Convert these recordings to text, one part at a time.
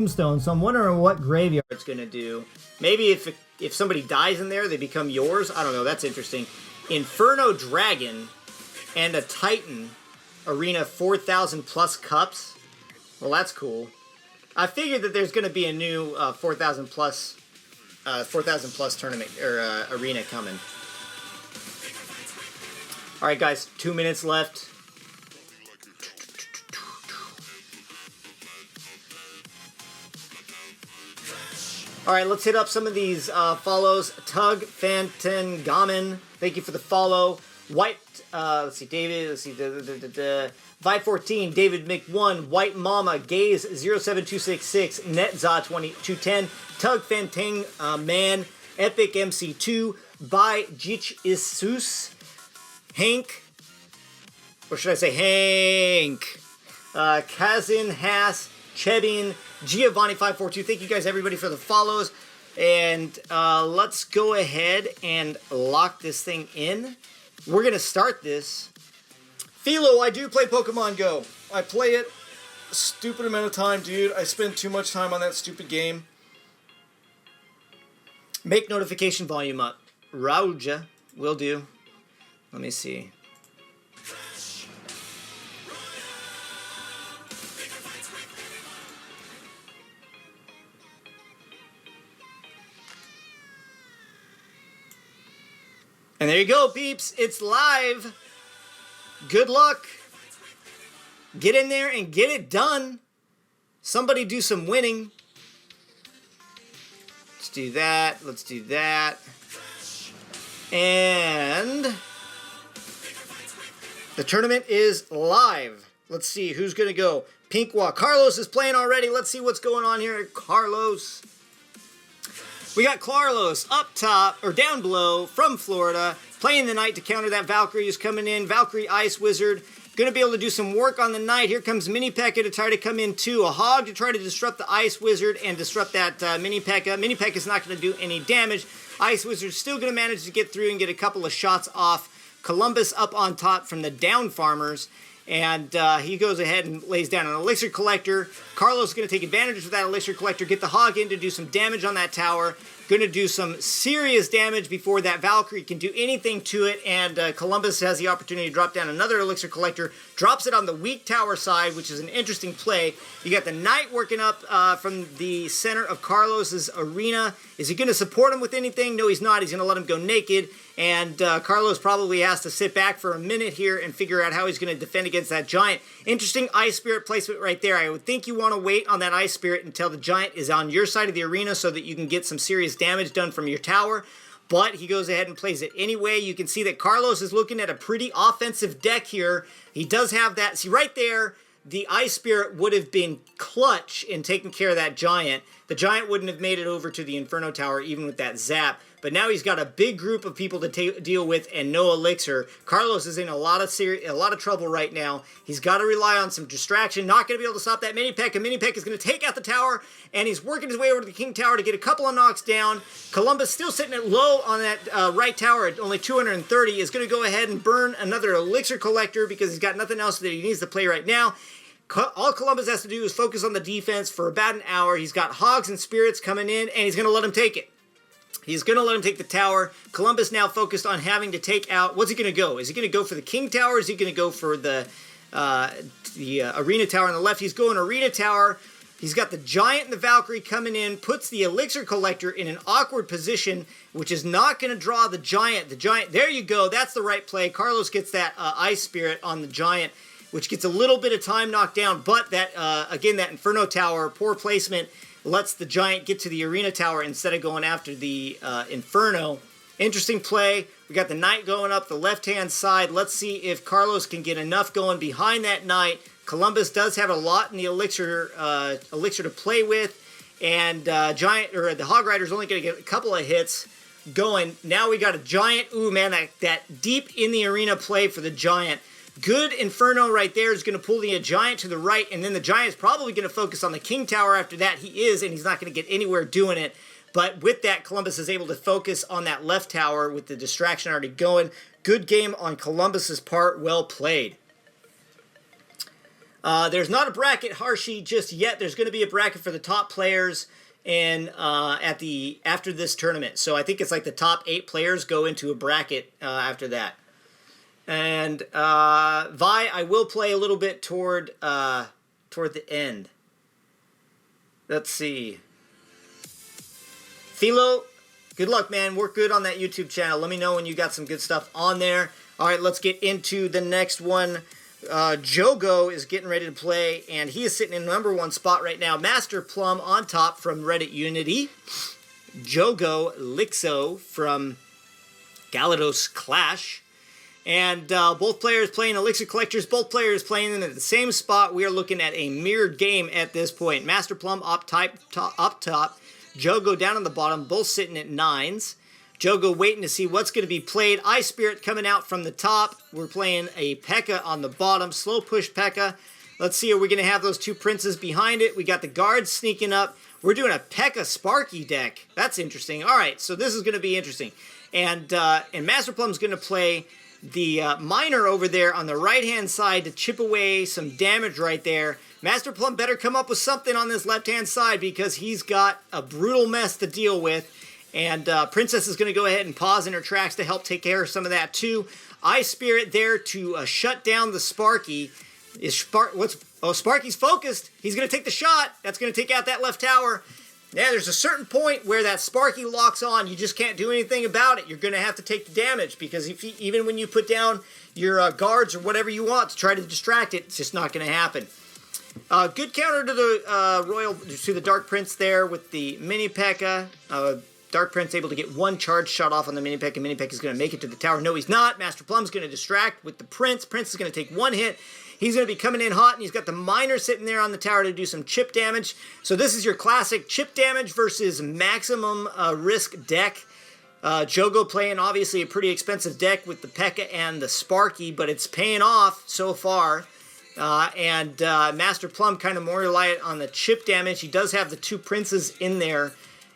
Tombstone, so I'm wondering what graveyard's gonna do. Maybe if somebody dies in there, they become yours. I don't know. That's interesting. Inferno Dragon and a Titan Arena 4,000 plus cups. Well, that's cool. I figured that there's gonna be a new 4,000 plus tournament or arena coming. All right, guys, 2 minutes left. All right, let's hit up some of these follows. Tug Fantangamen, thank you for the follow. White, let's see, David, let's see, Vi14, David Mc1, White Mama, Gaze 07266, Netza 2210, Tug Fantang Man, Epic MC2, by Jich Isus, Hank, or should I say Hank, Kazin Haas, Chebin, Giovanni542, thank you guys, everybody, for the follows. And let's go ahead and lock this thing in. We're going to start this. Philo, I do play Pokemon Go. I play it a stupid amount of time, dude. I spend too much time on that stupid game. Make notification volume up. Rauja, will do. Let me see. And there you go, peeps. It's live. Good luck. Get in there and get it done. Somebody do some winning. Let's do that. Let's do that. And the tournament is live. Let's see who's going to go. Pinkwa. Carlos is playing already. Let's see what's going on here. Carlos. We got Carlos up top, or down below, from Florida, playing the Knight to counter that Valkyrie who's coming in. Valkyrie Ice Wizard, going to be able to do some work on the Knight. Here comes Mini P.E.K.K.A to try to come in too. A Hog to try to disrupt the Ice Wizard and disrupt that Mini P.E.K.K.A. Mini P.E.K.K.A is not going to do any damage. Ice Wizard's still going to manage to get through and get a couple of shots off. Columbus up on top from the down farmers. And he goes ahead and lays down an Elixir Collector. Carlos is going to take advantage of that Elixir Collector, get the Hog in to do some damage on that tower. Going to do some serious damage before that Valkyrie can do anything to it. And Columbus has the opportunity to drop down another Elixir Collector. Drops it on the weak tower side, which is an interesting play. You got the Knight working up from the center of Carlos's arena. Is he going to support him with anything? No, he's not. He's going to let him go naked. And Carlos probably has to sit back for a minute here and figure out how he's going to defend against that Giant. Interesting Ice Spirit placement right there. I would think you want to wait on that Ice Spirit until the Giant is on your side of the arena so that you can get some serious damage done from your tower. But he goes ahead and plays it anyway. You can see that Carlos is looking at a pretty offensive deck here. He does have that. See, right there, the Ice Spirit would have been clutch in taking care of that Giant. The Giant wouldn't have made it over to the Inferno Tower even with that Zap. But now he's got a big group of people to deal with and no Elixir. Carlos is in a lot of trouble right now. He's got to rely on some distraction. Not going to be able to stop that Mini P.E.K.K.A. Mini P.E.K.K.A is going to take out the tower, and he's working his way over to the King Tower to get a couple of knocks down. Columbus still sitting at low on that right tower at only 230. Is going to go ahead and burn another Elixir Collector because he's got nothing else that he needs to play right now. All Columbus has to do is focus on the defense for about an hour. He's got Hogs and Spirits coming in, and he's going to let him take it. He's going to let him take the tower. Columbus now focused on having to take out... What's he going to go? Is he going to go for the King Tower? Is he going to go for the Arena Tower on the left? He's going Arena Tower. He's got the Giant and the Valkyrie coming in, puts the Elixir Collector in an awkward position, which is not going to draw the Giant. The Giant... There you go. That's the right play. Carlos gets that Ice Spirit on the Giant, which gets a little bit of time knocked down. But that, again, that Inferno Tower, poor placement, lets the Giant get to the Arena Tower instead of going after the Inferno. Interesting play. We got the Knight going up the left-hand side. Let's see if Carlos can get enough going behind that Knight. Columbus does have a lot in the Elixir to play with. And the Hog Rider's only going to get a couple of hits going. Now we got a Giant. Ooh, man, that deep in the arena play for the Giant. Good Inferno right there is going to pull the Giant to the right, and then the Giant is probably going to focus on the King Tower after that. He is, and he's not going to get anywhere doing it. But with that, Columbus is able to focus on that left tower with the distraction already going. Good game on Columbus's part. Well played. There's not a bracket, Harshi, just yet. There's going to be a bracket for the top players and after this tournament. So I think it's like the top 8 players go into a bracket after that. And Vi, I will play a little bit toward the end. Let's see. Philo, good luck, man. Work good on that YouTube channel. Let me know when you got some good stuff on there. All right, let's get into the next one. Jogo is getting ready to play, and he is sitting in number 1 spot right now. Master Plum on top from Reddit Unity. Jogo Lixo from Galados Clash. And both players playing Elixir Collectors. Both players playing in at the same spot. We are looking at a mirrored game at this point. Master Plum up top. Jogo down on the bottom. Both sitting at 9s. Jogo waiting to see what's going to be played. Ice Spirit coming out from the top. We're playing a P.E.K.K.A. on the bottom. Slow push P.E.K.K.A. Let's see, are we going to have those 2 princes behind it? We got the guards sneaking up. We're doing a P.E.K.K.A. Sparky deck. That's interesting. All right, so this is going to be interesting. And Master Plum's going to play the miner over there on the right-hand side to chip away some damage right there. Master Plum better come up with something on this left-hand side because he's got a brutal mess to deal with. And Princess is going to go ahead and pause in her tracks to help take care of some of that too. Ice Spirit there to shut down the Sparky. Sparky's focused. He's going to take the shot. That's going to take out that left tower. Yeah, there's a certain point where that Sparky locks on. You just can't do anything about it. You're going to have to take the damage because even when you put down your guards or whatever you want to try to distract it, it's just not going to happen. Good counter to the Dark Prince there with the mini P.E.K.K.A. Dark Prince able to get 1 charge shot off on the mini P.E.K.K.A. Mini P.E.K.K.A. is going to make it to the tower. No, he's not. Master Plum's going to distract with the Prince. Prince is going to take 1 hit. He's going to be coming in hot, and he's got the miner sitting there on the tower to do some chip damage. So this is your classic chip damage versus maximum risk deck. Jogo playing obviously a pretty expensive deck with the P.E.K.K.A. and the Sparky, but it's paying off so far. Master Plum kind of more reliant on the chip damage. He does have the 2 princes in there.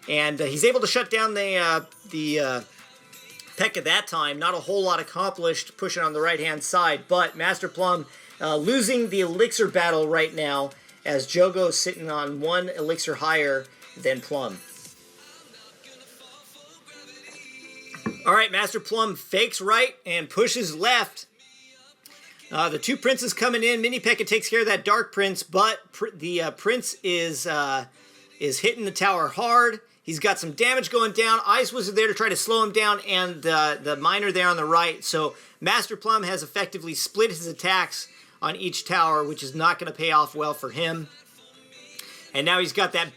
And he's able to shut down the P.E.K.K.A. that time. Not a whole lot accomplished pushing on the right-hand side. But Master Plum losing the Elixir battle right now as Jogo is sitting on 1 Elixir higher than Plum. All right, Master Plum fakes right and pushes left. The 2 princes coming in. Mini P.E.K.K.A. takes care of that Dark Prince, but the Prince is hitting the tower hard. He's got some damage going down. Ice Wizard there to try to slow him down, and the miner there on the right. So Master Plum has effectively split his attacks on each tower, which is not going to pay off well for him. And now he's got that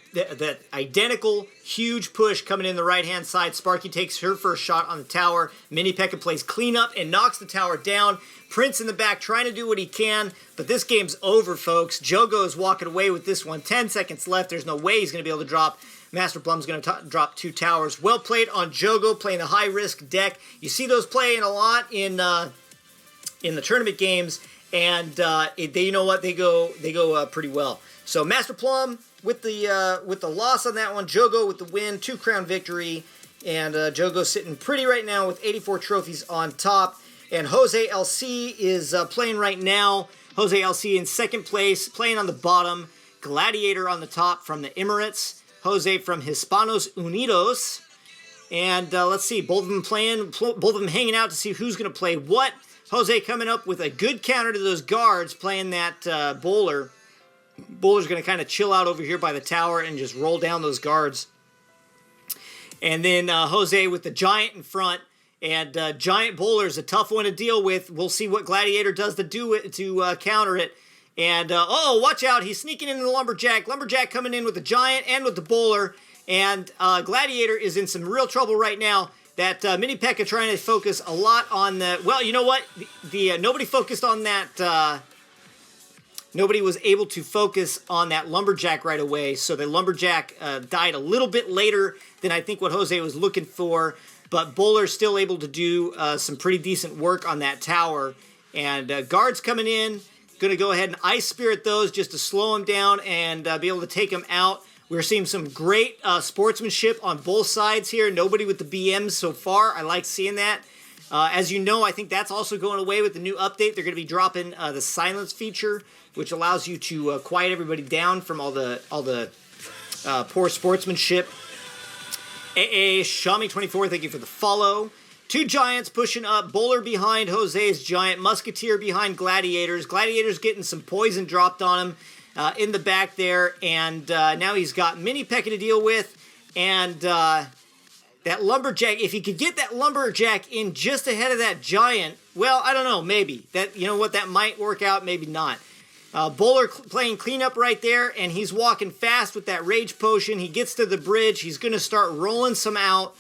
identical huge push coming in the right-hand side. Sparky takes her first shot on the tower. Mini P.E.K.K.A. plays cleanup and knocks the tower down. Prince in the back trying to do what he can, but this game's over, folks. Jogo is walking away with this one. 10 seconds left. There's no way he's going to be able to drop. Master Plum's going to drop 2 towers. Well played on Jogo, playing a high-risk deck. You see those playing a lot in the tournament games, and you know what? They go pretty well. So Master Plum with the loss on that one. Jogo with the win, 2 crown victory, and Jogo sitting pretty right now with 84 trophies on top. And Jose LC is playing right now. Jose LC in second place, playing on the bottom. Gladiator on the top from the Emirates. Jose from Hispanos Unidos. And let's see, both of them playing, both of them hanging out to see who's going to play what. Jose coming up with a good counter to those guards, playing that bowler. Bowler's going to kind of chill out over here by the tower and just roll down those guards. And then Jose with the giant in front. And giant bowler is a tough one to deal with. We'll see what Gladiator does to counter it. And, oh, watch out. He's sneaking into the Lumberjack. Lumberjack coming in with the giant and with the bowler. And Gladiator is in some real trouble right now. That Mini P.E.K.K.A. trying to focus a lot on the... Well, you know what? Nobody focused on that... Nobody was able to focus on that Lumberjack right away. So the Lumberjack died a little bit later than I think what Jose was looking for. But Bowler's still able to do some pretty decent work on that tower. And guards coming in. Going to go ahead and Ice Spirit those just to slow them down and be able to take them out. We're seeing some great sportsmanship on both sides here. Nobody with the BMs so far. I like seeing that. As you know, I think that's also going away with the new update. They're going to be dropping the silence feature, which allows you to quiet everybody down from all the poor sportsmanship. AA Shami24, thank you for the follow. Two Giants pushing up. Bowler behind Jose's Giant. Musketeer behind Gladiators. Gladiators getting some poison dropped on him in the back there. And now he's got Mini Pekka to deal with. And that Lumberjack, if he could get that Lumberjack in just ahead of that Giant, well, I don't know, maybe. That, you know what, that might work out, maybe not. Bowler playing cleanup right there, and he's walking fast with that Rage Potion. He gets to the bridge. He's going to start rolling some out.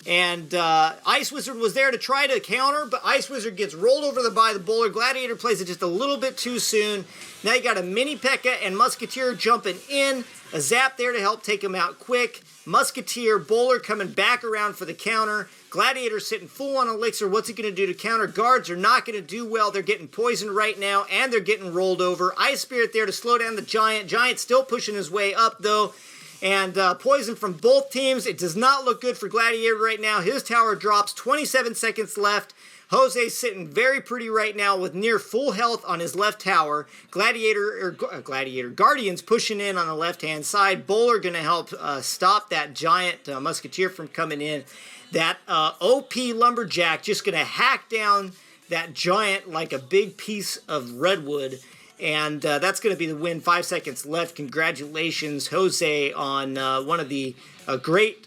And Ice Wizard was there to try to counter, but Ice Wizard gets rolled over by the Bowler. Gladiator plays it just a little bit too soon. Now you got a Mini Pekka and Musketeer jumping in. A Zap there to help take him out quick. Musketeer, Bowler coming back around for the counter. Gladiator sitting full on Elixir. What's he going to do to counter? Guards are not going to do well. They're getting poisoned right now, and they're getting rolled over. Ice Spirit there to slow down the Giant. Giant still pushing his way up, though. And poison from both teams. It does not look good for Gladiator right now. His tower drops. 27 seconds left. Jose's sitting very pretty right now with near full health on his left tower. Guardians pushing in on the left-hand side. Bowler going to help stop that Giant Musketeer from coming in. That OP Lumberjack just going to hack down that Giant like a big piece of redwood. And that's going to be the win. 5 seconds left. Congratulations, Jose, on one of the great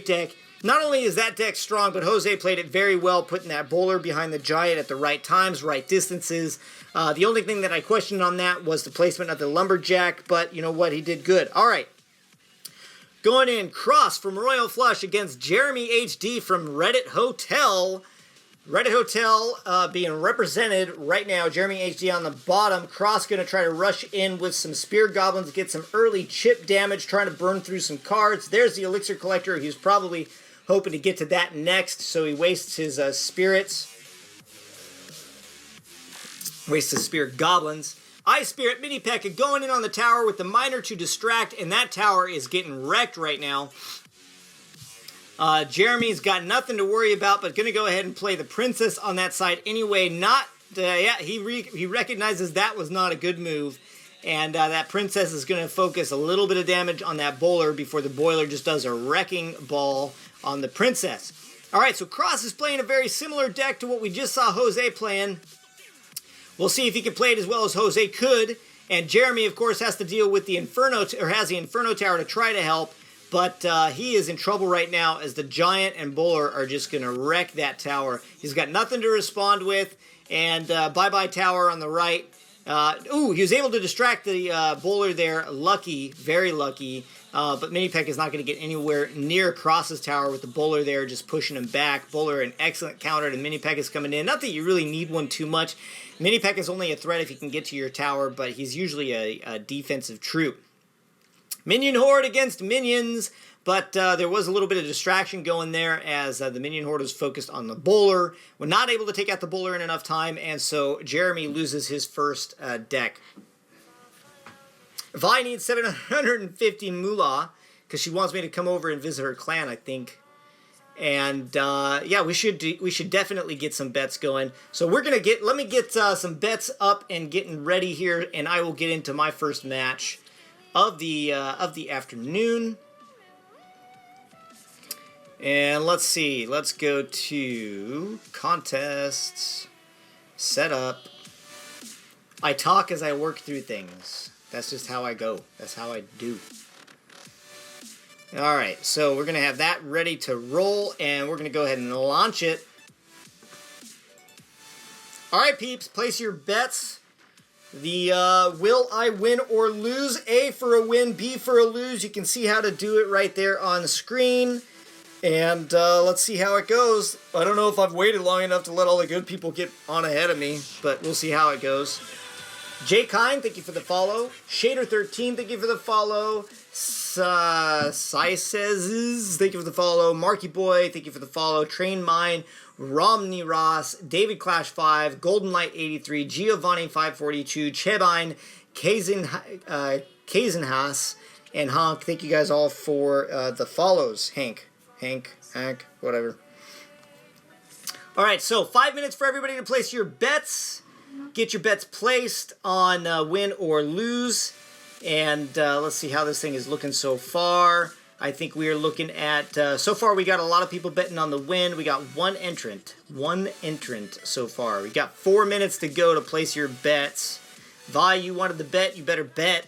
deck. Not only is that deck strong, but Jose played it very well, putting that Bowler behind the Giant at the right times, right distances. The only thing that I questioned on that was the placement of the Lumberjack, but you know what? He did good. All right. Going in, Cross from Royal Flush against Jeremy HD from Reddit Hotel. Reddit Hotel being represented right now. Jeremy HD on the bottom. Cross going to try to rush in with some Spear Goblins, get some early chip damage, trying to burn through some cards. There's the Elixir Collector. He's probably hoping to get to that next, so he wastes his spirits. Wastes his Spirit Goblins. Ice Spirit, Mini Pekka going in on the tower with the Miner to distract, and that tower is getting wrecked right now. Jeremy's got nothing to worry about, but going to go ahead and play the Princess on that side anyway. He recognizes that was not a good move, and that Princess is going to focus a little bit of damage on that Bowler before the Boiler just does a wrecking ball on the Princess. All right, so Cross is playing a very similar deck to what we just saw Jose playing. We'll see if he can play it as well as Jose could, and Jeremy, of course, has to deal with the Inferno, or has the Inferno Tower to try to help. But he is in trouble right now as the Giant and Bowler are just going to wreck that tower. He's got nothing to respond with. And bye-bye tower on the right. He was able to distract the Bowler there. Lucky, very lucky. But Mini Pekka is not going to get anywhere near Cross's tower with the Bowler there just pushing him back. Bowler, an excellent counter to Mini Pekka's coming in. Not that you really need one too much. Mini Pekka is only a threat if he can get to your tower, but he's usually a defensive troop. Minion Horde against Minions, but there was a little bit of distraction going there as the Minion Horde was focused on the Bowler. We're not able to take out the Bowler in enough time, and so Jeremy loses his first deck. Vi needs 750 moolah, because she wants me to come over and visit her clan, I think. And yeah, we should definitely get some bets going. So let me get some bets up and getting ready here, and I will get into my first match of the afternoon. And let's see. Let's go to contests, setup. I talk as I work through things. That's just how I go. That's how I do. All right, so we're going to have that ready to roll, and we're going to go ahead and launch it. All right, peeps, place your bets. The will I win or lose? A for a win, B for a lose. You can see how to do it right there on the screen. And let's see how it goes. I don't know if I've waited long enough to let all the good people get on ahead of me, but we'll see how it goes. Jay Kine, thank you for the follow. Shader13, thank you for the follow. Says, thank you for the follow. Marky Boy, thank you for the follow. Train Mine, Romney Ross, David Clash 5, Golden Light 83, Giovanni 542, Chebine, Kazenhaas, and Honk. Thank you guys all for the follows. Hank, whatever. All right, so 5 minutes for everybody to place your bets. Get your bets placed on win or lose. And let's see how this thing is looking so far. I think we are looking at, so far we got a lot of people betting on the win. We got one entrant so far. We got 4 minutes to go to place your bets. Vi, you wanted the bet, you better bet.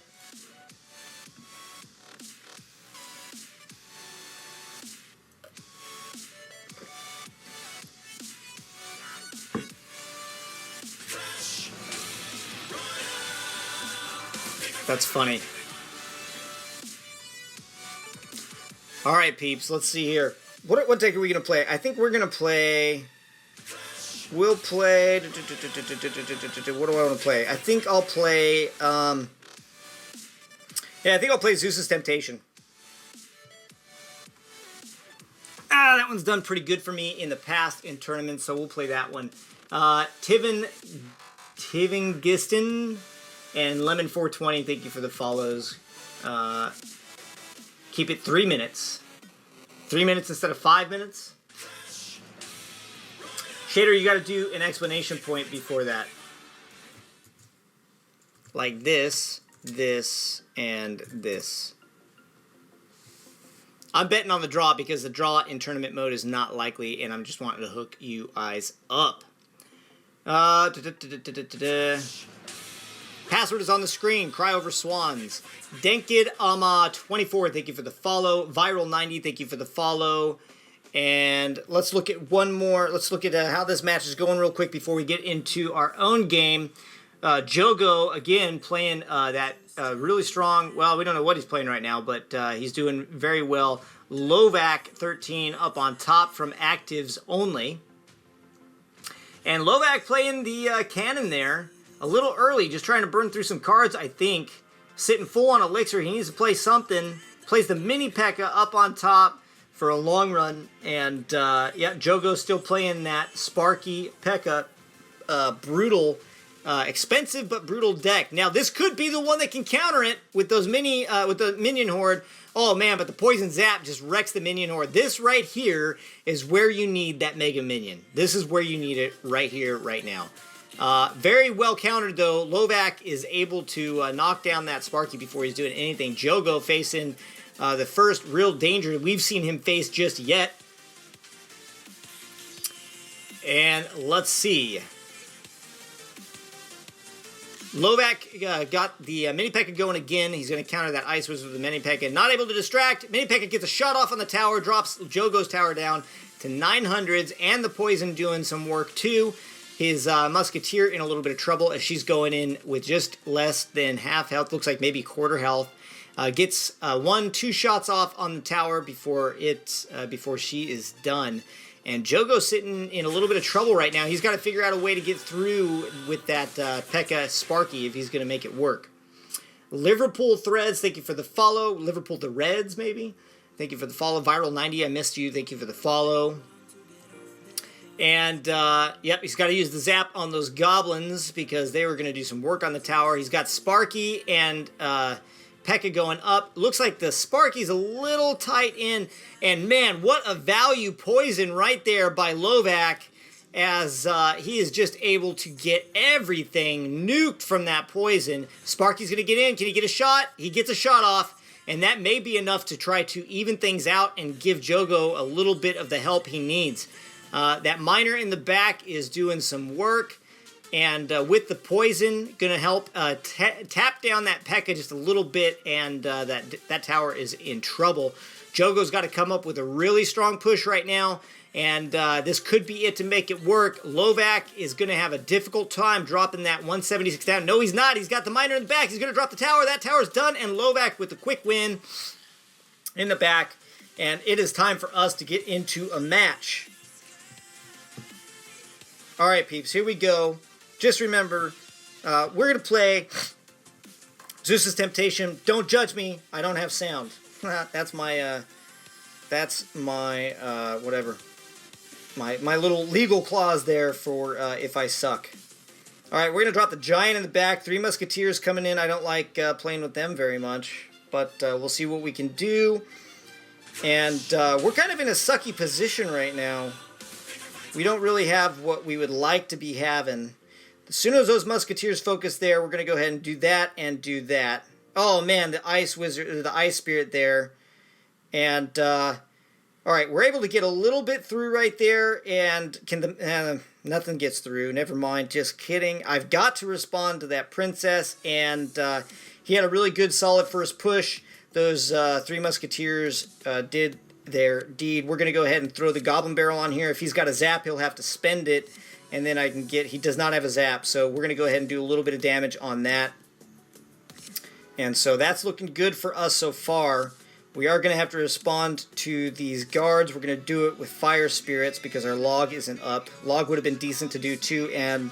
That's funny. All right, peeps. Let's see here. What deck are we gonna play? I think we're gonna play. We'll play. What do I want to play? I think I'll play. Yeah, I think I'll play Zeus's Temptation. That one's done pretty good for me in the past in tournaments, so we'll play that one. Tivin Giston and Lemon 420. Thank you for the follows. Keep it 3 minutes. 3 minutes instead of 5 minutes. Shader, you got to do an explanation point before that. Like this, this, and this. I'm betting on the draw because the draw in tournament mode is not likely, and I'm just wanting to hook you eyes up. Password is on the screen. Cry over swans. Denkid Ama 24. Thank you for the follow. Viral 90. Thank you for the follow. And let's look at one more. Let's look at how this match is going real quick before we get into our own game. Jogo again playing that really strong. Well, we don't know what he's playing right now, but he's doing very well. Lovac 13 up on top from actives only. And Lovac playing the cannon there. A little early, just trying to burn through some cards, I think. Sitting full on Elixir. He needs to play something. Plays the mini P.E.K.K.A. up on top for a long run. And, yeah, Jogo's still playing that Sparky P.E.K.K.A. Brutal, expensive but brutal deck. Now, this could be the one that can counter it with those with the Minion Horde. Oh, man, but the Poison Zap just wrecks the Minion Horde. This right here is where you need that Mega Minion. This is where you need it right here, right now. Very well countered, though. Lovac is able to knock down that Sparky before he's doing anything. Jogo facing the first real danger we've seen him face just yet. And let's see. Lovac got the Mini P.E.K.K.A. going again. He's going to counter that Ice Wizard with the Mini P.E.K.K.A. Not able to distract. Mini P.E.K.K.A. gets a shot off on the tower, drops Jogo's tower down to 900s, and the Poison doing some work too. His Musketeer in a little bit of trouble as she's going in with just less than half health. Looks like maybe quarter health. Gets 1-2 shots off on the tower before she is done. And Jogo's sitting in a little bit of trouble right now. He's got to figure out a way to get through with that P.E.K.K.A. Sparky if he's going to make it work. Liverpool Threads, thank you for the follow. Liverpool the Reds, maybe. Thank you for the follow. Viral 90, I missed you. Thank you for the follow. And, yep, he's got to use the zap on those goblins because they were going to do some work on the tower. He's got Sparky and P.E.K.K.A. going up. Looks like the Sparky's a little tight in. And, man, what a value poison right there by Lovac as he is just able to get everything nuked from that poison. Sparky's going to get in. Can he get a shot? He gets a shot off. And that may be enough to try to even things out and give Jogo a little bit of the help he needs. That miner in the back is doing some work, and with the poison, going to help tap down that P.E.K.K.A. just a little bit, and that tower is in trouble. Jogo's got to come up with a really strong push right now, and this could be it to make it work. Lovac is going to have a difficult time dropping that 176 down. No, he's not. He's got the miner in the back. He's going to drop the tower. That tower's done, and Lovac with a quick win in the back, and it is time for us to get into a match. All right, peeps, here we go. Just remember, we're going to play Zeus's Temptation. Don't judge me. I don't have sound. That's my whatever. My little legal clause there for if I suck. All right, we're going to drop the Giant in the back. 3 Musketeers coming in. I don't like playing with them very much, but we'll see what we can do. And we're kind of in a sucky position right now. We don't really have what we would like to be having. As soon as those musketeers focus there, we're going to go ahead and do that and do that. Oh man, the ice wizard, the ice spirit there. And, alright, we're able to get a little bit through right there, and nothing gets through. Never mind, just kidding. I've got to respond to that princess, and he had a really good solid first push. Those three musketeers did their deed. We're going to go ahead and throw the goblin barrel on here. If he's got a zap, he'll have to spend it, and then I can get... He does not have a zap, so we're going to go ahead and do a little bit of damage on that. And so that's looking good for us so far. We are going to have to respond to these guards. We're going to do it with fire spirits because our log isn't up. Log would have been decent to do too, and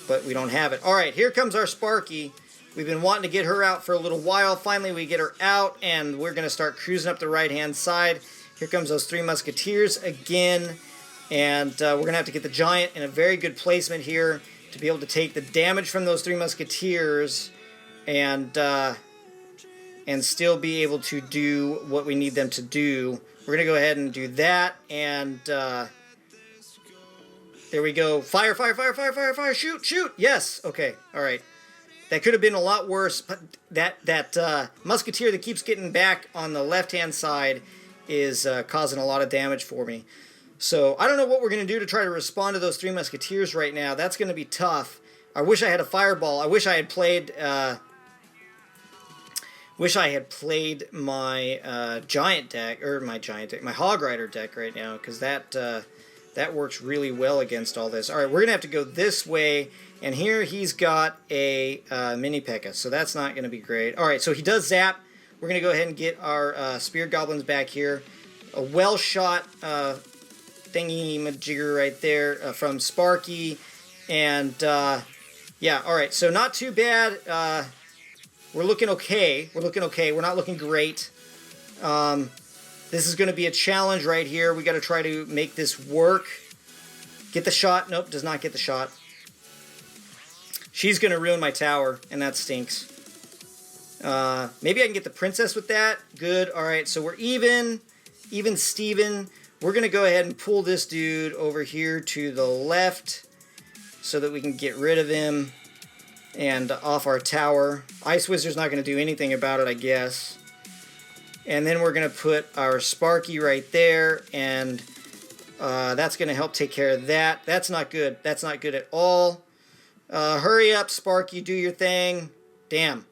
but we don't have it. All right, here comes our Sparky. We've been wanting to get her out for a little while. Finally, we get her out, and we're going to start cruising up the right-hand side. Here comes those three musketeers again, and we're going to have to get the giant in a very good placement here to be able to take the damage from those three musketeers and still be able to do what we need them to do. We're going to go ahead and do that, and there we go. Fire, fire, fire, fire, fire, fire, shoot, shoot! Yes! Okay, alright. That could have been a lot worse, but that musketeer that keeps getting back on the left-hand side is causing a lot of damage for me. So, I don't know what we're going to do to try to respond to those three musketeers right now. That's going to be tough. I wish I had a fireball. I wish I had played... my giant deck, or my Hog Rider deck right now, because that works really well against all this. All right, we're going to have to go this way, and here he's got a mini P.E.K.K.A, so that's not going to be great. All right, so he does zap. We're going to go ahead and get our Spear Goblins back here. A well-shot thingy-majigger right there from Sparky, and yeah, all right, so not too bad. We're looking okay. We're looking okay. We're not looking great. This is going to be a challenge right here. We got to try to make this work. Get the shot. Nope, does not get the shot. She's going to ruin my tower, and that stinks. Maybe I can get the princess with that. Good. All right, so we're even. Even Steven. We're going to go ahead and pull this dude over here to the left so that we can get rid of him and off our tower. Ice Wizard's not going to do anything about it, I guess. And then we're going to put our Sparky right there, and that's going to help take care of that. That's not good. That's not good at all. Hurry up, Sparky, do your thing. Damn.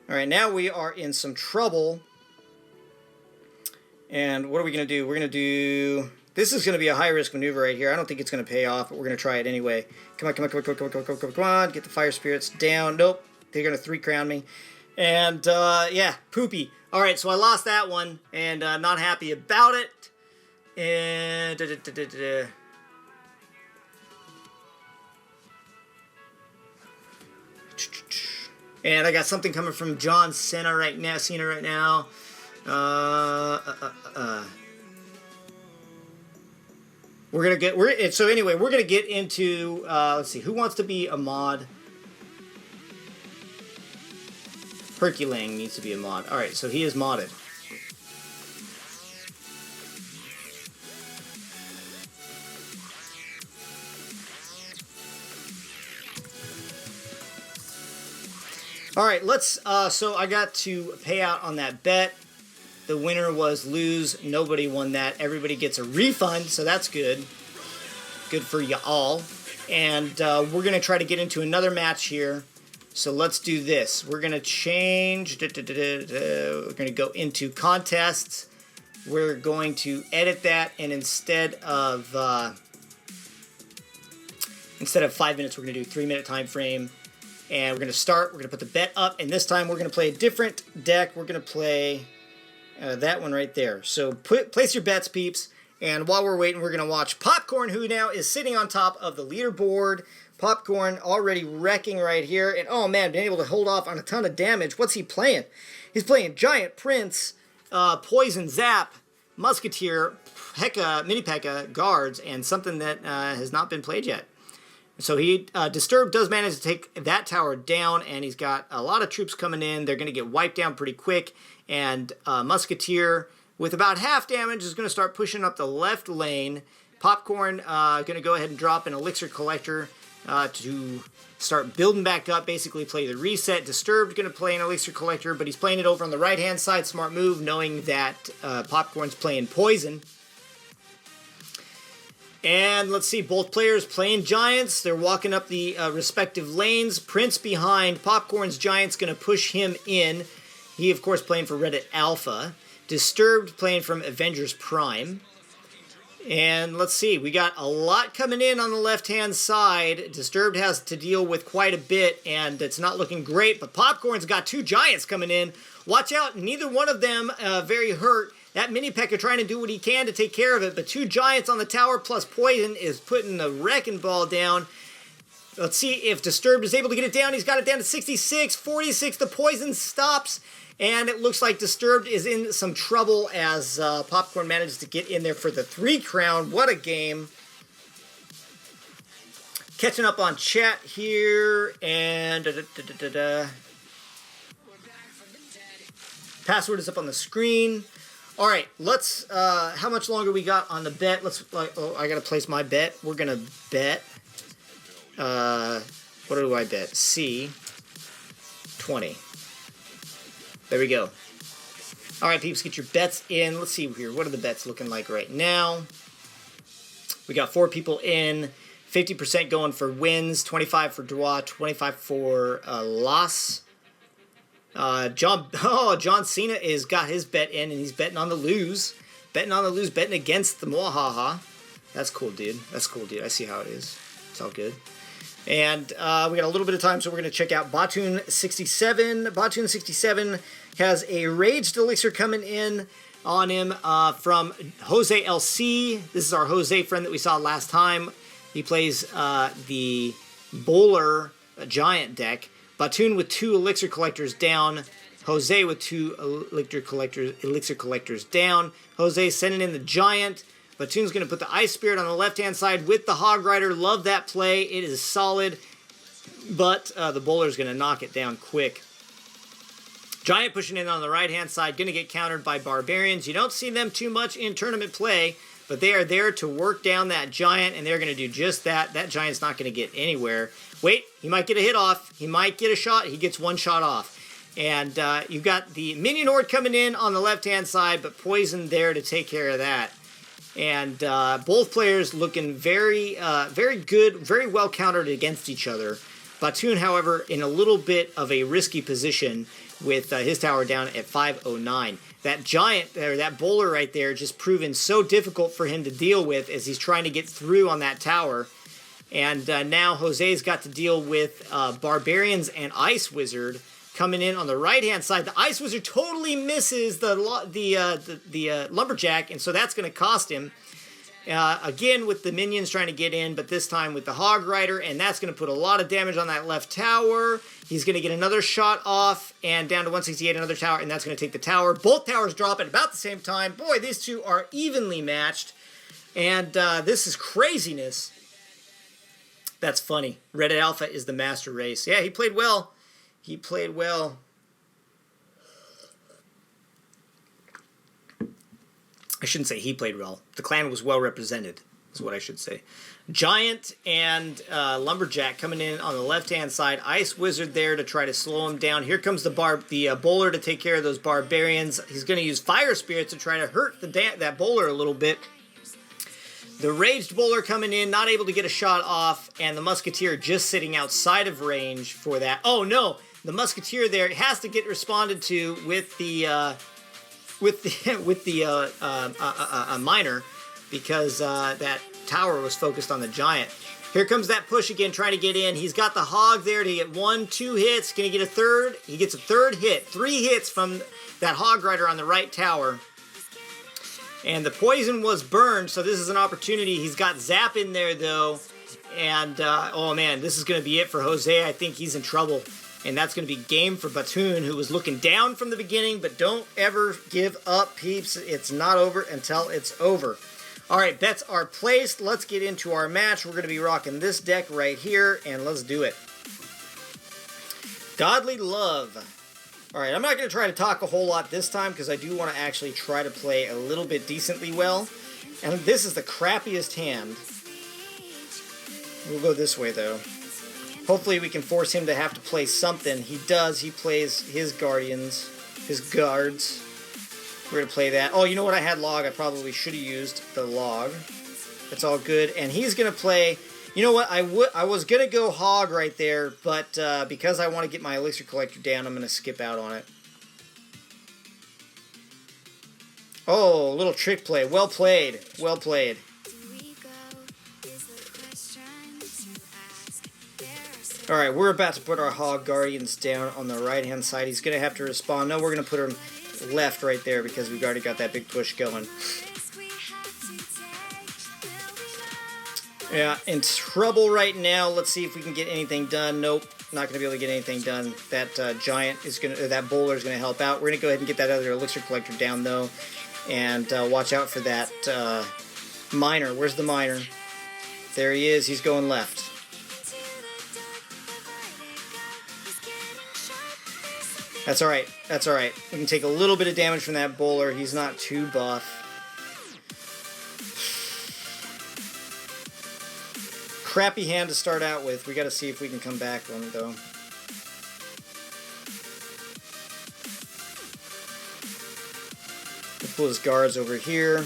Alright, now we are in some trouble. And what are we going to do? We're going to do... This is going to be a high-risk maneuver right here. I don't think it's going to pay off, but we're going to try it anyway. Come on, come on, come on, come on, come on, come on, come on, come on. Get the fire spirits down. Nope. They're going to 3-crown me. And, yeah, poopy. All right, so I lost that one, and not happy about it. And... And I got something coming from John Cena right now. We're gonna get into let's see, who wants to be a mod? Herculang needs to be a mod. All right, so he is modded. All right, let's. So I got to pay out on that bet. The winner was lose. Nobody won that. Everybody gets a refund, so that's good. Good for y'all. And we're going to try to get into another match here. So let's do this. We're going to change. We're going to go into contests. We're going to edit that, and instead of 5 minutes, we're going to do 3-minute time frame. And we're going to start. We're going to put the bet up, and this time we're going to play a different deck. We're going to play that one right there. So place your bets, peeps. And while we're waiting, we're going to watch Popcorn, who now is sitting on top of the leaderboard. Popcorn already wrecking right here. And oh man, being able to hold off on a ton of damage. What's he playing? He's playing Giant Prince, Poison Zap, Musketeer, Mini P.E.K.K.A, Guards, and something that has not been played yet. So he Disturb does manage to take that tower down, and he's got a lot of troops coming in. They're going to get wiped down pretty quick, and Musketeer, with about half damage, is going to start pushing up the left lane. Popcorn going to go ahead and drop an Elixir Collector to start building back up, basically play the reset. Disturbed going to play an Elixir Collector, but he's playing it over on the right-hand side. Smart move, knowing that Popcorn's playing Poison. And let's see, both players playing Giants. They're walking up the respective lanes. Prince behind Popcorn's Giants going to push him in. He, of course, playing for Reddit Alpha. Disturbed playing from Avengers Prime. And let's see, we got a lot coming in on the left-hand side. Disturbed has to deal with quite a bit, and it's not looking great. But Popcorn's got 2 Giants coming in. Watch out, neither one of them very hurt. That Mini P.E.K.K.A trying to do what he can to take care of it, but 2 Giants on the tower plus Poison is putting the wrecking ball down. Let's see if Disturbed is able to get it down. He's got it down to 66, 46. The Poison stops, and it looks like Disturbed is in some trouble as Popcorn manages to get in there for the 3 crown. What a game. Catching up on chat here, and password is up on the screen. All right, let's, how much longer we got on the bet? Let's, I got to place my bet. We're going to bet, what do I bet? C, 20. There we go. All right, peeps, get your bets in. Let's see here. What are the bets looking like right now? We got 4 people in. 50% going for wins, 25 for draw, 25 for loss. John Cena is got his bet in, and he's betting on the lose. Betting against the Muhahaha. That's cool, dude. That's cool, dude. I see how it is. It's all good. And we got a little bit of time, so we're going to check out Batoon67. Batoon67 has a Raged Elixir coming in on him from Jose LC. This is our Jose friend that we saw last time. He plays the Bowler Giant deck. Batoon with 2 Elixir Collectors down. Jose with 2 Elixir Collectors down. Jose sending in the Giant. Batoon's going to put the Ice Spirit on the left-hand side with the Hog Rider. Love that play. It is solid. But the Bowler's going to knock it down quick. Giant pushing in on the right-hand side. Going to get countered by Barbarians. You don't see them too much in tournament play, but they are there to work down that Giant, and they're going to do just that. That Giant's not going to get anywhere. Wait, he might get a hit off. He might get a shot. He gets 1 shot off. And you've got the Minion Horde coming in on the left-hand side, but Poison there to take care of that. And both players looking very good, very well countered against each other. Batoon, however, in a little bit of a risky position with his tower down at 509. That Giant, or that Bowler right there, just proven so difficult for him to deal with as he's trying to get through on that tower. And now Jose's got to deal with Barbarians and Ice Wizard coming in on the right-hand side. The Ice Wizard totally misses the Lumberjack, and so that's going to cost him. Again with the minions trying to get in, but this time with the Hog Rider, and that's going to put a lot of damage on that left tower. He's going to get another shot off, and down to 168, another tower, and that's going to take the tower. Both towers drop at about the same time. Boy, these two are evenly matched, and this is craziness. That's funny. Reddit Alpha is the master race. Yeah, he played well. He played well. I shouldn't say he played well. The clan was well represented, is what I should say. Giant and Lumberjack coming in on the left-hand side. Ice Wizard there to try to slow him down. Here comes the Bowler to take care of those Barbarians. He's going to use Fire Spirits to try to hurt that Bowler a little bit. The Raged Bowler coming in, not able to get a shot off, and the Musketeer just sitting outside of range for that. Oh no, the Musketeer there has to get responded to with the Miner, because that tower was focused on the Giant. Here comes that push again, trying to get in. He's got the Hog there to get 1, 2 hits. Can he get a third? He gets a third hit. 3 hits from that Hog Rider on the right tower. And the Poison was burned, so this is an opportunity. He's got Zap in there, though. And, oh, man, this is going to be it for Jose. I think he's in trouble. And that's going to be game for Batoon, who was looking down from the beginning. But don't ever give up, peeps. It's not over until it's over. All right, bets are placed. Let's get into our match. We're going to be rocking this deck right here, and let's do it. Godly Love. Alright, I'm not going to try to talk a whole lot this time because I do want to actually try to play a little bit decently well. And this is the crappiest hand. We'll go this way, though. Hopefully we can force him to have to play something. He does. He plays his guardians, his guards. We're going to play that. Oh, you know what? I had log. I probably should have used the log. That's all good. And he's going to play... You know what? I was going to go hog right there, but because I want to get my elixir collector down, I'm going to skip out on it. Oh, little trick play. Well played. Well played. Alright, we're about to put our hog guardians down on the right-hand side. He's going to have to respond. No, we're going to put him left right there because we've already got that big push going. Yeah, in trouble right now. Let's see if we can get anything done. Nope, not going to be able to get anything done. That giant is going to, that bowler is going to help out. We're going to go ahead and get that other elixir collector down though, and watch out for that miner. Where's the miner? There he is. He's going left. That's all right. That's all right. We can take a little bit of damage from that bowler. He's not too buff. Crappy hand to start out with. We got to see if we can come back on it though. We'll pull his guards over here.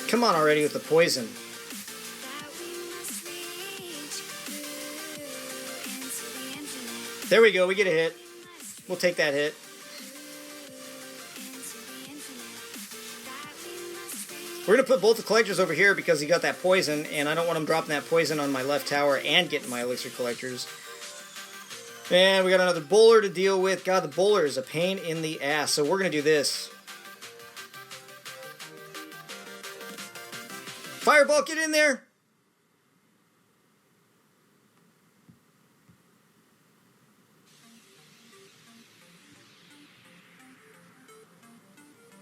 Come on already with the poison. There we go. We get a hit. We'll take that hit. We're going to put both the collectors over here because he got that poison, and I don't want him dropping that poison on my left tower and getting my elixir collectors. And we got another bowler to deal with. God, the bowler is a pain in the ass, so we're going to do this. Fireball, get in there!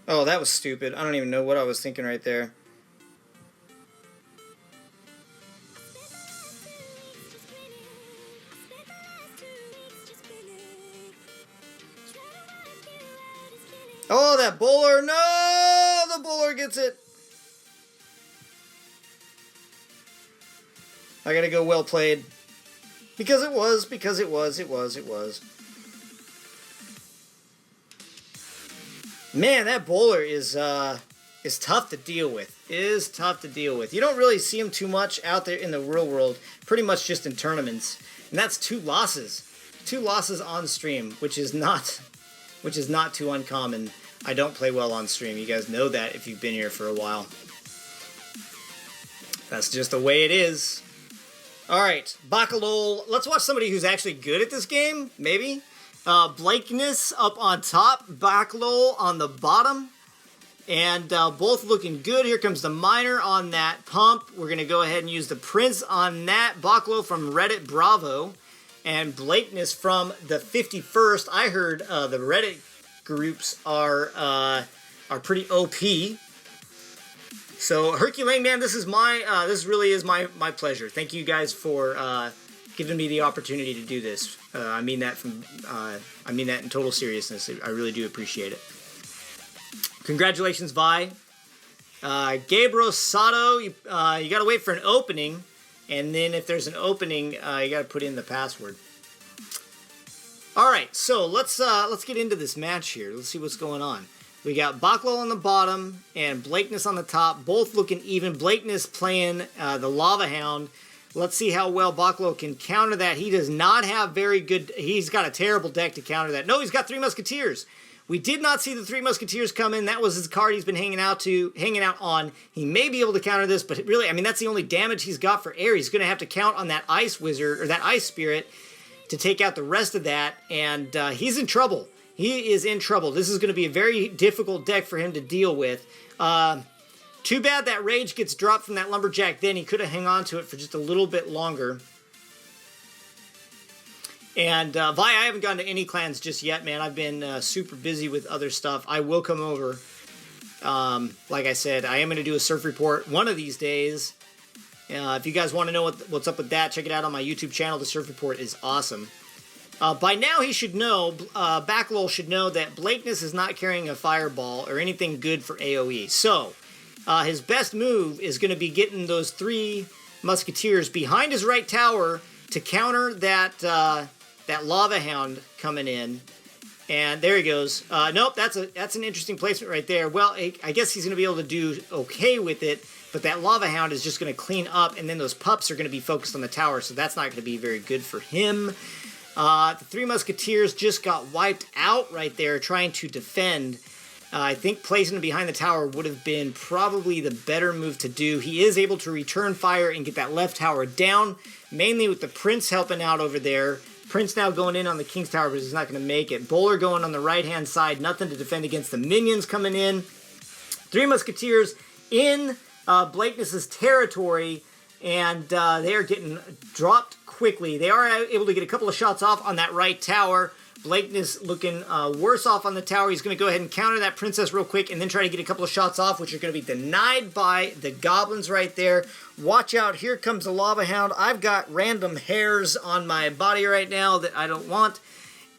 Oh, that was stupid. I don't even know what I was thinking right there. Oh, that bowler! No! The bowler gets it! I gotta go well played. Because it was. Man, that bowler is tough to deal with. You don't really see him too much out there in the real world. Pretty much just in tournaments. And that's 2 losses. 2 losses on stream, which is not too uncommon. I don't play well on stream. You guys know that if you've been here for a while. That's just the way it is. Alright, Bacalol. Let's watch somebody who's actually good at this game, maybe. Blakeness up on top, Bacalol on the bottom. And both looking good. Here comes the miner on that pump. We're going to go ahead and use the Prince on that. Bacalol from Reddit Bravo. And Blakeness from the 51st. I heard the Reddit groups are pretty OP. So Herculean Man, this really is my pleasure. Thank you guys for giving me the opportunity to do this. I mean that in total seriousness. I really do appreciate it. Congratulations, Vi. Gabriel Sato, you got to wait for an opening, and then if there's an opening, you got to put in the password. All right, so let's get into this match here. Let's see what's going on. We got Bacalol on the bottom and Blakeness on the top, both looking even. Blakeness playing the Lava Hound. Let's see how well Bacalol can counter that. He does not have very good... He's got a terrible deck to counter that. No, he's got 3 Musketeers. We did not see the 3 Musketeers come in. That was his card he's been hanging out on. He may be able to counter this, but really, I mean, that's the only damage he's got for air. He's going to have to count on that Ice Wizard, or that Ice Spirit, to take out the rest of that, and he's in trouble. He is in trouble. This is going to be a very difficult deck for him to deal with. Too bad that Rage gets dropped from that Lumberjack then. He could have hung on to it for just a little bit longer. And Vi, I haven't gone to any clans just yet, man. I've been super busy with other stuff. I will come over. Like I said, I am going to do a surf report one of these days. If you guys want to know what's up with that, check it out on my YouTube channel. The surf report is awesome. By now he should know, Backlol should know that Blakeness is not carrying a fireball or anything good for AoE. So, his best move is going to be getting those 3 Musketeers behind his right tower to counter that that Lava Hound coming in. And there he goes. Nope, that's an interesting placement right there. Well, I guess he's going to be able to do okay with it, but that Lava Hound is just going to clean up, and then those pups are going to be focused on the tower, so that's not going to be very good for him. The 3 Musketeers just got wiped out right there trying to defend. I think placing him behind the tower would have been probably the better move to do. He is able to return fire and get that left tower down, mainly with the Prince helping out over there. Prince now going in on the King's Tower, but he's not going to make it. Bowler going on the right-hand side, nothing to defend against the minions coming in. 3 Musketeers in Blakeness's territory, and they are getting dropped quickly. They are able to get a couple of shots off on that right tower. Blakeness looking worse off on the tower. He's going to go ahead and counter that princess real quick and then try to get a couple of shots off, which are going to be denied by the goblins right there. Watch out. Here comes the Lava Hound. I've got random hairs on my body right now that I don't want.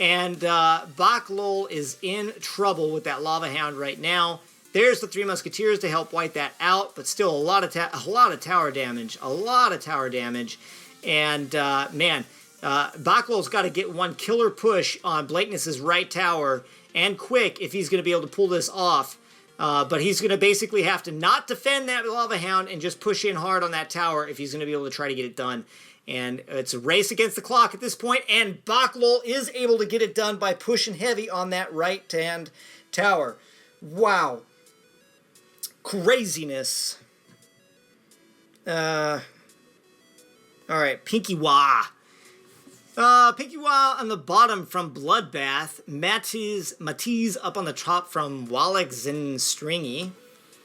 And Backlol is in trouble with that Lava Hound right now. There's the 3 Musketeers to help wipe that out, but still a lot of tower damage. A lot of tower damage. And, man... Backlol's got to get one killer push on Blakeness's right tower, and quick if he's going to be able to pull this off. But he's going to basically have to not defend that Lava Hound and just push in hard on that tower if he's going to be able to try to get it done. And it's a race against the clock at this point, and Backlol is able to get it done by pushing heavy on that right-hand tower. Wow. Craziness. Alright, Pinky Wah. Pinky Wah on the bottom from Bloodbath. Matiz up on the top from Wallach and Stringy,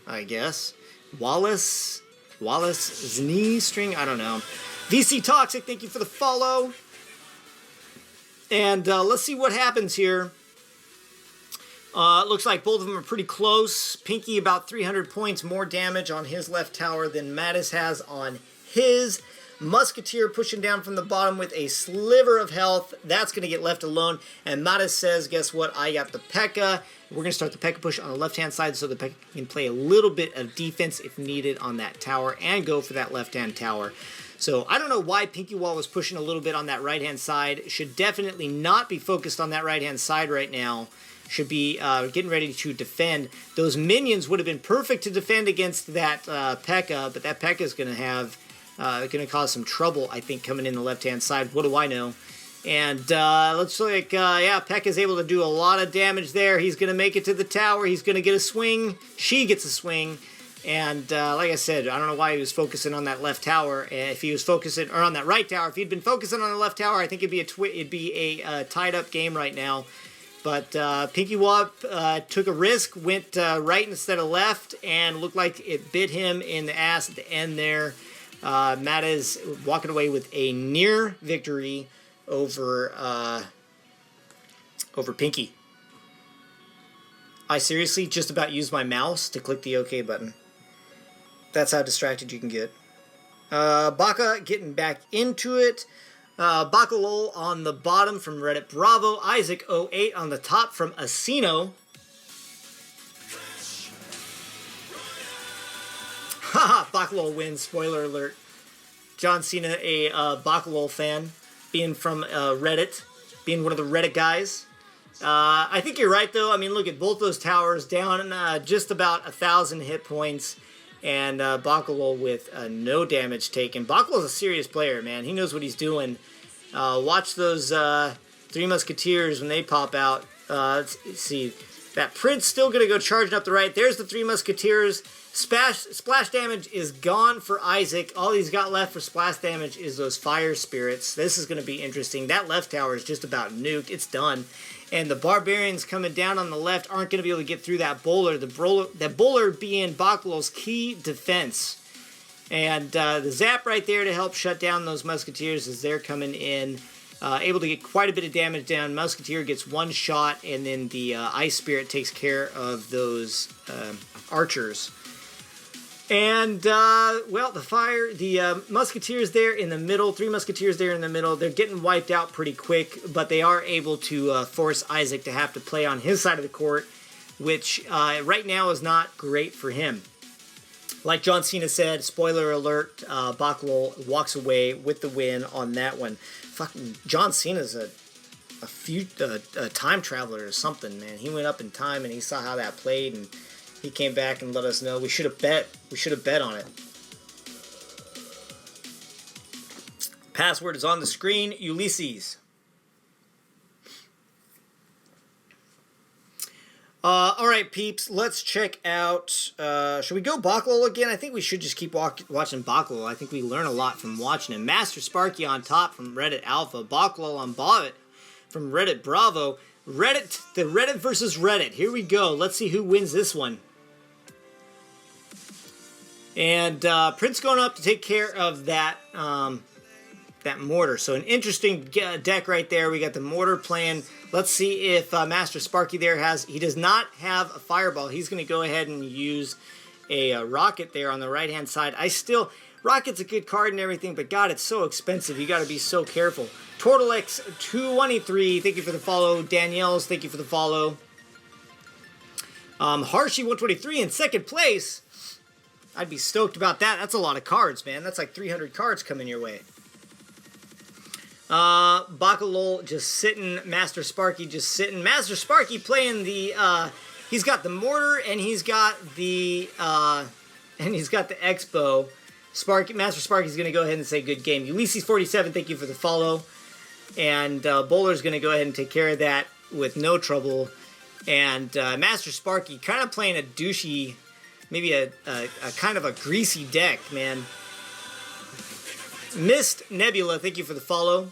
I guess. Wallace Zni String, I don't know. VC Toxic, thank you for the follow. And let's see what happens here. Looks like both of them are pretty close. Pinky about 300 points more damage on his left tower than Mattis has on his. Musketeer pushing down from the bottom with a sliver of health. That's going to get left alone. And Mattis says, guess what? I got the P.E.K.K.A. We're going to start the P.E.K.K.A. push on the left-hand side so the P.E.K.K.A. can play a little bit of defense if needed on that tower and go for that left-hand tower. So I don't know why Pinky Wall was pushing a little bit on that right-hand side. Should definitely not be focused on that right-hand side right now. Should be getting ready to defend. Those minions would have been perfect to defend against that P.E.K.K.A., but that P.E.K.K.A. is going to have... going to cause some trouble, I think, coming in the left-hand side. What do I know? And looks like, yeah, P.E.K.K.A. is able to do a lot of damage there. He's going to make it to the tower. He's going to get a swing. She gets a swing. And like I said, I don't know why he was focusing on that left tower. If he was focusing, or on that right tower, if he'd been focusing on the left tower, I think it'd be a tied-up game right now. But Pinky Wop took a risk, went right instead of left, and looked like it bit him in the ass at the end there. Matt is walking away with a near victory over Pinky. I seriously just about used my mouse to click the OK button. That's how distracted you can get. Baka getting back into it. Bakalol on the bottom from Reddit Bravo. Isaac08 on the top from Asino. Haha, Bakalol wins. Spoiler alert. John Cena, a Bakalol fan, being from Reddit, being one of the Reddit guys. I think you're right, though. I mean, look at both those towers down just about 1,000 hit points, and Bakalol with no damage taken. Bakalol's a serious player, man. He knows what he's doing. Watch those 3 Musketeers when they pop out. Let's see. That Prince still going to go charging up the right. There's the 3 Musketeers. Splash damage is gone for Isaac. All he's got left for splash damage is those fire spirits. This is going to be interesting. That left tower is just about nuked. It's done. And the barbarians coming down on the left aren't going to be able to get through that bowler. The bowler being Bakalol's key defense. And the zap right there to help shut down those musketeers as they're coming in. able to get quite a bit of damage down. Musketeer gets one shot, and then the Ice Spirit takes care of those archers. And, well, the Musketeers there in the middle, 3 Musketeers there in the middle, they're getting wiped out pretty quick, but they are able to force Isaac to have to play on his side of the court, which right now is not great for him. Like John Cena said, spoiler alert, Baclol walks away with the win on that one. Fucking John Cena's a time traveler or something, man. He went up in time and he saw how that played, and he came back and let us know. We should have bet. We should have bet on it. Password is on the screen. Ulysses. All right, peeps. Let's check out. Should we go Baclol again? I think we should just keep watching Baclol. I think we learn a lot from watching him. Master Sparky on top from Reddit Alpha. Baclol on Bobbit from Reddit Bravo. The Reddit versus Reddit. Here we go. Let's see who wins this one. And Prince going up to take care of that that mortar. So an interesting deck right there. We got the mortar playing. Let's see if Master Sparky there he does not have a fireball. He's going to go ahead and use a rocket there on the right hand side. Rocket's a good card and everything, but God, it's so expensive. You got to be so careful. Tortlex 223, thank you for the follow. Danielle's, thank you for the follow. Harshy 123 in second place. I'd be stoked about that. That's a lot of cards, man. That's like 300 cards coming your way. Baclol just sitting. Master Sparky just sitting. Master Sparky playing the, he's got the mortar and he's got the Expo. Master Sparky's going to go ahead and say good game. Ulysses 47, thank you for the follow. And Bowler's going to go ahead and take care of that with no trouble. And Master Sparky kind of playing a douchey, maybe a kind of a greasy deck, man. Mist Nebula, thank you for the follow.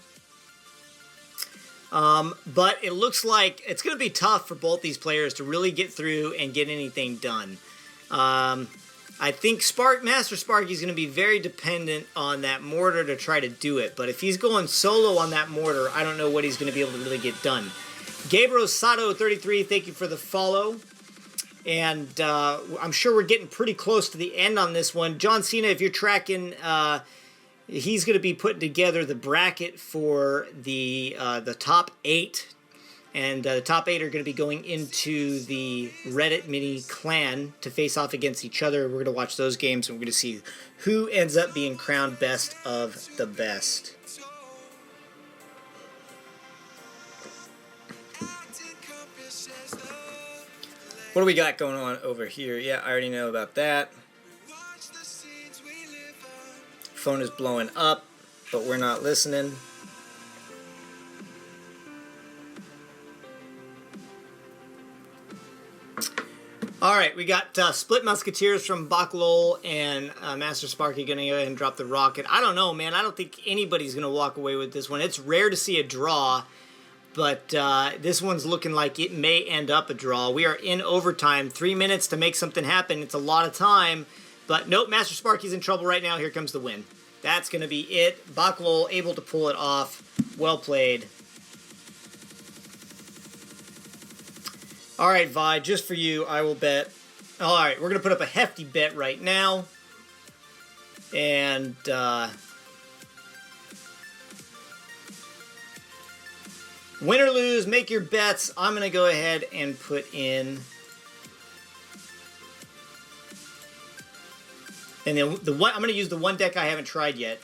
But it looks like it's going to be tough for both these players to really get through and get anything done. I think Master Sparky is going to be very dependent on that mortar to try to do it. But if he's going solo on that mortar, I don't know what he's going to be able to really get done. Gabriel Sato 33, thank you for the follow. And I'm sure we're getting pretty close to the end on this one. John Cena, if you're tracking, he's going to be putting together the bracket for the top 8. And the top 8 are going to be going into the Reddit mini clan to face off against each other. We're going to watch those games, and we're going to see who ends up being crowned best of the best. What do we got going on over here? Yeah, I already know about that. Phone is blowing up, but we're not listening. Alright, we got Split Musketeers from Baclol and Master Sparky going to go ahead and drop the rocket. I don't know, man. I don't think anybody's going to walk away with this one. It's rare to see a draw, but this one's looking like it may end up a draw. We are in overtime. 3 minutes to make something happen. It's a lot of time, but nope, Master Sparky's in trouble right now. Here comes the win. That's going to be it. Baclol able to pull it off. Well played. Alright, Vi, just for you, I will bet. Alright, we're going to put up a hefty bet right now. And, win or lose, make your bets. I'm going to go ahead and put in. And then I'm going to use the one deck I haven't tried yet.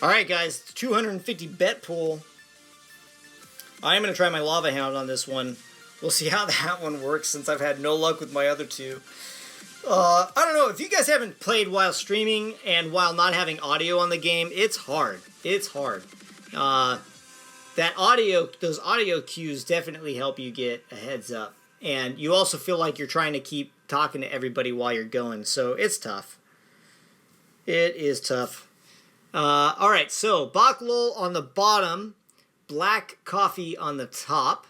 Alright guys, 250 bet pool. I am going to try my Lava Hound on this one. We'll see how that one works since I've had no luck with my other two. I don't know, if you guys haven't played while streaming and while not having audio on the game, it's hard. It's hard. Those audio cues definitely help you get a heads up. And you also feel like you're trying to keep talking to everybody while you're going, so it's tough. It is tough. Alright, so Baclol on the bottom, Black Coffee on the top.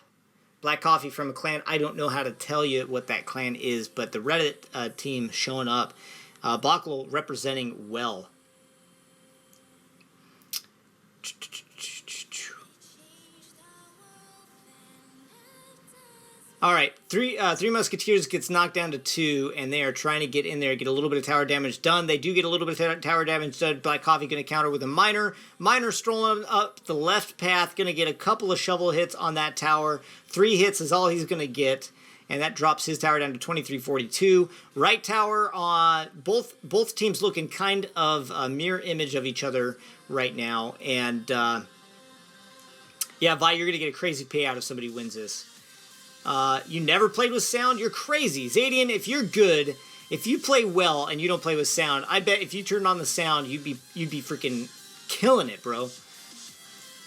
Black Coffee from a clan. I don't know how to tell you what that clan is, but the Reddit team showing up. Baclo representing well. All right, three Musketeers gets knocked down to 2, and they are trying to get in there, get a little bit of tower damage done. They do get a little bit of tower damage done. Black Coffee going to counter with a Miner. Miner strolling up the left path, going to get a couple of shovel hits on that tower. 3 hits is all he's going to get, and that drops his tower down to 2342. Right tower on both teams looking kind of a mirror image of each other right now, and yeah, Vi, you're going to get a crazy payout if somebody wins this. You never played with sound? You're crazy. Zadian, if you're good, if you play well and you don't play with sound, I bet if you turned on the sound, you'd be freaking killing it, bro.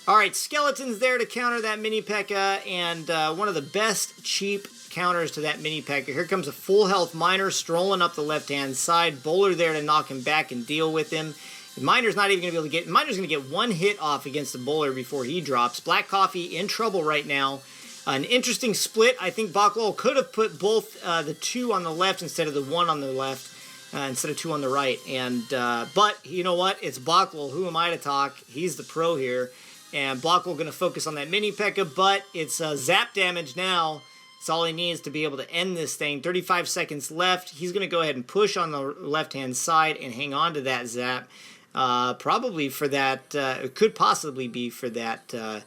Alright, Skeleton's there to counter that Mini P.E.K.K.A. and one of the best cheap counters to that Mini P.E.K.K.A. Here comes a full health Miner strolling up the left-hand side. Bowler there to knock him back and deal with him. The Miner's not even going to be able to get... Miner's going to get 1 hit off against the Bowler before he drops. Black Coffee in trouble right now. An interesting split. I think Baclo could have put both the 2 on the left instead of the 1 on the left, instead of 2 on the right. And but you know what? It's Baclo. Who am I to talk? He's the pro here. And Baclo going to focus on that Mini P.E.K.K.A. But it's zap damage now. It's all he needs to be able to end this thing. 35 seconds left. He's going to go ahead and push on the left-hand side and hang on to that zap. Probably for that. It could possibly be for that... that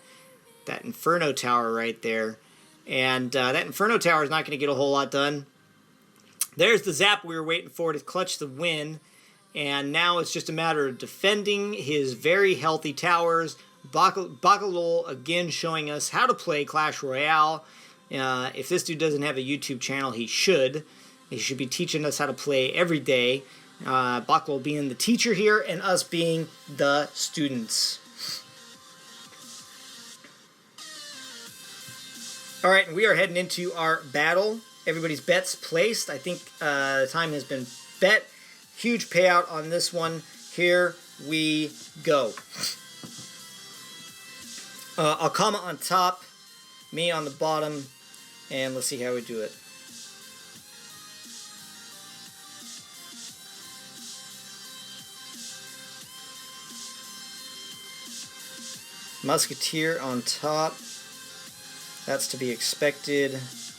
Inferno Tower right there. And that Inferno Tower is not going to get a whole lot done. There's the zap we were waiting for to clutch the win. And now it's just a matter of defending his very healthy towers. Baclo again showing us how to play Clash Royale. If this dude doesn't have a YouTube channel, he should. He should be teaching us how to play every day. Baclo being the teacher here and us being the students. All right, and we are heading into our battle. Everybody's bets placed. I think the time has been bet. Huge payout on this one. Here we go. Alkama on top, me on the bottom, and let's see how we do it. Musketeer on top. That's to be expected. Let's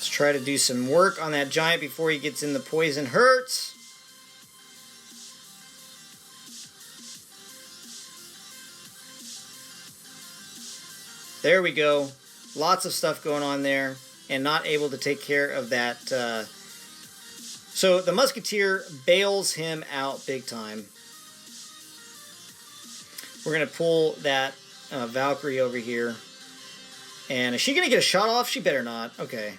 try to do some work on that giant before he gets in the poison hurts. There we go. Lots of stuff going on there, and not able to take care of that. So the Musketeer bails him out big time. We're going to pull that Valkyrie over here. And is she going to get a shot off? She better not. Okay.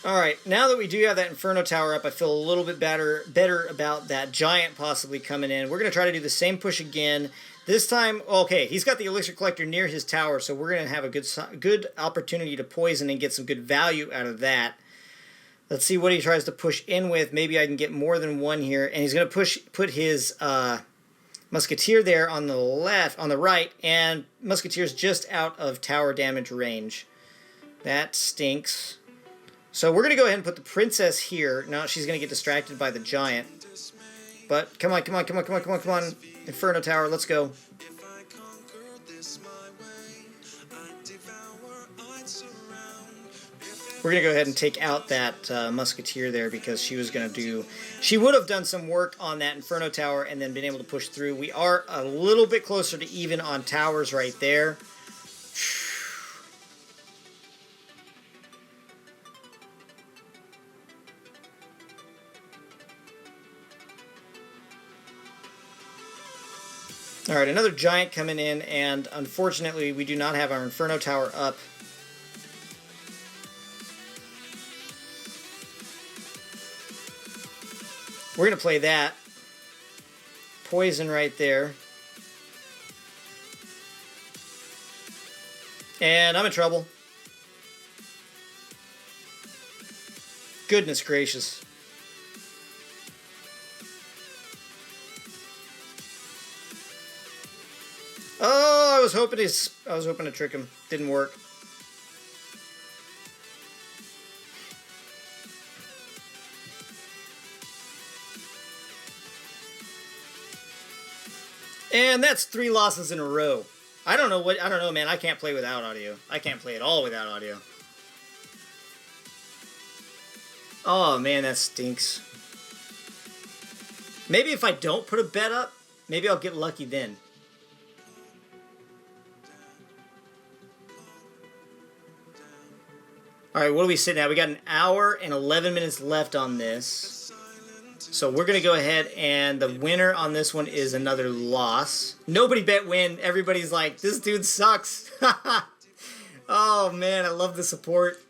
Alright, now that we do have that Inferno Tower up, I feel a little bit better about that Giant possibly coming in. We're going to try to do the same push again. This time, okay, he's got the Elixir Collector near his tower, so we're going to have a good opportunity to poison and get some good value out of that. Let's see what he tries to push in with. Maybe I can get more than 1 here. And he's going to put his Musketeer there on the left, on the right, and Musketeer's just out of tower damage range. That stinks. So we're going to go ahead and put the Princess here. Now she's going to get distracted by the Giant. But come on, come on, come on, come on, come on, come on. Inferno Tower, let's go. We're going to go ahead and take out that Musketeer there because she was going to do... She would have done some work on that Inferno Tower and then been able to push through. We are a little bit closer to even on towers right there. Alright, another Giant coming in, and unfortunately we do not have our Inferno Tower up. We're going to play that. Poison right there. And I'm in trouble. Goodness gracious. was hoping to trick him. Didn't work. And that's 3 losses in a row. I don't know, man. I can't play without audio. I can't play at all without audio. Oh, man, that stinks. Maybe if I don't put a bet up, maybe I'll get lucky then. Alright, what do we sit now? We got an hour and 11 minutes left on this. So we're going to go ahead, and the winner on this one is another loss. Nobody bet win. Everybody's like, this dude sucks. Oh, man, I love the support.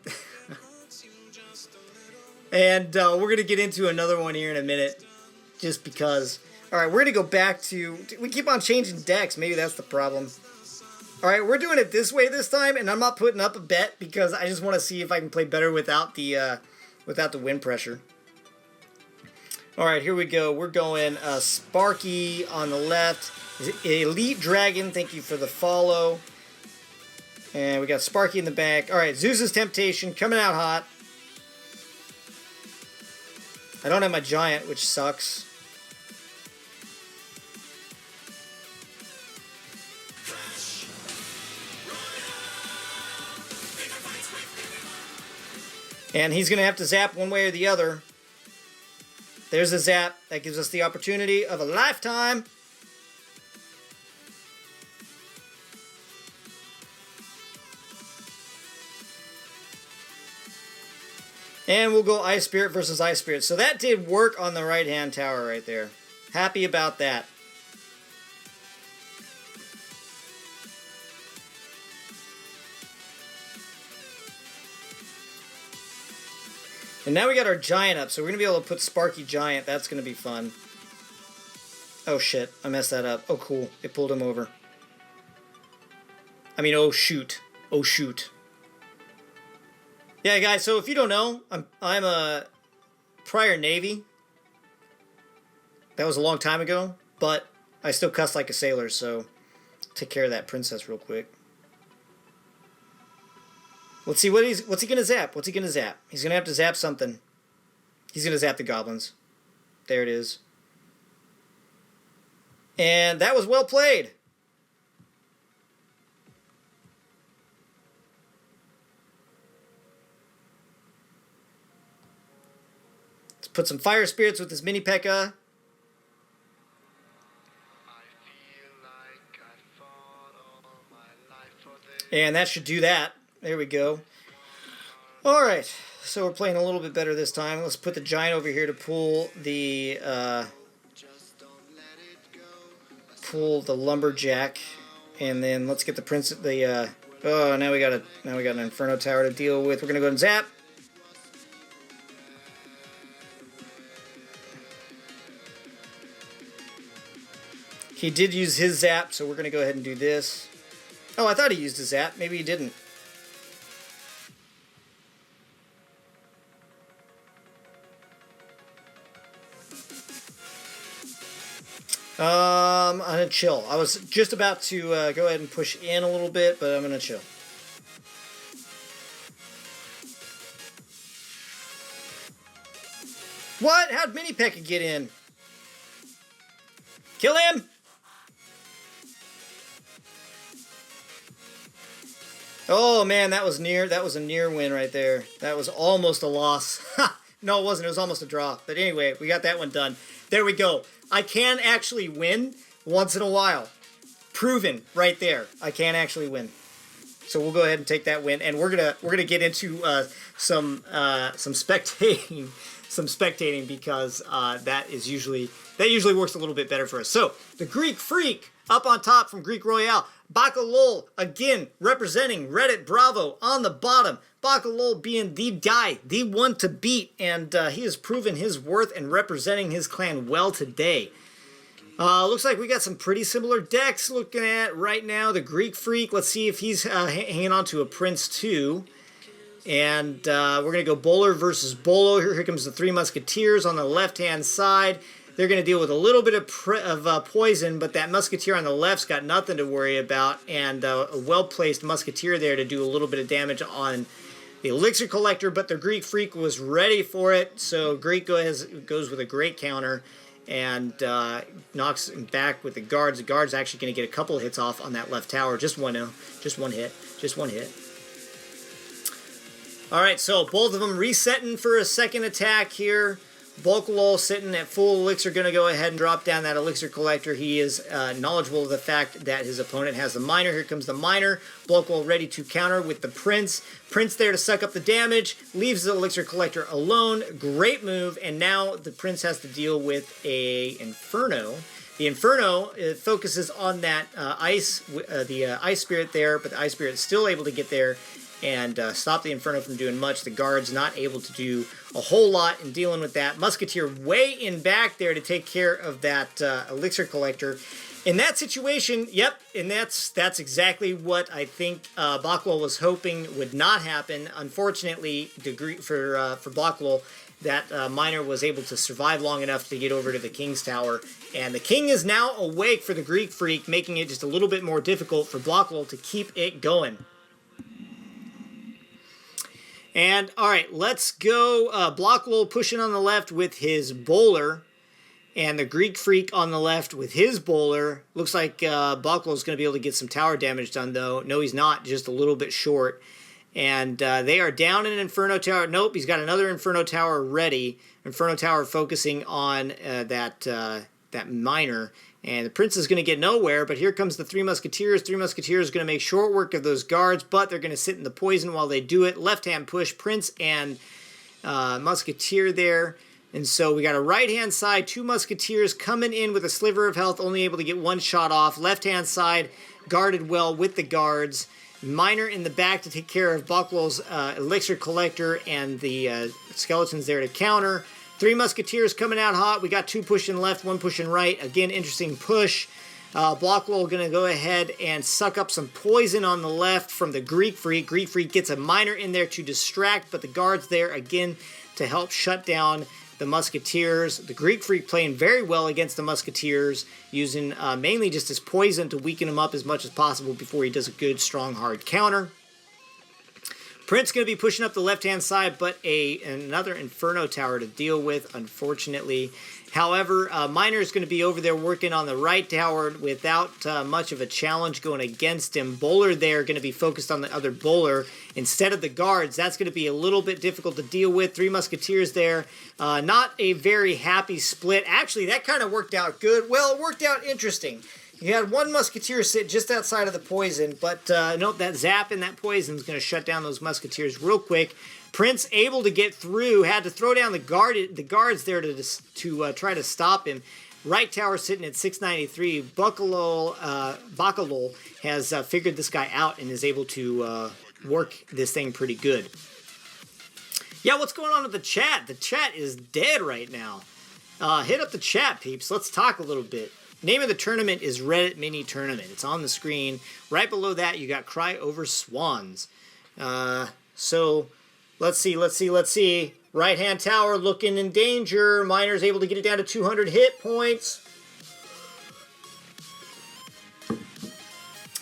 And we're going to get into another one here in a minute, just because. Alright, we're going to go back to... We keep on changing decks. Maybe that's the problem. Alright, we're doing it this way this time, and I'm not putting up a bet because I just want to see if I can play better without the win pressure. Alright, here we go. We're going Sparky on the left. Elite Dragon, thank you for the follow. And we got Sparky in the back. Alright, Zeus's Temptation coming out hot. I don't have my Giant, which sucks. And he's going to have to zap one way or the other. There's a zap. That gives us the opportunity of a lifetime. And we'll go Ice Spirit versus Ice Spirit. So that did work on the right-hand tower right there. Happy about that. And now we got our Giant up, so we're going to be able to put Sparky Giant. That's going to be fun. Oh shit, I messed that up. Oh cool, it pulled him over. I mean, oh shoot. Oh shoot. Yeah guys, so if you don't know, I'm a prior Navy. That was a long time ago, but I still cuss like a sailor, so take care of that princess real quick. Let's see what's he gonna zap? What's he gonna zap? He's gonna have to zap something. He's gonna zap the goblins. There it is. And that was well played. Let's put some fire spirits with this mini P.E.K.K.A. And that should do that. There we go. Alright, so we're playing a little bit better this time. Let's put the Giant over here to pull the Lumberjack. And then let's get the Prince oh, now we got an Inferno Tower to deal with. We're gonna go and zap. He did use his zap, so we're gonna go ahead and do this. Oh, I thought he used his zap. Maybe he didn't. I'm gonna chill. I was just about to go ahead and push in a little bit, but I'm gonna chill. What? How'd Mini P.E.K.K.A get in? Kill him! Oh man, that was near. That was a near win right there. That was almost a loss. No, it wasn't. It was almost a draw. But anyway, we got that one done. There we go. I can actually win once in a while. Proven right there. I can actually win. So we'll go ahead and take that win, and we're gonna get into some spectating because that usually works a little bit better for us. So the Greek Freak up on top from Greek Royale. Bakalol, again, representing Reddit Bravo on the bottom. Bakalol being the guy, the one to beat, and he has proven his worth and representing his clan well today. Looks like we got some pretty similar decks looking at right now. The Greek Freak, let's see if he's hanging on to a Prince too. And we're going to go Bowler versus Bolo. Here comes the Three Musketeers on the left-hand side. they're going to deal with a little bit of poison, but that Musketeer on the left's got nothing to worry about, and a well-placed Musketeer there to do a little bit of damage on the Elixir Collector, but the Greek Freak was ready for it, so Greek goes with a great counter and knocks him back with the guards. The guard's actually going to get a couple of hits off on that left tower. Just one hit. All right, so both of them resetting for a second attack here. Bulkalol sitting at full elixir, going to go ahead and drop down that Elixir Collector. He is knowledgeable of the fact that his opponent has the Miner. Here comes the Miner. Bulkalol ready to counter with the Prince. Prince there to suck up the damage. Leaves the Elixir Collector alone. Great move. And now the Prince has to deal with a Inferno. The Inferno focuses on that ice spirit there, but the ice spirit is still able to get there and stop the Inferno from doing much. The guard's not able to do a whole lot in dealing with that. Musketeer way in back there to take care of that Elixir Collector. In that situation, yep, and that's exactly what I think Bockwell was hoping would not happen. Unfortunately, for Bockwell, that Miner was able to survive long enough to get over to the King's Tower. And the King is now awake for the Greek Freak, making it just a little bit more difficult for Bockwell to keep it going. And, all right, let's go. Blockwell pushing on the left with his bowler. And the Greek Freak on the left with his bowler. Looks like Blockwell is going to be able to get some tower damage done, though. No, he's not. Just a little bit short. And they are down in an Inferno Tower. Nope, he's got another Inferno Tower ready. Inferno Tower focusing on that Miner. And the Prince is going to get nowhere, but here comes the Three Musketeers. Three Musketeers going to make short work of those guards, but they're going to sit in the poison while they do it. Left-hand push, Prince and Musketeer there. And so we got a right-hand side, two Musketeers coming in with a sliver of health, only able to get one shot off. Left-hand side, guarded well with the guards. Miner in the back to take care of Bockwell's Elixir Collector and the skeletons there to counter. Three Musketeers coming out hot. We got two pushing left, one pushing right. Again, interesting push. Blockwell going to go ahead and suck up some poison on the left from the Greek Freak. Greek Freak gets a Miner in there to distract, but the guard's there again to help shut down the Musketeers. The Greek Freak playing very well against the Musketeers, using mainly just his poison to weaken him up as much as possible before he does a good, strong, hard counter. Prince going to be pushing up the left-hand side, but another Inferno Tower to deal with, unfortunately. However, Miner is going to be over there working on the right tower without much of a challenge going against him. Bowler there going to be focused on the other bowler instead of the guards. That's going to be a little bit difficult to deal with. Three Musketeers there. Not a very happy split. Actually, that kind of worked out good. Well, it worked out interesting. You had one Musketeer sit just outside of the poison, but nope, that zap and that poison is going to shut down those Musketeers real quick. Prince able to get through, had to throw down the guards there to try to stop him. Right tower sitting at 693. Bacalol has figured this guy out and is able to work this thing pretty good. Yeah, what's going on with the chat? The chat is dead right now. Hit up the chat, peeps. Let's talk a little bit. Name of the tournament is Reddit Mini Tournament. It's on the screen. Right below that, you got Cry Over Swans. So, let's see. Right-hand tower looking in danger. Miner's able to get it down to 200 hit points.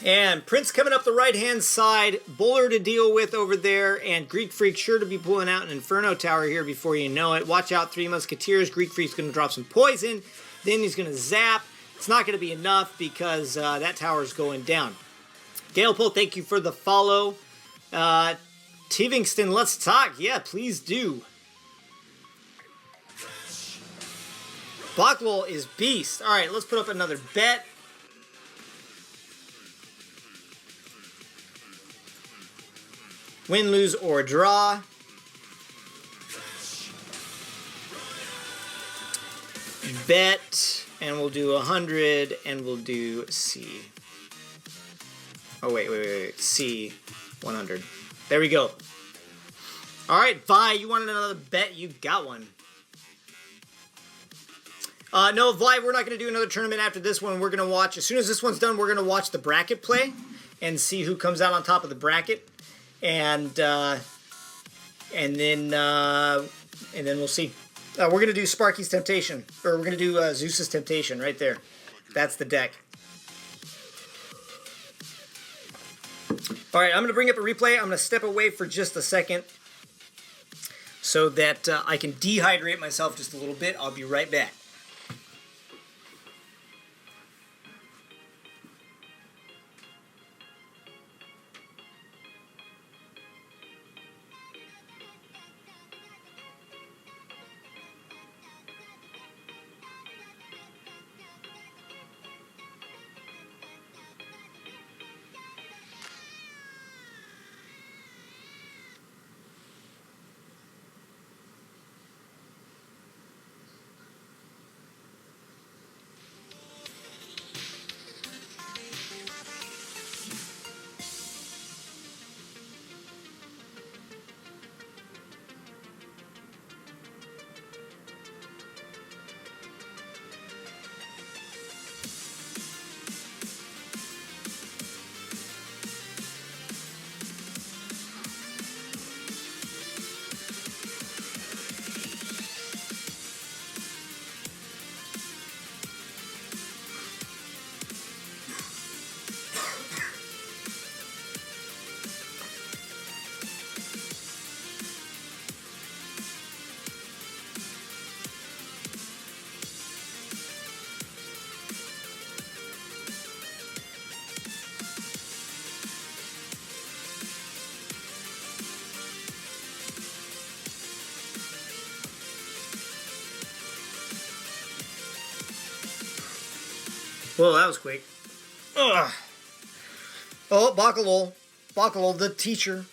And Prince coming up the right-hand side. Bowler to deal with over there. And Greek Freak sure to be pulling out an Inferno Tower here before you know it. Watch out, Three Musketeers. Greek Freak's going to drop some poison. Then he's going to zap. It's not going to be enough because that tower is going down. Galepo, thank you for the follow. Tivingston, let's talk. Yeah, please do. Blockwell is beast. All right, let's put up another bet. Win, lose, or draw. Bet. And we'll do 100, and we'll do C. Oh, wait. C, 100. There we go. All right, Vi, you wanted another bet? You got one. No, Vi, we're not going to do another tournament after this one. We're going to watch, as soon as this one's done, we're going to watch the bracket play and see who comes out on top of the bracket. And then we'll see. We're going to do Sparky's Temptation. Or we're going to do Zeus's Temptation right there. That's the deck. Alright, I'm going to bring up a replay. I'm going to step away for just a second so that I can dehydrate myself just a little bit. I'll be right back. Well, that was quick. Ugh. Oh, Bakalol. Bakalol, the teacher.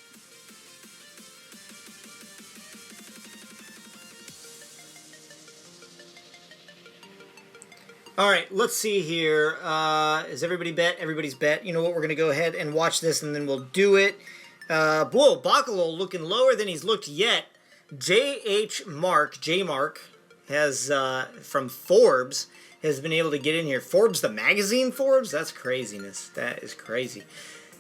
Alright, let's see here. Is everybody bet? Everybody's bet. You know what? We're going to go ahead and watch this, and then we'll do it. Whoa, Bakalol looking lower than he's looked yet. J Mark, has, from Forbes, has been able to get in here. Forbes, the magazine Forbes? That's craziness. That is crazy.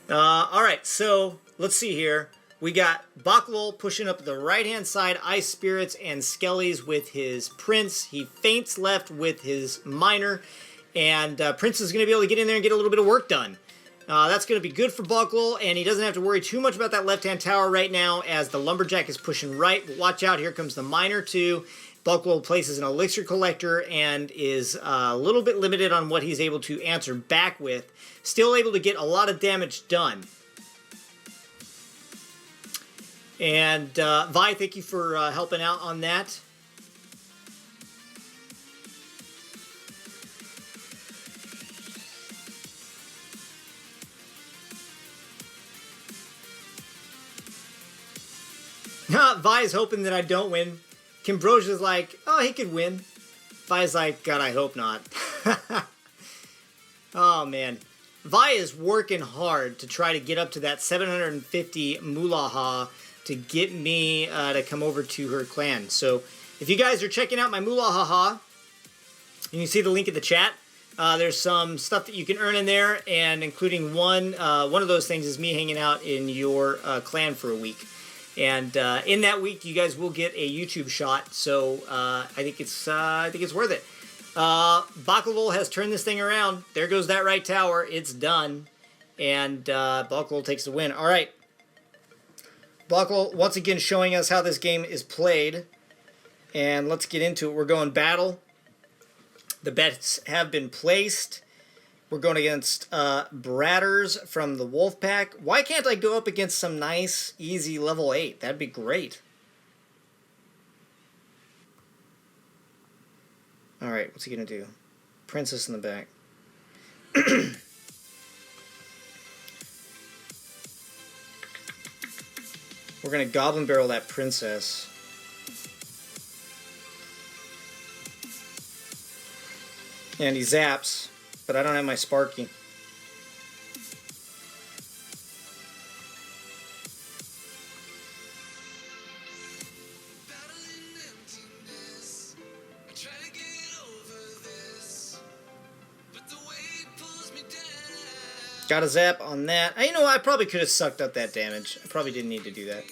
Alright, so let's see here. We got Bakalol pushing up the right-hand side, Ice Spirits and Skellies with his Prince. He feints left with his Minor, and Prince is going to be able to get in there and get a little bit of work done. That's going to be good for Bakalol, and he doesn't have to worry too much about that left-hand tower right now as the Lumberjack is pushing right. But watch out, here comes the Minor too. Bakalol places an Elixir Collector and is a little bit limited on what he's able to answer back with. Still able to get a lot of damage done. And Vi, thank you for helping out on that. Vi's hoping that I don't win. Kimbrosia's like, oh, he could win. Vi's like, God, I hope not. Oh, man. Vi is working hard to try to get up to that 750 Muhahaha to get me to come over to her clan. So if you guys are checking out my Muhahaha, you can see the link in the chat. There's some stuff that you can earn in there, and including one of those things is me hanging out in your clan for a week. And in that week, you guys will get a YouTube shot. So I think it's worth it. Bakalol has turned this thing around. There goes that right tower. It's done, and Bakalol takes the win. All right. Bakalol once again showing us how this game is played. And let's get into it. We're going battle. The bets have been placed. We're going against Bratters from the Wolfpack. Why can't I go up against some nice, easy level 8? That'd be great. Alright, what's he going to do? Princess in the back. We're going to Goblin Barrel that Princess. And he zaps, but I don't have my Sparky. Got a zap on that. You know, I probably could have sucked up that damage. I probably didn't need to do that.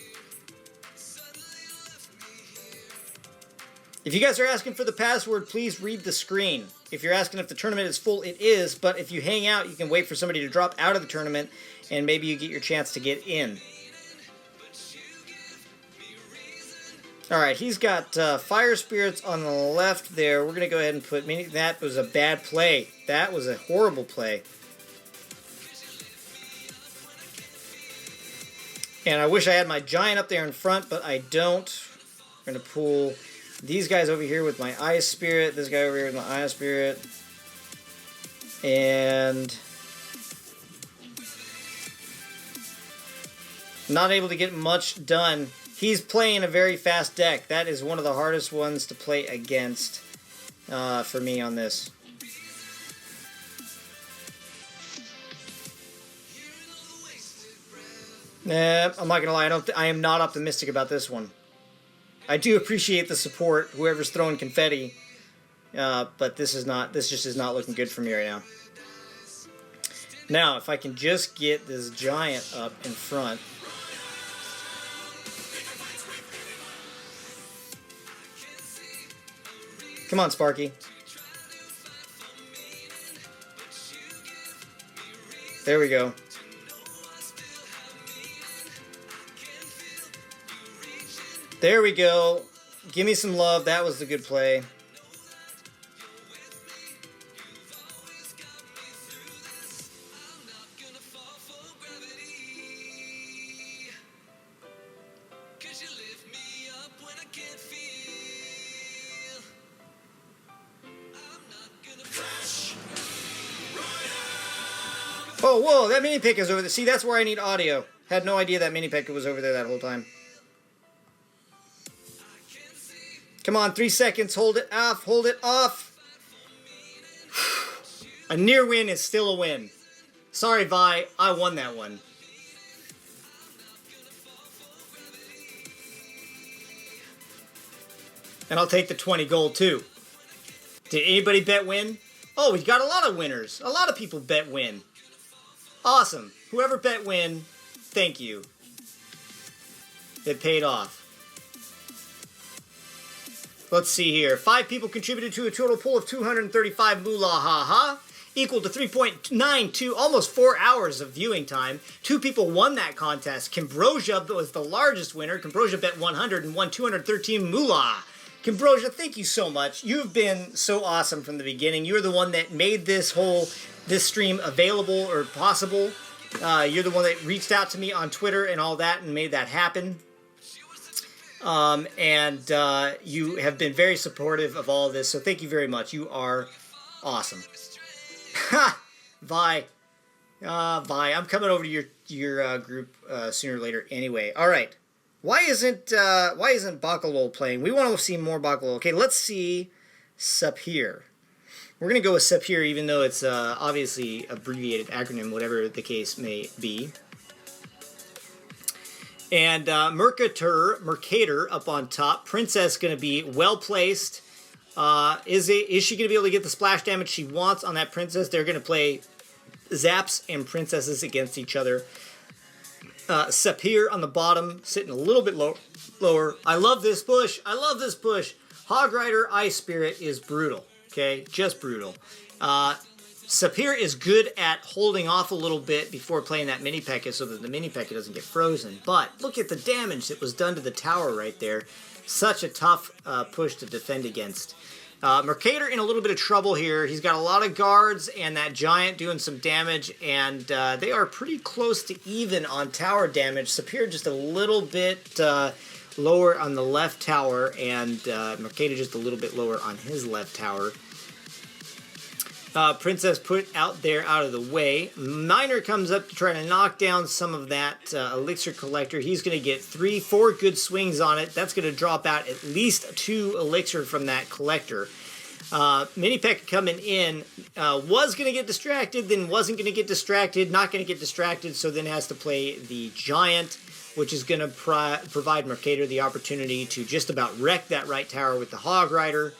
If you guys are asking for the password, please read the screen. If you're asking if the tournament is full, it is, but if you hang out, you can wait for somebody to drop out of the tournament, and maybe you get your chance to get in. Alright, he's got Fire Spirits on the left there. We're going to go ahead and put... That was a bad play. That was a horrible play. And I wish I had my Giant up there in front, but I don't. I'm going to pull these guys over here with my Ice Spirit. This guy over here with my Ice Spirit. And... not able to get much done. He's playing a very fast deck. That is one of the hardest ones to play against for me on this. Nah, I'm not gonna lie. I am not optimistic about this one. I do appreciate the support, whoever's throwing confetti, but this just is not looking good for me right now. Now, if I can just get this Giant up in front. Come on, Sparky. There we go. There we go. Give me some love. That was the good play. Oh, whoa, that mini pick is over there. See, that's where I need audio. Had no idea that mini pick was over there that whole time. Come on, 3 seconds. Hold it off. Hold it off. A near win is still a win. Sorry, Vi. I won that one. And I'll take the 20 gold, too. Did anybody bet win? Oh, we got a lot of winners. A lot of people bet win. Awesome. Whoever bet win, thank you. It paid off. Let's see here. 5 people contributed to a total pool of 235 Muhahaha, equal to 3.92, almost 4 hours of viewing time. 2 people won that contest. Kimbrosia was the largest winner. Kimbrosia bet 100 and won 213 Moolah. Kimbrosia, thank you so much. You've been so awesome from the beginning. You're the one that made this stream available or possible. You're the one that reached out to me on Twitter and all that and made that happen. You have been very supportive of all of this, so thank you very much. You are awesome. Ha! Vi. Vi, I'm coming over to your group sooner or later anyway. All right. Why isn't Bakalol playing? We want to see more Bakalol. Okay, let's see Sapir. We're going to go with Sapir, even though it's obviously abbreviated acronym, whatever the case may be. And Mercator up on top. Princess going to be well-placed. Is she going to be able to get the splash damage she wants on that Princess? They're going to play Zaps and Princesses against each other. Sapir on the bottom, sitting a little bit lower. I love this push. I love this push. Hog Rider Ice Spirit is brutal. Okay, just brutal. Sapir is good at holding off a little bit before playing that Mini P.E.K.K.A. so that the Mini P.E.K.K.A. doesn't get frozen. But look at the damage that was done to the tower right there. Such a tough push to defend against. Mercator in a little bit of trouble here. He's got a lot of guards and that Giant doing some damage, and they are pretty close to even on tower damage. Sapir just a little bit lower on the left tower, and Mercator just a little bit lower on his left tower. Princess put out there out of the way. Miner comes up to try to knock down some of that Elixir Collector. He's going to get 3-4 good swings on it. That's going to drop out at least 2 Elixir from that Collector. Mini P.E.K.K.A. coming in, was going to get distracted, then wasn't going to get distracted, not going to get distracted, so then has to play the Giant, which is going to provide Mercator the opportunity to just about wreck that right tower with the Hog Rider.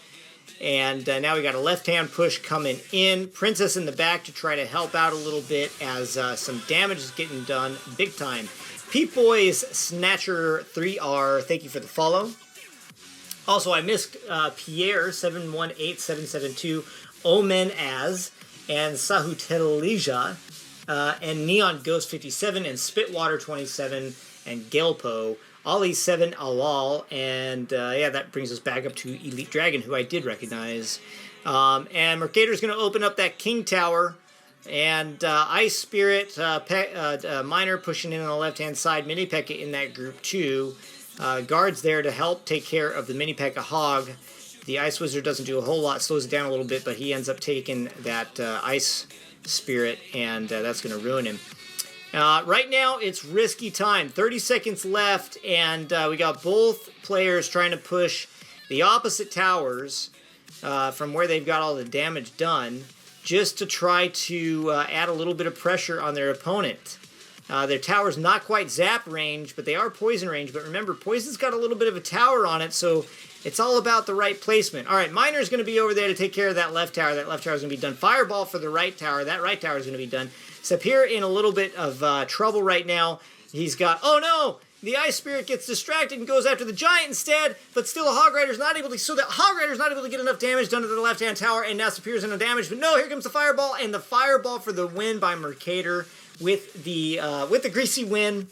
And now we got a left-hand push coming in. Princess in the back to try to help out a little bit as some damage is getting done big time. Pete Boys Snatcher 3R, thank you for the follow. Also, I missed Pierre 718772, Omen Az, and Sahutelija, and Neon Ghost 57, and Spitwater 27, and Gelpo. Ollie 7 Alal, and yeah, that brings us back up to Elite Dragon, who I did recognize. And Mercator's going to open up that King Tower, and Ice Spirit, Miner pushing in on the left-hand side, Mini P.E.K.K.A in that group too. Guards there to help take care of the Mini P.E.K.K.A Hog. The Ice Wizard doesn't do a whole lot, slows it down a little bit, but he ends up taking that Ice Spirit, and that's going to ruin him. Right now, it's risky time. 30 seconds left, and we got both players trying to push the opposite towers from where they've got all the damage done, just to try to add a little bit of pressure on their opponent. Their tower's not quite zap range, but they are poison range. But remember, poison's got a little bit of a tower on it, so it's all about the right placement. All right, Miner's going to be over there to take care of that left tower. That left tower is going to be done. Fireball for the right tower. That right tower is going to be done. Sapir in a little bit of trouble right now. He's got... Oh, no! The Ice Spirit gets distracted and goes after the Giant instead, but still the Hog Rider's not able to... So the Hog Rider's not able to get enough damage done to the left-hand tower, and now Sapir's in the damage. But no, here comes the Fireball, and the Fireball for the win by Mercator with the Greasy win.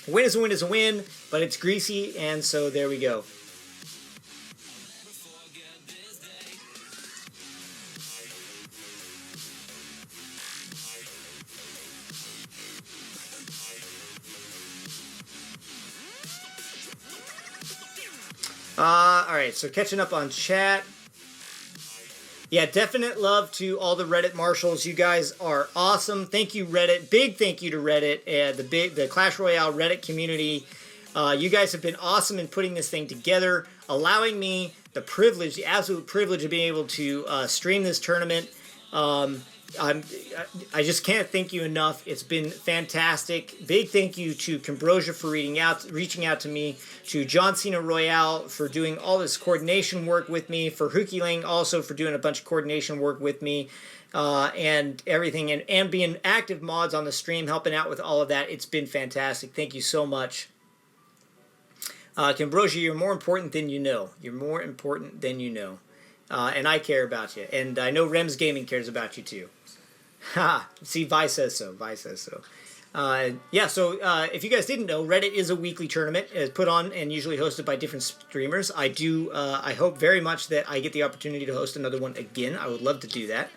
A win is a win is a win, but it's greasy, and so there we go. Alright, so catching up on chat. Yeah, definite love to all the Reddit marshals. You guys are awesome. Thank you, Reddit. Big thank you to Reddit, the Clash Royale Reddit community. You guys have been awesome in putting this thing together, allowing me the privilege, the absolute privilege of being able to stream this tournament. I just can't thank you enough. It's been fantastic. Big thank you to Cambrosia for reaching out to me, to John Cena Royale for doing all this coordination work with me, for Hookie Lang also for doing a bunch of coordination work with me, and everything, and being active mods on the stream, helping out with all of that. It's been fantastic. Thank you so much. Cambrosia, you're more important than you know. You're more important than you know. And I care about you. And I know Rems Gaming cares about you too. Ha! See, Vi says so. Vi says so. Yeah, so if you guys didn't know, Reddit is a weekly tournament. It's put on and usually hosted by different streamers. I hope very much that I get the opportunity to host another one again. I would love to do that.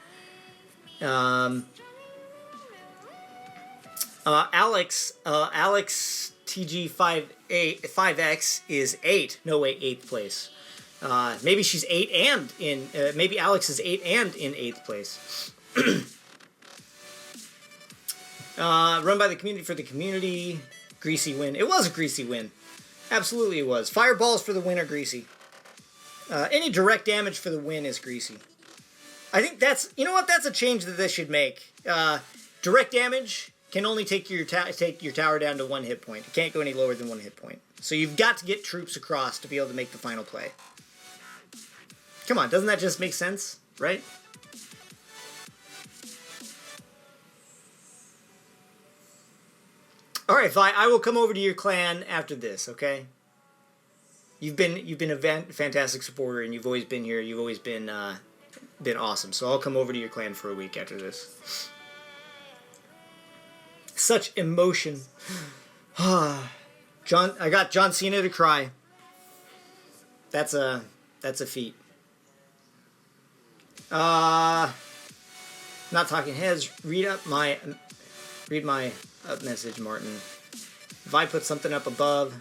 Alex TG5X is 8. No way, 8th place. Maybe she's 8 and in... maybe Alex is 8 and in 8th place. Run by the community for the community. Greasy win. It was a greasy win. Absolutely it was. Fireballs for the win are greasy. Any direct damage for the win is greasy. I think that's... You know what? That's a change that this should make. Direct damage can only take your tower down to 1 hit point. It can't go any lower than 1 hit point. So you've got to get troops across to be able to make the final play. Come on, doesn't that just make sense? Right? All right, Vi, I will come over to your clan after this, okay? You've been a fantastic supporter, and you've always been here. You've always been awesome. So I'll come over to your clan for a week after this. Such emotion. I got John Cena to cry. That's a feat. Not talking heads. Read my up message, Martin. If I put something up above.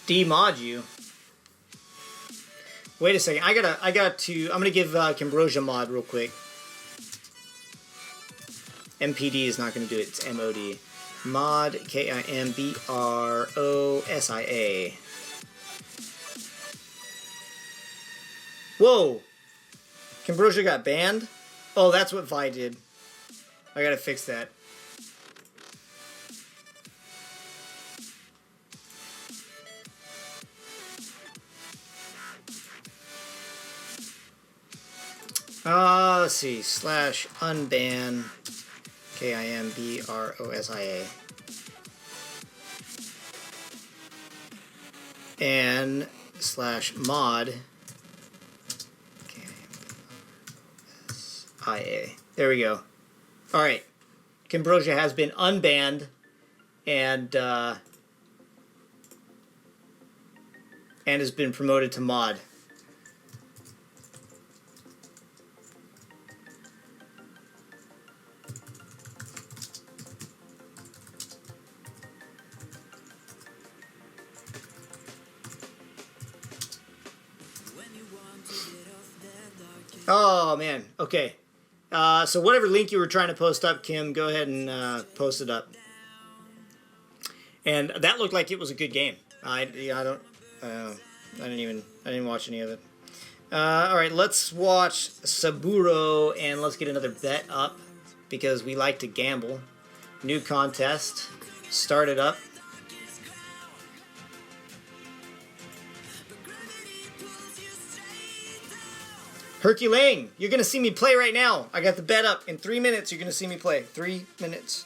Demod you. Wait a second. I'm gonna give Cambrosia mod real quick. MPD is not gonna do it. It's MOD. Mod KIMBROSIA. Whoa! Cambrosia got banned? Oh, that's what Vi did. I gotta fix that. Let's see. Slash unban. KIMBROSIA. And slash mod. KIMBROSIA. There we go. Alright. Kimbrosia has been unbanned and has been promoted to mod. Oh man, okay. So whatever link you were trying to post up, Kim, go ahead and post it up. And that looked like it was a good game. I didn't watch any of it. All right, let's watch Saburo and let's get another bet up because we like to gamble. New contest, start it up. Herculean, you're going to see me play right now. I got the bet up. In 3 minutes, you're going to see me play. 3 minutes.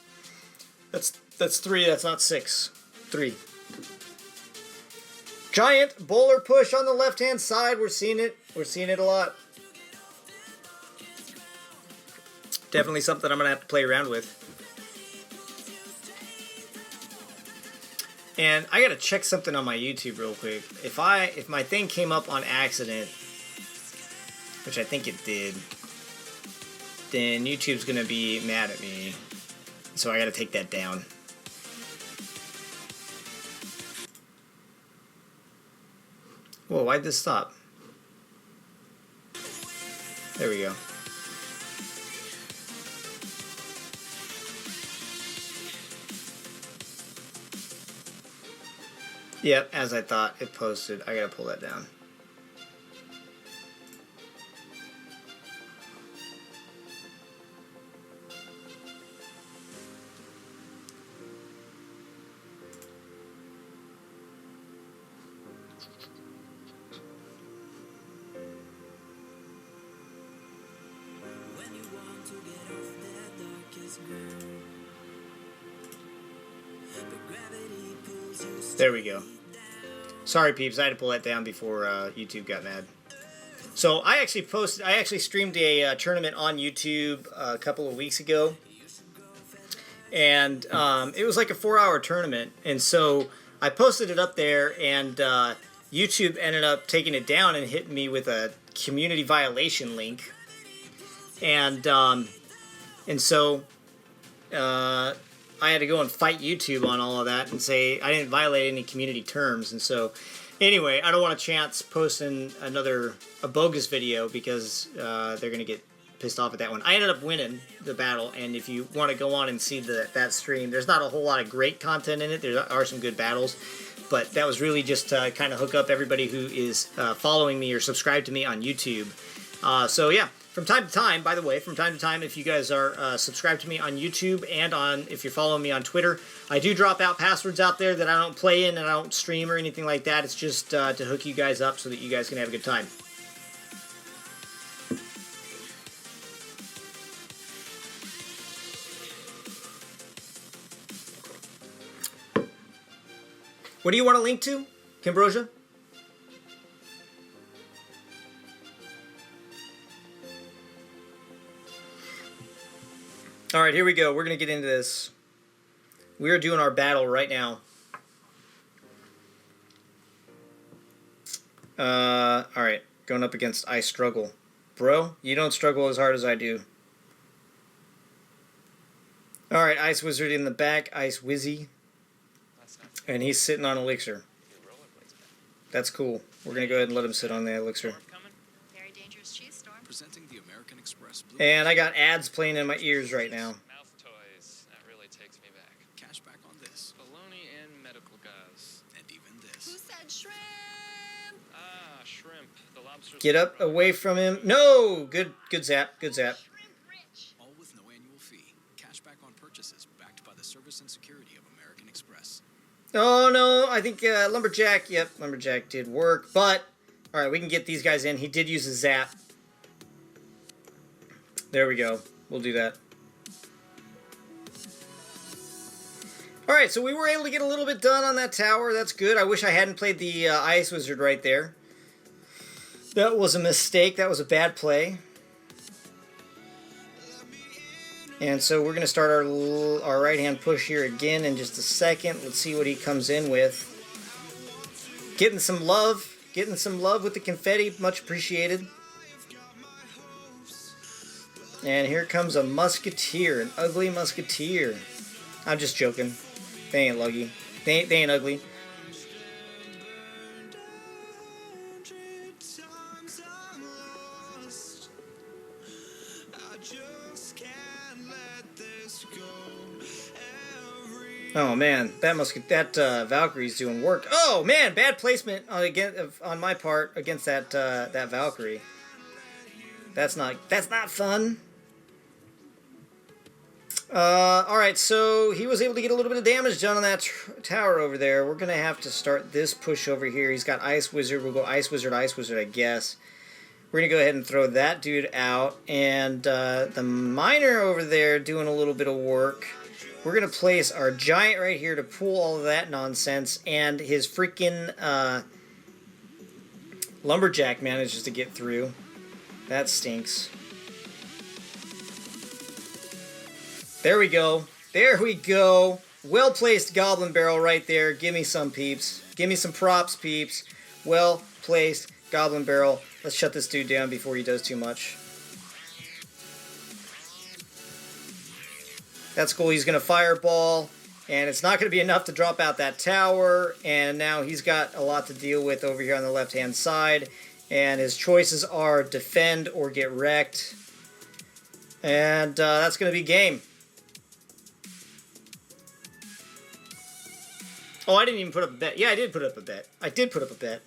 That's 3. That's not 6. 3. Giant bowler push on the left-hand side. We're seeing it. We're seeing it a lot. Definitely something I'm going to have to play around with. And I got to check something on my YouTube real quick. If my thing came up on accident, which I think it did, then YouTube's going to be mad at me. So I got to take that down. Whoa, why'd this stop? There we go. Yep, as I thought, it posted. I got to pull that down. There we go. Sorry, peeps. I had to pull that down before YouTube got mad. So I actually streamed a tournament on YouTube a couple of weeks ago, and it was like a 4-hour tournament. And so I posted it up there, and YouTube ended up taking it down and hitting me with a community violation link. And so I had to go and fight YouTube on all of that and say I didn't violate any community terms. And so, anyway, I don't want a chance posting a bogus video because they're going to get pissed off at that one. I ended up winning the battle, and if you want to go on and see that stream, there's not a whole lot of great content in it. There are some good battles, but that was really just to kind of hook up everybody who is following me or subscribed to me on YouTube. So, yeah. From time to time, by the way, if you guys are subscribed to me on YouTube and if you're following me on Twitter, I do drop out passwords out there that I don't play in and I don't stream or anything like that. It's just to hook you guys up so that you guys can have a good time. What do you want to link to, Kimbrosia? All right, here we go. We're going to get into this. We are doing our battle right now. All right, going up against I Struggle. Bro, you don't struggle as hard as I do. All right, Ice Wizard in the back. Ice Wizzy. And he's sitting on Elixir. That's cool. We're going to go ahead and let him sit on the Elixir. Very dangerous cheese storm. Presenting the American Express Blue. And I got ads playing in my ears right now. Mouth toys. That really takes me back. Cashback on this. Bologna and medical gauze. And even this. Who said shrimp? Ah, shrimp. The lobsters. Get up away from him. No! Good zap. Good zap. All with no annual fee. Cashback on purchases backed by the service and security of American Express. Oh, no. I think Lumberjack. Yep, Lumberjack did work. But, all right, we can get these guys in. He did use a zap. There we go. We'll do that. Alright, so we were able to get a little bit done on that tower. That's good. I wish I hadn't played the Ice Wizard right there. That was a mistake. That was a bad play. And so we're going to start our right-hand push here again in just a second. Let's see what he comes in with. Getting some love. Getting some love with the confetti. Much appreciated. And here comes a musketeer. An ugly musketeer. I'm just joking. They ain't luggy. They ain't ugly. Oh man, that Valkyrie's doing work. Oh man, bad placement on my part against that Valkyrie. That's not fun. Alright, so he was able to get a little bit of damage done on that tower over there. We're going to have to start this push over here. He's got Ice Wizard. We'll go Ice Wizard, I guess. We're going to go ahead and throw that dude out. And the miner over there doing a little bit of work. We're going to place our giant right here to pull all of that nonsense. And his freaking lumberjack manages to get through. That stinks. There we go. There we go. Well-placed Goblin Barrel right there. Give me some, peeps. Give me some props, peeps. Well-placed Goblin Barrel. Let's shut this dude down before he does too much. That's cool. He's going to fireball. And it's not going to be enough to drop out that tower. And now he's got a lot to deal with over here on the left-hand side. And his choices are defend or get wrecked. And that's going to be game. Oh, I didn't even put up a bet. Yeah, I did put up a bet. I did put up a bet.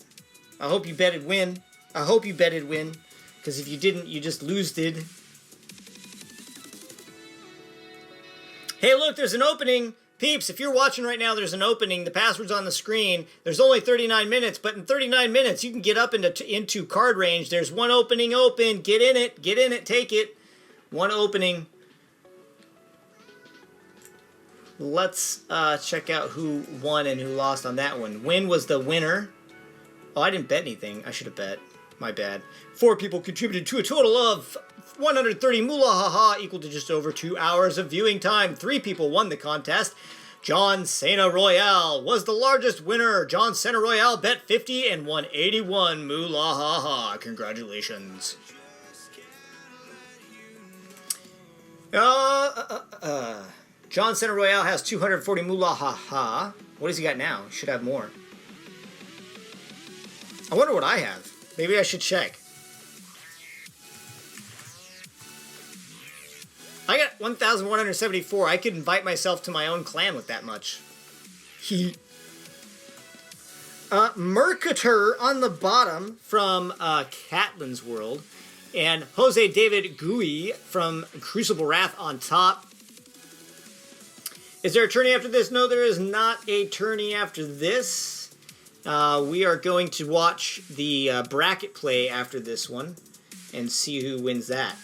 I hope you betted win. I hope you betted win. Because if you didn't, you just losed. Hey, look, there's an opening. Peeps, if you're watching right now, there's an opening. The password's on the screen. There's only 39 minutes, but in 39 minutes, you can get up into card range. There's one opening open. Get in it. Get in it. Take it. One opening. Let's check out who won and who lost on that one. Win was the winner. Oh, I didn't bet anything. I should have bet. My bad. 4 people contributed to a total of 130 Muhahaha, equal to just over 2 hours of viewing time. 3 people won the contest. John Cena Royale was the largest winner. John Cena Royale bet 50 and won 81 Muhahaha. Congratulations. John Cena Royale has 240 Muhahaha. What does he got now? He should have more. I wonder what I have. Maybe I should check. I got 1,174. I could invite myself to my own clan with that much. Mercator on the bottom from Catlin's World. And Jose David Gui from Crucible Wrath on top. Is there a tourney after this? No, there is not a tourney after this. We are going to watch the bracket play after this one and see who wins that.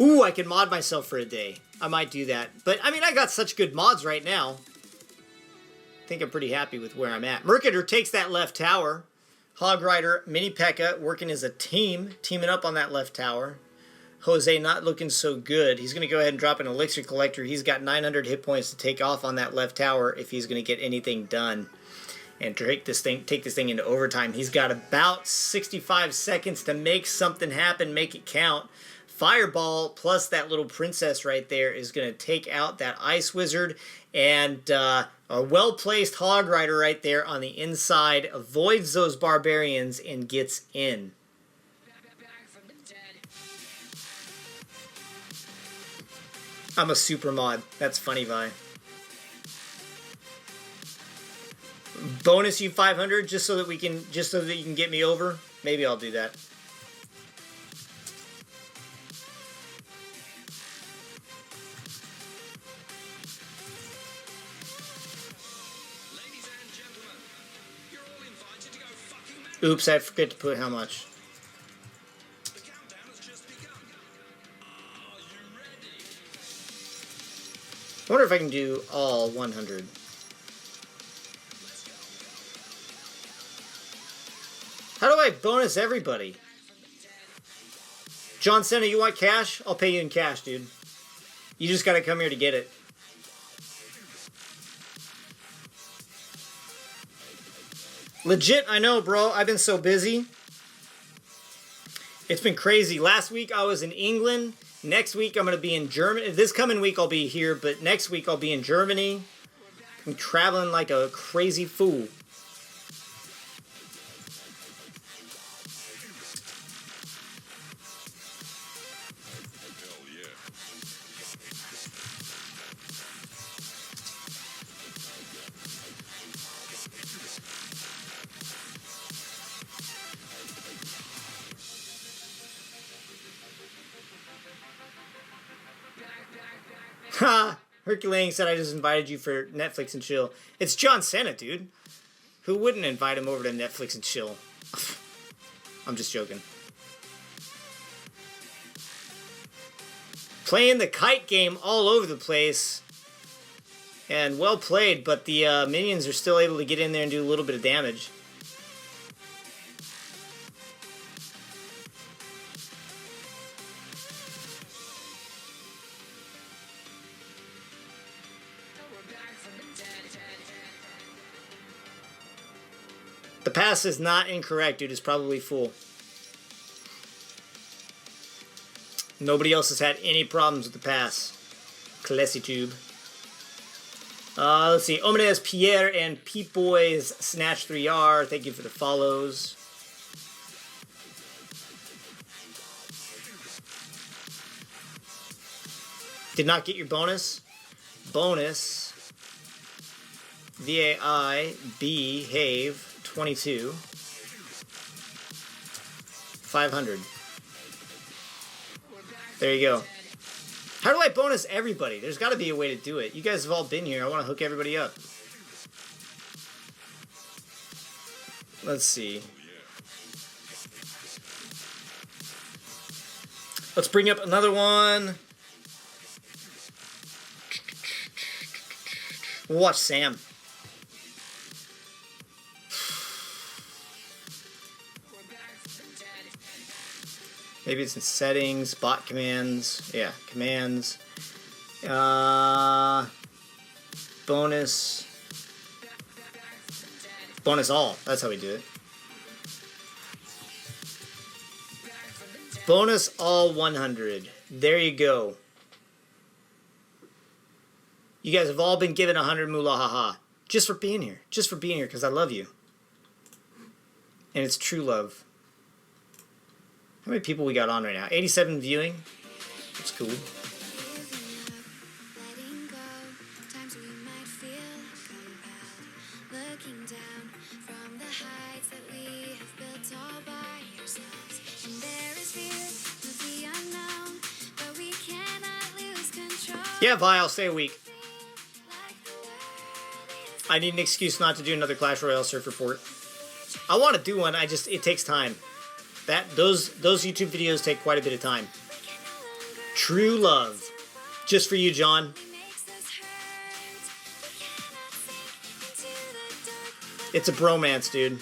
Ooh, I can mod myself for a day. I might do that. But, I mean, I got such good mods right now. I think I'm pretty happy with where I'm at. Mercator takes that left tower. Hog Rider, Mini P.E.K.K.A. working as a team, teaming up on that left tower. Jose not looking so good. He's going to go ahead and drop an Elixir Collector. He's got 900 hit points to take off on that left tower if he's going to get anything done. And to take this thing into overtime, he's got about 65 seconds to make something happen, make it count. Fireball plus that little princess right there is going to take out that Ice Wizard. And a well-placed Hog Rider right there on the inside avoids those barbarians and gets in. I'm a super mod. That's funny, Vi. Bonus you 500 just so that you can get me over. Maybe I'll do that. Oops, I forget to put how much. I wonder if I can do all 100. How do I bonus everybody? John Cena, you want cash? I'll pay you in cash, dude. You just gotta come here to get it. Legit, I know, bro. I've been so busy. It's been crazy. Last week I was in England. Next week I'm going to be in Germany. This coming week I'll be here, but next week I'll be in Germany. I'm traveling like a crazy fool. Ha! Herculean said I just invited you for Netflix and chill. It's John Cena, dude. Who wouldn't invite him over to Netflix and chill? I'm just joking. Playing the kite game all over the place. And well played, but the minions are still able to get in there and do a little bit of damage. The pass is not incorrect, dude. It's probably full. Nobody else has had any problems with the pass. Classy tube. Let's see. Omenes, Pierre, and Pete Boys Snatch 3R. Thank you for the follows. Did not get your bonus. Bonus. VAI behave 22. 500. There you go. How do I bonus everybody? There's got to be a way to do it. You guys have all been here. I want to hook everybody up. Let's see. Let's bring up another one. We'll watch Sam. Maybe it's in settings, bot commands. Yeah, commands. Bonus. Bonus all. That's how we do it. Bonus all 100. There you go. You guys have all been given 100 Muhahaha. Just for being here. Just for being here because I love you. And it's true love. How many people we got on right now? 87 viewing. That's cool. Yeah, Vi, I'll stay a week. I need an excuse not to do another Clash Royale surf report. I want to do one, it takes time. Those YouTube videos take quite a bit of time. True love. Just for you, John. It's a bromance, dude.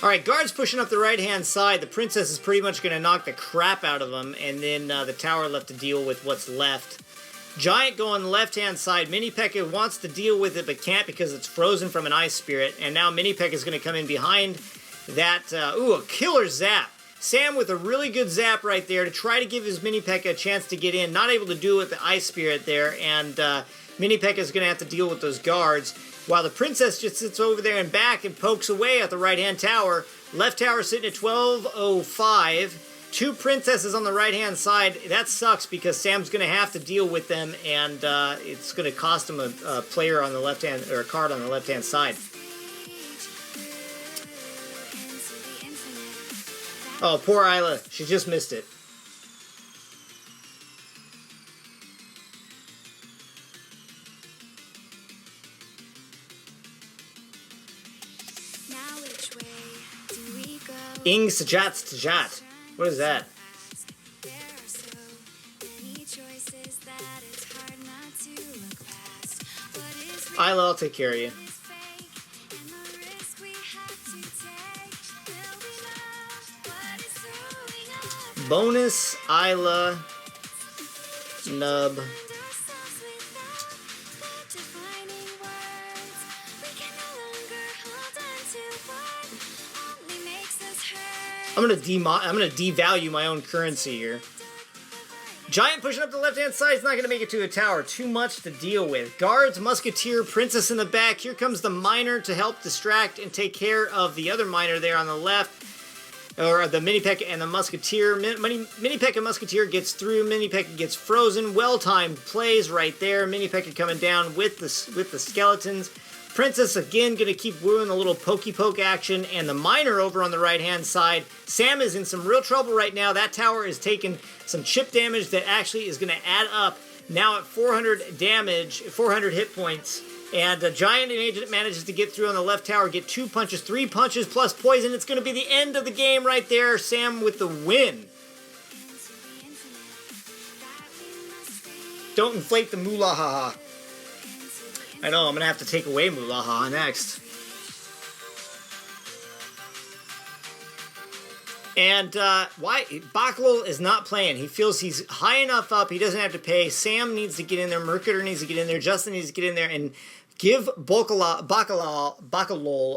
Alright, guards pushing up the right-hand side. The princess is pretty much going to knock the crap out of them, and then the tower left to deal with what's left. Giant going left-hand side. Mini P.E.K.K.A wants to deal with it, but can't because it's frozen from an ice spirit. And now Mini P.E.K.K.A is going to come in behind that. Ooh, a killer zap. Sam with a really good zap right there to try to give his Mini P.E.K.K.A a chance to get in. Not able to do it with the ice spirit there. And Mini P.E.K.K.A is going to have to deal with those guards. While the princess just sits over there and back and pokes away at the right-hand tower. Left tower sitting at 1205. Two princesses on the right-hand side. That sucks because Sam's going to have to deal with them, and it's going to cost him a player on the left-hand, or a card on the left-hand side. Oh, poor Isla. She just missed it. Ing Sajat Sajat. What is that? Isla, I'll take care of you. Bonus, Isla, Nub. I'm gonna devalue my own currency here. Giant pushing up the left-hand side is not going to make it to a tower. Too much to deal with. Guards, Musketeer, Princess in the back. Here comes the Miner to help distract and take care of the other Miner there on the left. Or the Mini-Pekka and the Musketeer. Mini-Pekka Musketeer gets through. Mini-Pekka gets frozen. Well-timed plays right there. Mini-Pekka coming down with the skeletons. Princess again going to keep wooing a little pokey-poke action. And the Miner over on the right-hand side. Sam is in some real trouble right now. That tower is taking some chip damage that actually is going to add up. Now at 400 damage, 400 hit points. And Giant and Agent manages to get through on the left tower, get 2 punches, 3 punches plus poison. It's going to be the end of the game right there. Sam with the win. Don't inflate the Muhahaha. I know, I'm going to have to take away Muhahaha next. And why Bakalol is not playing. He feels he's high enough up. He doesn't have to pay. Sam needs to get in there. Mercator needs to get in there. Justin needs to get in there and give Bakalol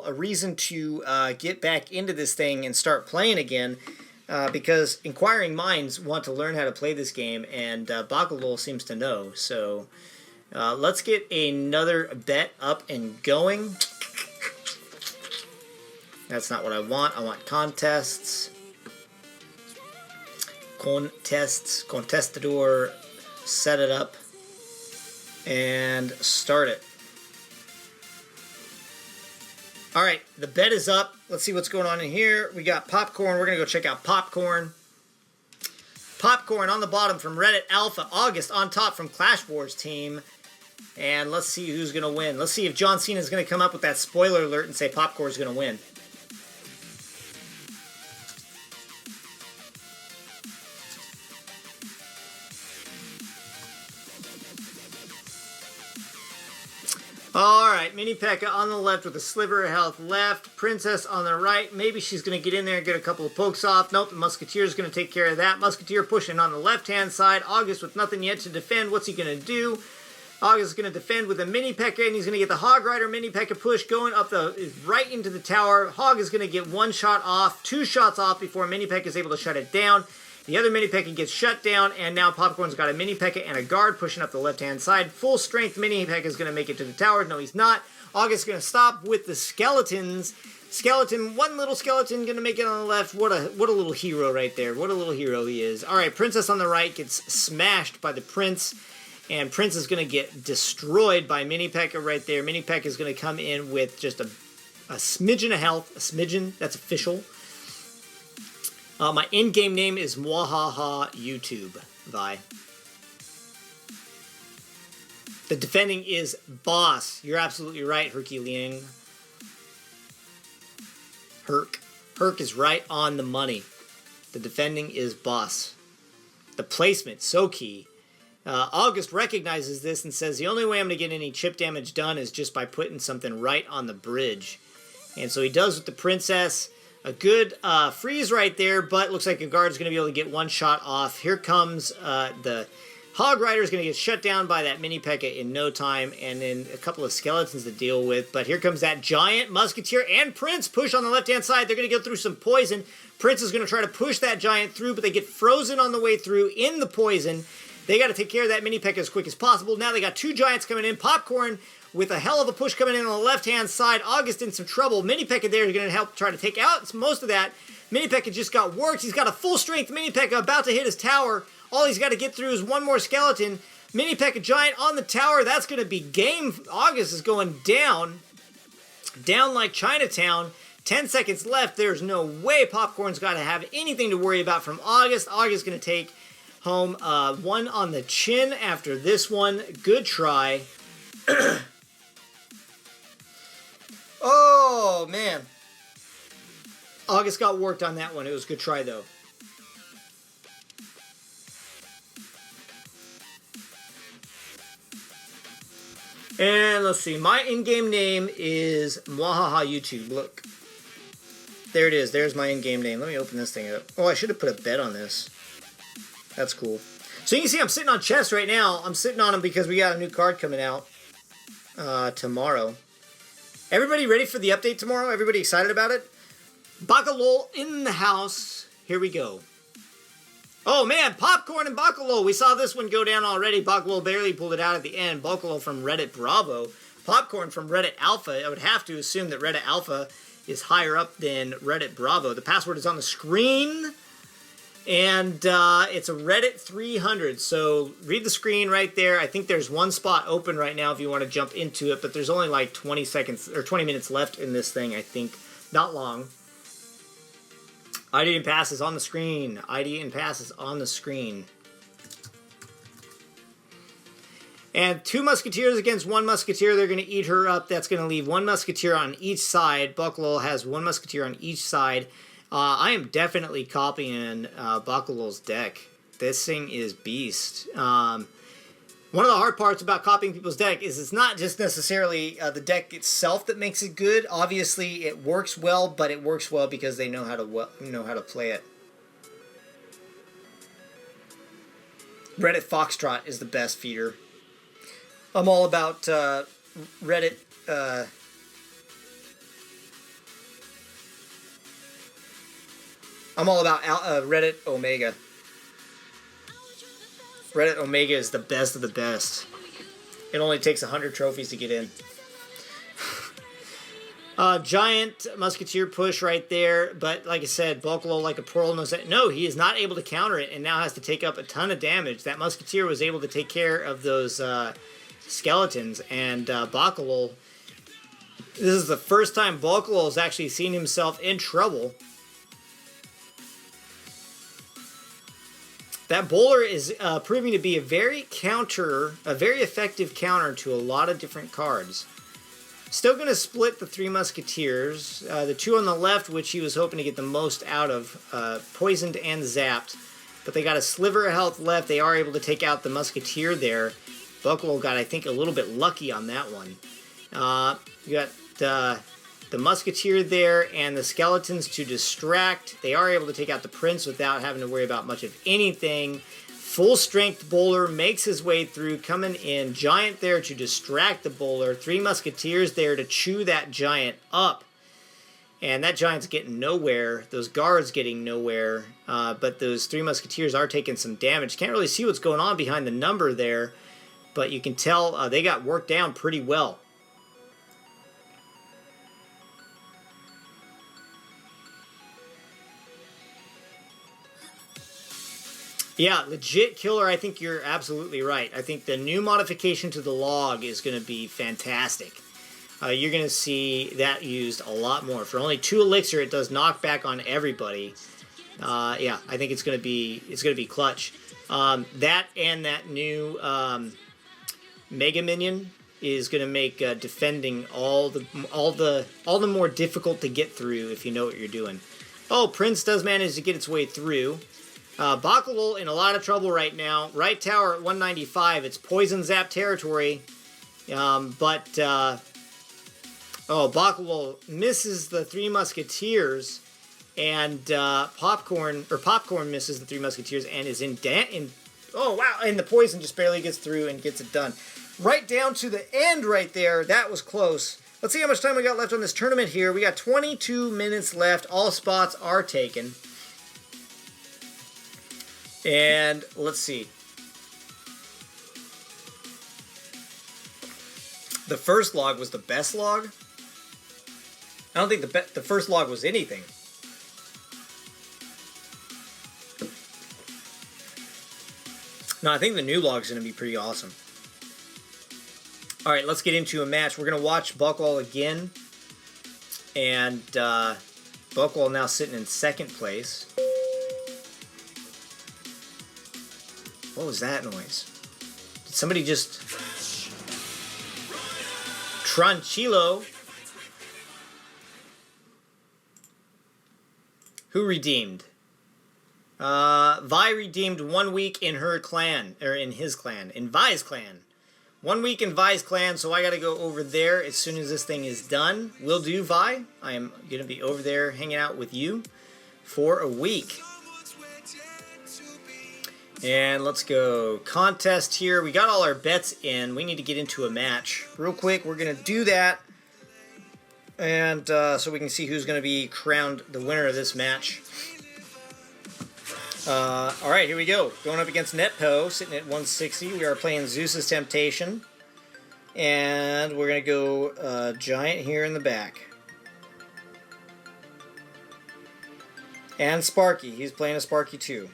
a reason to get back into this thing and start playing again. Because inquiring minds want to learn how to play this game, and Bakalol seems to know. So let's get another bet up and going. That's not what I want. I want contests. Contestador, set it up, and start it. Alright, the bet is up. Let's see what's going on in here. We got Popcorn. We're going to go check out Popcorn. Popcorn on the bottom from Reddit Alpha. August on top from Clash Wars team. And let's see who's going to win. Let's see if John Cena is going to come up with that spoiler alert and say Popcorn is going to win. Alright, Mini-Pekka on the left with a sliver of health left. Princess on the right. Maybe she's going to get in there and get a couple of pokes off. Nope, the Musketeer's going to take care of that. Musketeer pushing on the left-hand side. August with nothing yet to defend. What's he going to do? August is going to defend with a Mini-Pekka, and he's going to get the Hog Rider Mini-Pekka push going up right into the tower. Hog is going to get 1 shot off, 2 shots off before Mini-Pekka is able to shut it down. The other Mini-Pekka gets shut down, and now Popcorn's got a Mini-Pekka and a guard pushing up the left-hand side. Full strength Mini-Pekka is going to make it to the tower. No, he's not. August is going to stop with the skeletons. One little skeleton going to make it on the left. What a little hero right there. What a little hero he is. All right, Princess on the right gets smashed by the Prince, and Prince is going to get destroyed by Mini-Pekka right there. Mini-Pekka is going to come in with just a smidgen of health. A smidgen, that's official. My in-game name is Muhahaha YouTube. Vi. The defending is Boss. You're absolutely right, Herculean. Herc is right on the money. The defending is Boss. The placement, so key. August recognizes this and says, the only way I'm going to get any chip damage done is just by putting something right on the bridge. And so he does with the Princess. A good freeze right there, but looks like a guard's going to be able to get 1 shot off. Here comes the Hog Rider is going to get shut down by that Mini-Pekka in no time, and then a couple of skeletons to deal with. But here comes that Giant, Musketeer, and Prince push on the left-hand side. They're going to go through some poison. Prince is going to try to push that Giant through, but they get frozen on the way through in the poison. They got to take care of that Mini-Pekka as quick as possible. Now they got 2 Giants coming in. Popcorn with a hell of a push coming in on the left-hand side. August in some trouble. Mini-Pekka there is going to help try to take out most of that. Mini-Pekka just got worked. He's got a full-strength Mini-Pekka about to hit his tower. All he's got to get through is 1 more skeleton. Mini-Pekka Giant on the tower. That's going to be game. August is going down. Down like Chinatown. 10 seconds left. There's no way Popcorn's got to have anything to worry about from August. August is going to take home 1 on the chin after this one. Good try. Oh, man. August got worked on that one. It was a good try, though. And let's see. My in-game name is Muhahaha YouTube. Look. There it is. There's my in-game name. Let me open this thing up. Oh, I should have put a bet on this. That's cool. So you can see I'm sitting on chests right now. I'm sitting on them because we got a new card coming out tomorrow. Everybody ready for the update tomorrow? Everybody excited about it? Bakalol in the house. Here we go. Oh man, Popcorn and Bakalol. We saw this one go down already. Bakalol barely pulled it out at the end. Bakalol from Reddit Bravo. Popcorn from Reddit Alpha. I would have to assume that Reddit Alpha is higher up than Reddit Bravo. The password is on the screen. And it's a Reddit 300. So read the screen right there. I think there's one spot open right now if you want to jump into it. But there's only like 20 seconds or 20 minutes left in this thing, I think. Not long. ID and pass is on the screen. ID and pass is on the screen. And 2 musketeers against 1 musketeer. They're going to eat her up. That's going to leave 1 musketeer on each side. Bakalol has 1 musketeer on each side. I am definitely copying Bakalol's deck. This thing is beast. One of the hard parts about copying people's deck is it's not just necessarily the deck itself that makes it good. Obviously, it works well, but it works well because they know how to play it. Reddit Foxtrot is the best feeder. I'm all about Reddit. I'm all about Reddit Omega. Reddit Omega is the best of the best. It only takes 100 trophies to get in. Giant Musketeer push right there, but like I said, Bakalol like a pearl knows that. No, he is not able to counter it and now has to take up a ton of damage. That Musketeer was able to take care of those skeletons, and Bakalol, this is the first time Bakalol has actually seen himself in trouble. That bowler is proving to be a very effective counter to a lot of different cards. Still going to split the 3 musketeers. The 2 on the left, which he was hoping to get the most out of, poisoned and zapped. But they got a sliver of health left. They are able to take out the musketeer there. Bakalol got, I think, a little bit lucky on that one. You got the musketeer there and the skeletons to distract. They are able to take out the prince without having to worry about much of anything. Full strength bowler makes his way through, coming in. Giant there to distract the bowler. 3 musketeers there to chew that giant up. And that giant's getting nowhere. Those guards getting nowhere. But those 3 musketeers are taking some damage. Can't really see what's going on behind the number there. But you can tell they got worked down pretty well. Yeah, legit killer. I think you're absolutely right. I think the new modification to the log is going to be fantastic. You're going to see that used a lot more. For only 2 elixir, it does knockback on everybody. Yeah, I think it's going to be clutch. That and that new Mega Minion is going to make defending all the more difficult to get through if you know what you're doing. Oh, Prince does manage to get its way through. Bakalol in a lot of trouble right now. Right tower at 195. It's poison zap territory. Bakalol misses the 3 musketeers, and Popcorn misses the 3 musketeers and is in. Oh wow! And the poison just barely gets through and gets it done. Right down to the end, right there. That was close. Let's see how much time we got left on this tournament here. We got 22 minutes left. All spots are taken. And let's see. The first log was the best log. I don't think the first log was anything. No, I think the new log is going to be pretty awesome. All right, let's get into a match. We're going to watch Bakalol again. And Bakalol now sitting in 2nd place. What was that noise? Did somebody just... Tranquilo. Who redeemed? Vi redeemed 1 week in her clan, or in his clan, in Vi's clan. 1 week in Vi's clan, so I gotta go over there as soon as this thing is done. Will do, Vi. I am gonna be over there hanging out with you for a week. And let's go. Contest here. We got all our bets in. We need to get into a match. Real quick, we're going to do that. And so we can see who's going to be crowned the winner of this match. Alright, here we go. Going up against Netpo, sitting at 160. We are playing Zeus's Temptation. And we're going to go Giant here in the back. And Sparky. He's playing a Sparky too.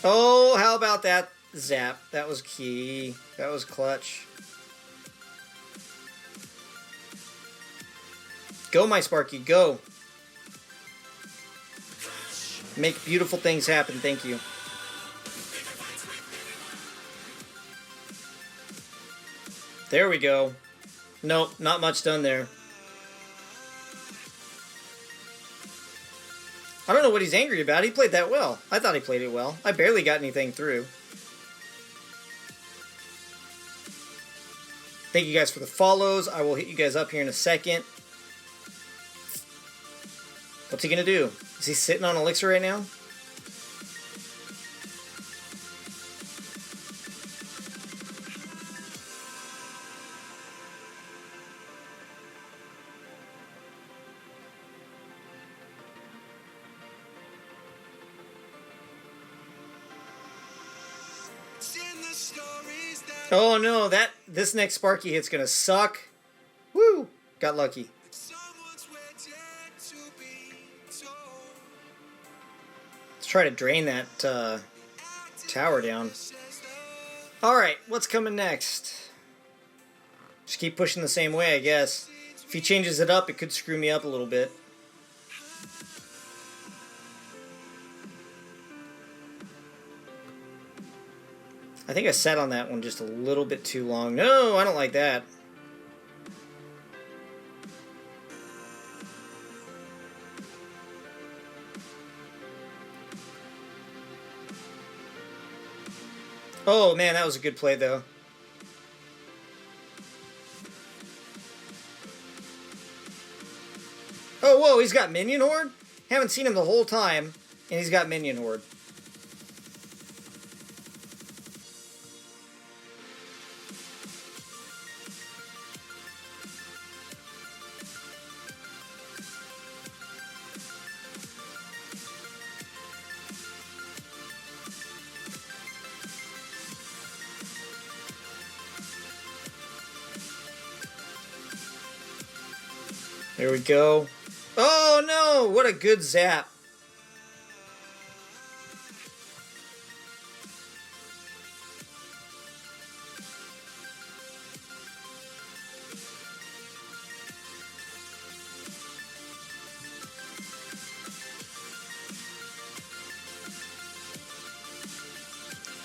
Oh, how about that zap? That was key. That was clutch. Go, my Sparky, go. Make beautiful things happen, thank you. There we go. Nope, not much done there. I don't know what he's angry about. He played that well. I thought he played it well. I barely got anything through. Thank you guys for the follows. I will hit you guys up here in a second. What's he going to do? Is he sitting on Elixir right now? Oh no, this next Sparky hit's gonna suck. Woo! Got lucky. Let's try to drain that tower down. Alright, what's coming next? Just keep pushing the same way, I guess. If he changes it up, it could screw me up a little bit. I think I sat on that one just a little bit too long. No, I don't like that. Oh, man, that was a good play, though. Oh, whoa, he's got Minion Horde? Haven't seen him the whole time, and he's got Minion Horde. There we go. Oh no! What a good zap.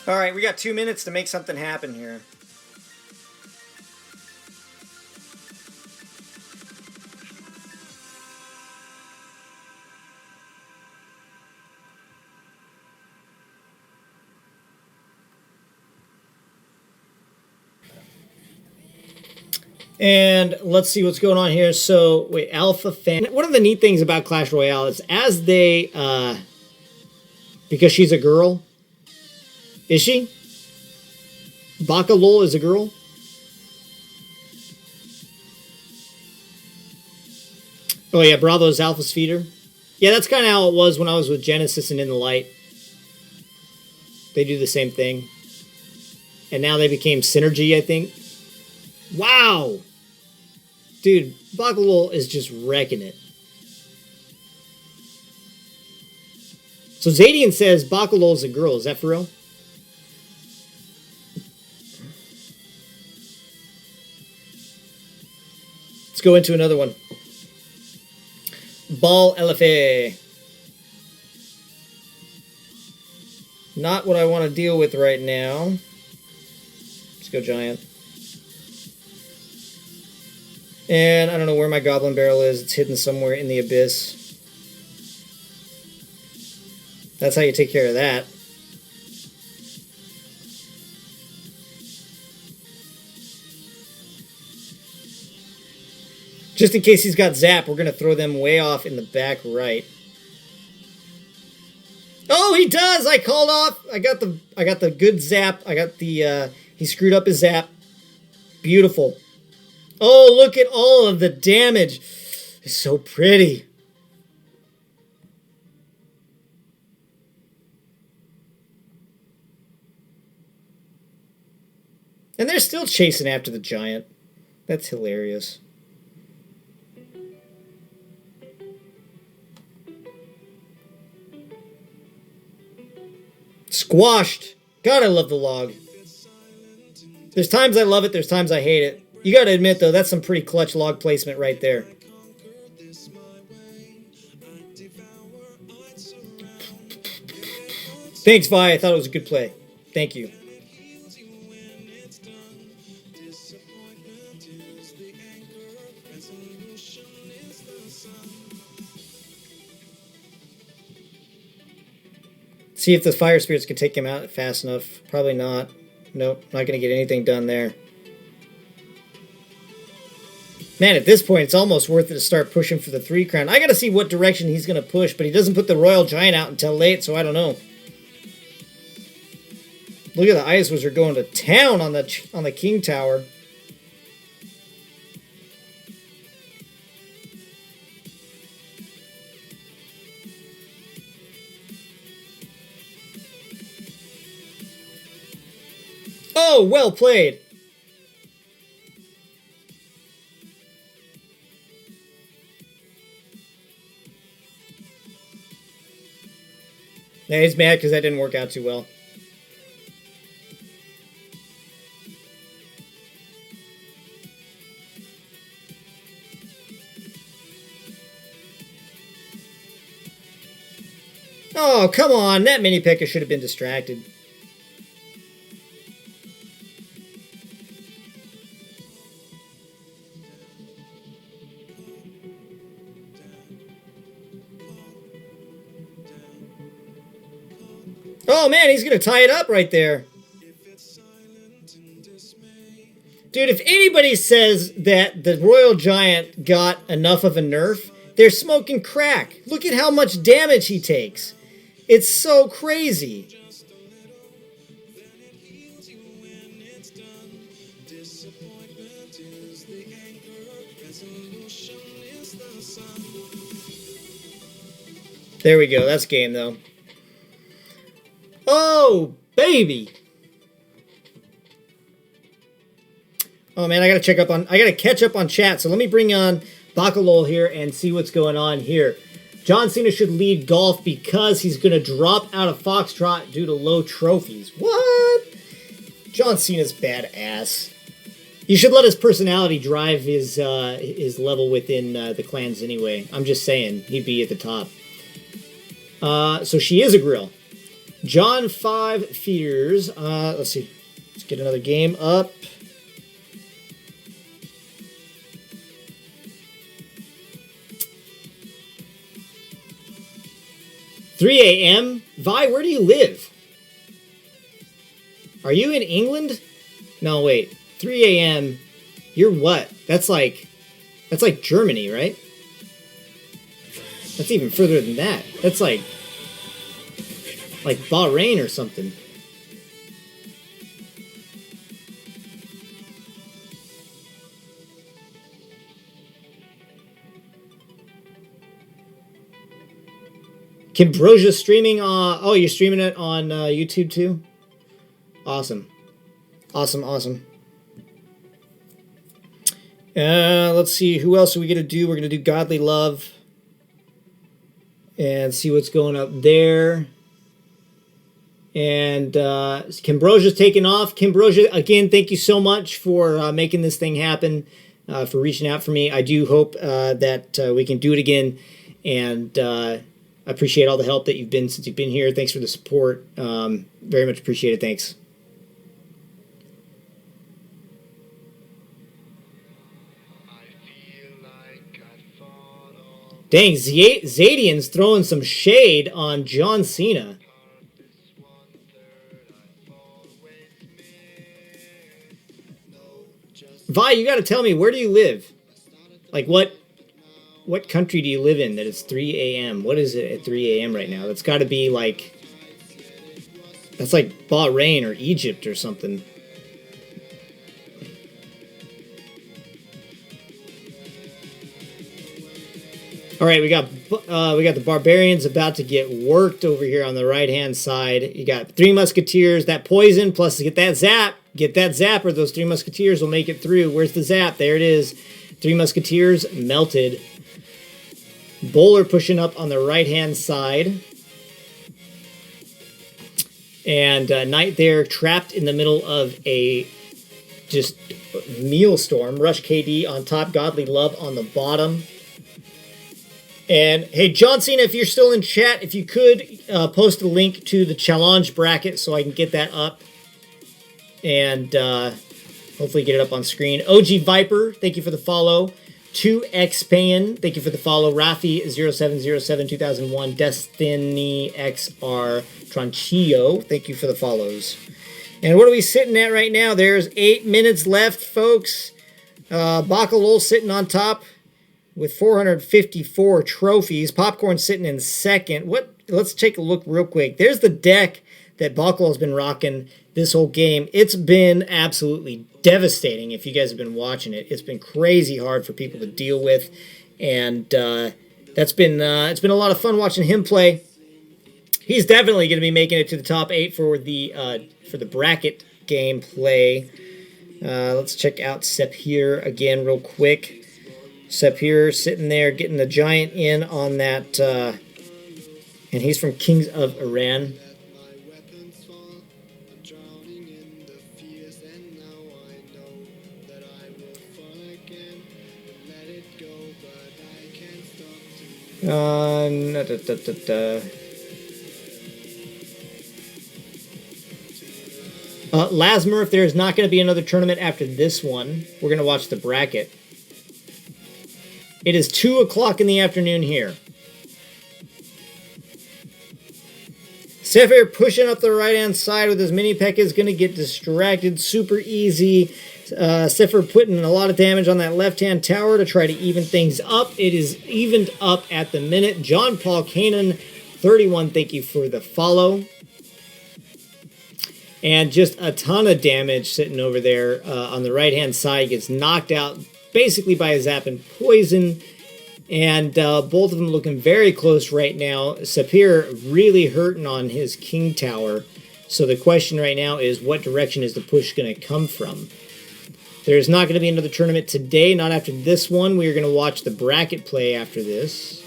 Alright, we got 2 minutes to make something happen here. And let's see what's going on here. So, wait, Alpha Fan. One of the neat things about Clash Royale is as they, because she's a girl. Is she? Baka Lol is a girl? Oh yeah, Bravo's Alpha's feeder. Yeah, that's kind of how it was when I was with Genesis and In the Light. They do the same thing. And now they became Synergy, I think. Wow! Dude, Bakalol is just wrecking it. So Zadian says Bakalol is a girl. Is that for real? Let's go into another one. Ball LFA. Not what I want to deal with right now. Let's go giant. And I don't know where my goblin barrel is. It's hidden somewhere in the abyss. That's how you take care of that. Just in case he's got zap, we're going to throw them way off in the back right. Oh, he does! I called off. I got the good zap. I got the he screwed up his zap. Beautiful. Oh, look at all of the damage. It's so pretty. And they're still chasing after the giant. That's hilarious. Squashed. God, I love the log. There's times I love it, there's times I hate it. You gotta admit, though, that's some pretty clutch log placement right there. Thanks, Vi. I thought it was a good play. Thank you. See if the fire spirits can take him out fast enough. Probably not. Nope, not going to get anything done there. Man, at this point, it's almost worth it to start pushing for the 3 crown. I got to see what direction he's going to push, but he doesn't put the Royal Giant out until late, so I don't know. Look at the Ice Wizard going to town on the King Tower. Oh, well played. Yeah, he's mad because that didn't work out too well. Oh, come on. That mini P.E.K.K.A should have been distracted. Oh, man, he's going to tie it up right there. Dude, if anybody says that the Royal Giant got enough of a nerf, they're smoking crack. Look at how much damage he takes. It's so crazy. There we go. That's game, though. Oh, baby. Oh, man, I gotta catch up on chat. So let me bring on Bakalol here and see what's going on here. John Cena should lead golf because he's gonna drop out of Foxtrot due to low trophies. What? John Cena's badass. You should let his personality drive his level within the clans anyway. I'm just saying, he'd be at the top. So she is a grill. John 5 feeders. Let's see. Let's get another game up. $3 a.m. Vi, where do you live? Are you in England? No, wait. 3 a.m. You're what? That's like Germany, right? That's even further than that. That's like Bahrain or something. Kimbrosia streaming oh, you're streaming it on YouTube too? Awesome. Awesome, awesome. Let's see, who else are we going to do? We're going to do Godly Love. And see what's going up there. And Kimbrosia's taking off. Kimbrosia, again, thank you so much for making this thing happen, for reaching out for me. I do hope that we can do it again. And I appreciate all the help that you've been since you've been here. Thanks for the support. Very much appreciated. Thanks. Dang, Zadian's throwing some shade on John Cena. Vi, you got to tell me, where do you live? Like, what country do you live in that it's 3 a.m.? What is it at 3 a.m. right now? That's got to be like... That's like Bahrain or Egypt or something. All right, we got the Barbarians about to get worked over here on the right-hand side. You got Three Musketeers, that poison, plus get that zap. Get that zap, or those Three Musketeers will make it through. Where's the zap? There it is. Three Musketeers melted. Bowler pushing up on the right-hand side. And Knight there trapped in the middle of a just meal storm. Rush KD on top, Godly Love on the bottom. And hey, John Cena, if you're still in chat, if you could post a link to the challenge bracket so I can get that up and hopefully get it up on screen. OG Viper, thank you for the follow. 2xpan, thank you for the follow. Rafi07072001, Destiny XR Tranchillo, thank you for the follows. And what are we sitting at right now? There's 8 minutes left, folks. Bacalol sitting on top with 454 trophies. Popcorn sitting in second. Let's take a look real quick. There's the deck that Bacalol's been rocking this whole game. It's been absolutely devastating if you guys have been watching it. It's been crazy hard for people to deal with. And it's been a lot of fun watching him play. He's definitely going to be making it to the top 8 for the bracket gameplay. Let's check out Sepir again real quick. Sepir sitting there getting the giant in on that, and he's from Kings of Iran. Lasmer, if there's not going to be another tournament after this one, we're going to watch the bracket. It is 2 o'clock in the afternoon here. Sefer pushing up the right-hand side with his mini P.E.K.K.A is going to get distracted super easy. Sefer putting a lot of damage on that left-hand tower to try to even things up. It is evened up at the minute. John Paul Kanan, 31, thank you for the follow. And just a ton of damage sitting over there on the right-hand side. Gets knocked out basically by a zap and poison. And both of them looking very close right now. Sapir really hurting on his King Tower. So the question right now is, what direction is the push going to come from? There's not going to be another tournament today, not after this one. We are going to watch the bracket play after this.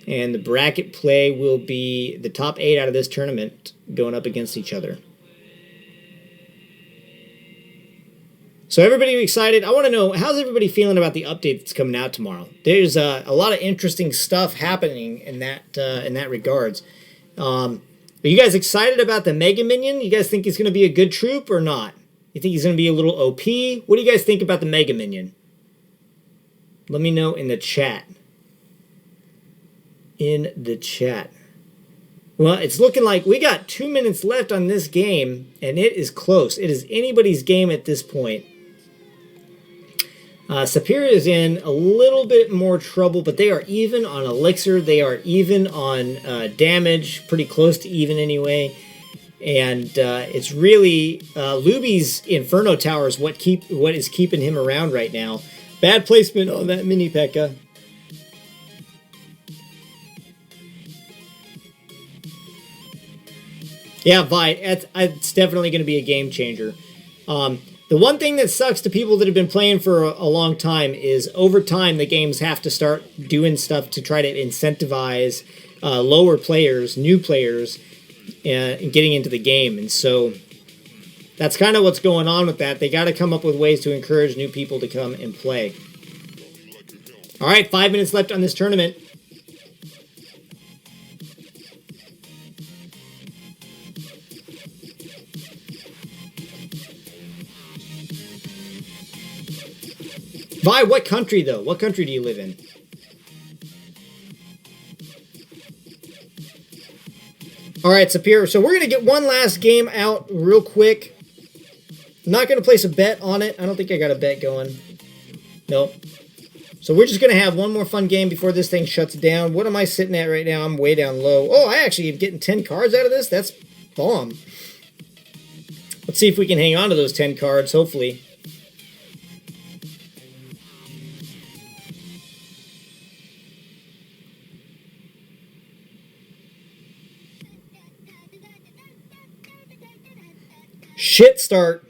And the bracket play will be the top 8 out of this tournament going up against each other. So everybody excited? I want to know, how's everybody feeling about the update that's coming out tomorrow? There's a lot of interesting stuff happening in that regards. Are you guys excited about the Mega Minion? You guys think he's going to be a good troop or not? You think he's going to be a little OP? What do you guys think about the Mega Minion? Let me know in the chat. In the chat. Well, it's looking like we got 2 minutes left on this game, and it is close. It is anybody's game at this point. Sapir is in a little bit more trouble, but they are even on Elixir. They are even on damage, pretty close to even anyway. And it's really Luby's Inferno Tower is what is keeping him around right now. Bad placement on that mini P.E.K.K.A. Yeah, Vi, it's definitely going to be a game changer. The one thing that sucks to people that have been playing for a long time is over time the games have to start doing stuff to try to incentivize lower players, new players, and getting into the game. And so that's kind of what's going on with that. They got to come up with ways to encourage new people to come and play. All right, 5 minutes left on this tournament. Vi, what country, though? What country do you live in? All right, Sapir. So we're going to get one last game out real quick. Not going to place a bet on it. I don't think I got a bet going. Nope. So we're just going to have one more fun game before this thing shuts down. What am I sitting at right now? I'm way down low. Oh, I actually am getting 10 cards out of this? That's bomb. Let's see if we can hang on to those 10 cards, hopefully. Shit start.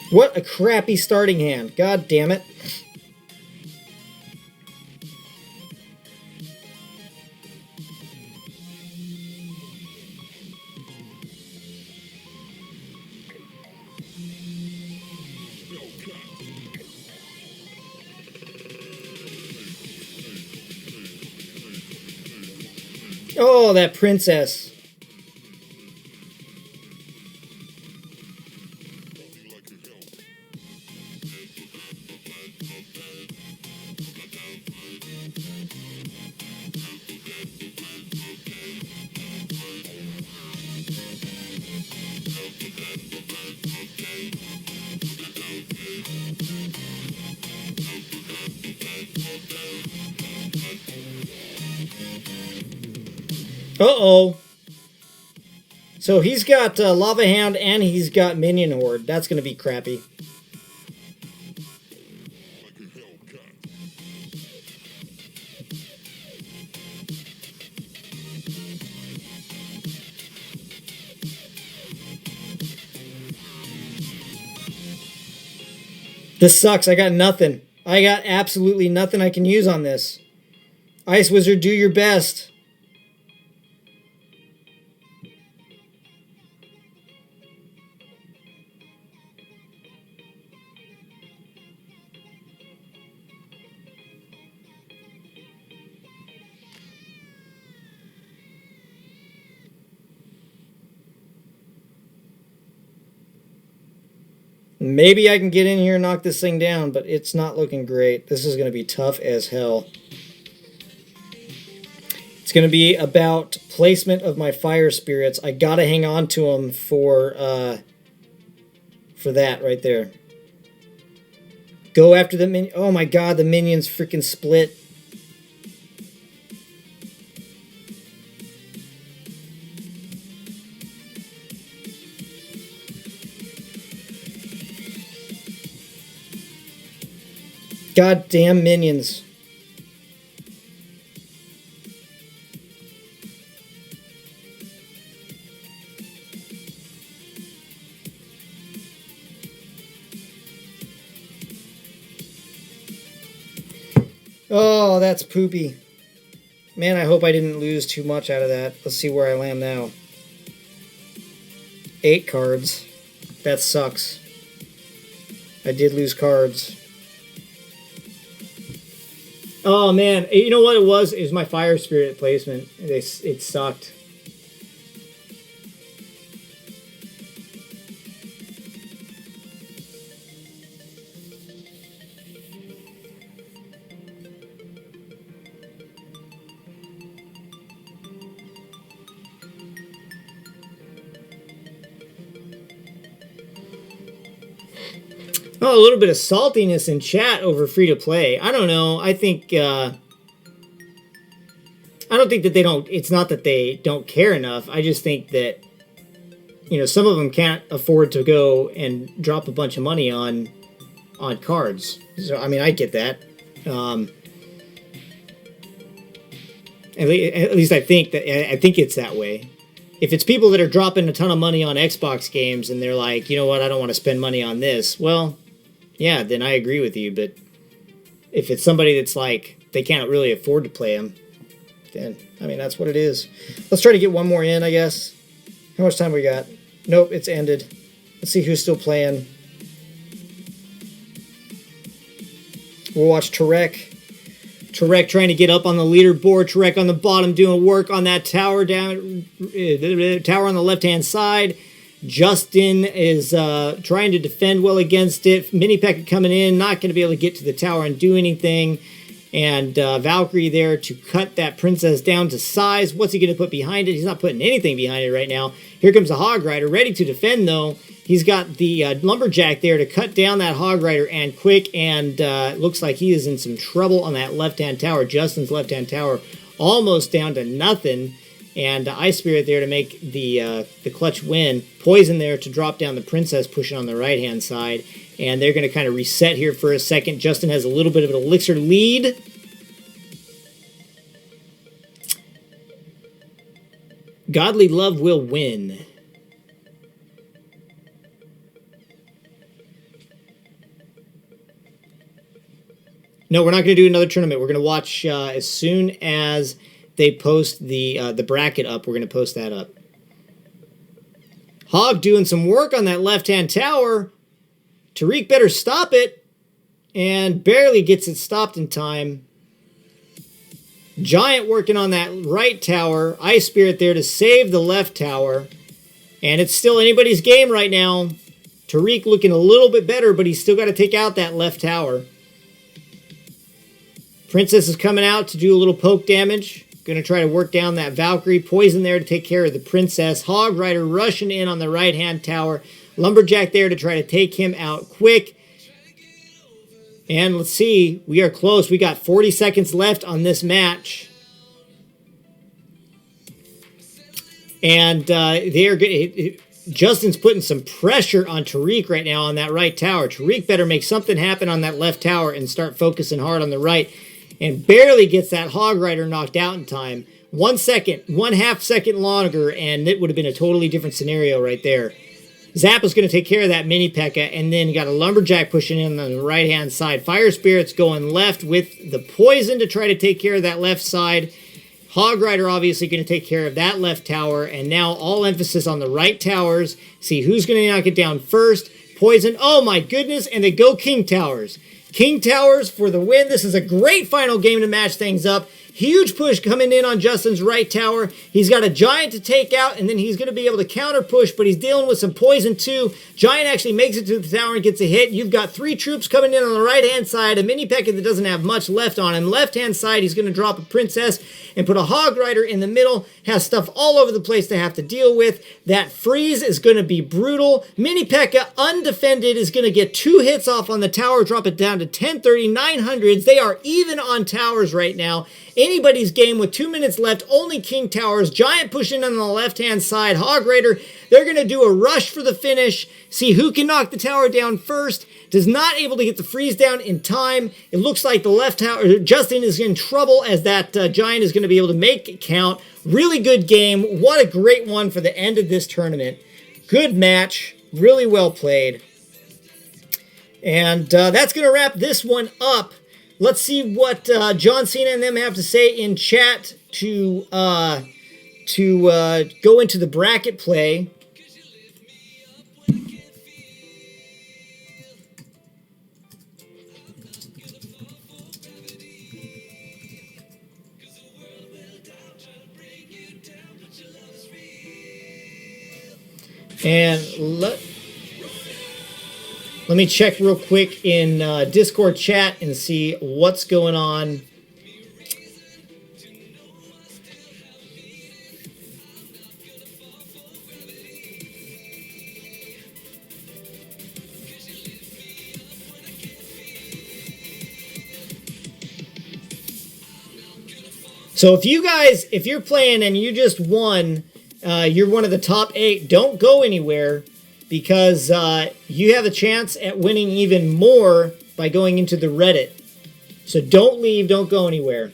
What a crappy starting hand. God damn it. Oh, that princess. Uh-oh. So he's got Lava Hound and he's got Minion Horde. That's going to be crappy. This sucks. I got nothing. I got absolutely nothing I can use on this. Ice Wizard, do your best. Maybe I can get in here and knock this thing down, but it's not looking great. This is going to be tough as hell. It's going to be about placement of my fire spirits. I got to hang on to them for that right there. Go after the minion. Oh my god, the minions freaking split. Goddamn minions. Oh, that's poopy. Man, I hope I didn't lose too much out of that. Let's see where I land now. 8 cards. That sucks. I did lose cards. Oh man, you know what it was? It was my fire spirit placement. It sucked. Oh, a little bit of saltiness in chat over free to play. I don't know. I think I don't think that they don't. It's not that they don't care enough. I just think that some of them can't afford to go and drop a bunch of money on cards. So I mean, I get that. At least I think it's that way. If it's people that are dropping a ton of money on Xbox games and they're like, you know what, I don't want to spend money on this. Well, yeah, then I agree with you. But if it's somebody that's like, they can't really afford to play them, then, I mean, that's what it is. Let's try to get one more in, I guess. How much time we got? Nope, it's ended. Let's see who's still playing. We'll watch Tarek. Tarek trying to get up on the leaderboard. Tarek on the bottom doing work on that tower down, tower on the left-hand side. Justin is trying to defend well against it. Mini Pekka coming in, not going to be able to get to the tower and do anything. And Valkyrie there to cut that princess down to size. What's he going to put behind it? He's not putting anything behind it right now. Here comes the Hog Rider, ready to defend though. He's got the Lumberjack there to cut down that Hog Rider and quick. And looks like he is in some trouble on that left-hand tower. Justin's left-hand tower almost down to nothing. And Ice Spirit there to make the clutch win. Poison there to drop down the princess, pushing on the right-hand side. And they're going to kind of reset here for a second. Justin has a little bit of an elixir lead. Godly Love will win. No, we're not going to do another tournament. We're going to watch as soon as they post the bracket up. We're going to post that up. Hog doing some work on that left-hand tower. Tariq better stop it, and barely gets it stopped in time. Giant working on that right tower. Ice Spirit there to save the left tower. And it's still anybody's game right now. Tariq looking a little bit better, but he's still got to take out that left tower. Princess is coming out to do a little poke damage. Going to try to work down that Valkyrie. Poison there to take care of the princess. Hog Rider rushing in on the right-hand tower. Lumberjack there to try to take him out quick. And let's see. We are close. We got 40 seconds left on this match. And Justin's putting some pressure on Tariq right now on that right tower. Tariq better make something happen on that left tower and start focusing hard on the right. And barely gets that Hog Rider knocked out in time. 1 second, 1/2 second longer, and it would have been a totally different scenario right there. Zappa's going to take care of that Mini Pekka, and then got a Lumberjack pushing in on the right-hand side. Fire Spirit's going left with the poison to try to take care of that left side. Hog Rider obviously going to take care of that left tower, and now all emphasis on the right towers. See who's going to knock it down first. Poison, oh my goodness, and they go King Towers. King Towers for the win. This is a great final game to match things up. Huge push coming in on Justin's right tower. He's got a Giant to take out, and then he's going to be able to counter push, but he's dealing with some poison too. Giant actually makes it to the tower and gets a hit. You've got 3 troops coming in on the right-hand side. A Mini Pekka that doesn't have much left on him. Left-hand side, he's going to drop a Princess and put a Hog Rider in the middle. Has stuff all over the place to have to deal with. That freeze is going to be brutal. Mini Pekka, undefended, is going to get 2 hits off on the tower, drop it down to 1030, 900s. They are even on towers right now. Anybody's game with 2 minutes left, only King Towers. Giant pushing on the left-hand side. Hog Rider, they're going to do a rush for the finish. See who can knock the tower down first. Does not able to get the freeze down in time. It looks like the left tower, Justin is in trouble as that Giant is going to be able to make it count. Really good game. What a great one for the end of this tournament. Good match. Really well played. And that's going to wrap this one up. Let's see what John Cena and them have to say in chat to go into the bracket play. And let me check real quick in Discord chat and see what's going on. So if you're playing and you just won, you're one of the top 8, don't go anywhere. Because you have a chance at winning even more by going into the Reddit. So don't leave, don't go anywhere.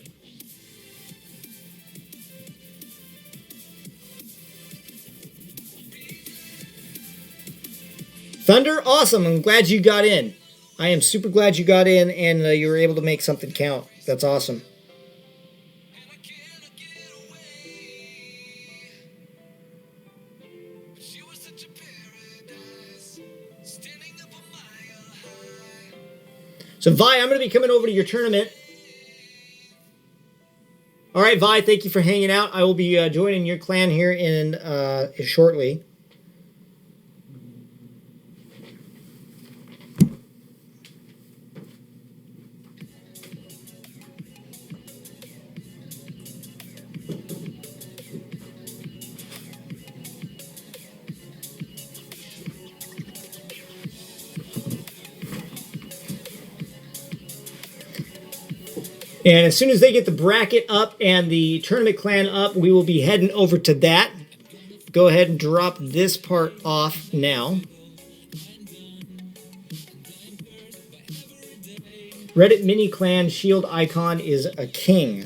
Thunder, awesome. I'm glad you got in. I am super glad you got in and you were able to make something count. That's awesome. So, Vi, I'm going to be coming over to your tournament. right, Vi, thank you for hanging out. I will be joining your clan here in shortly. And as soon as they get the bracket up and the tournament clan up, we will be heading over to that. Go ahead and drop this part off now. Reddit mini clan shield icon is a king.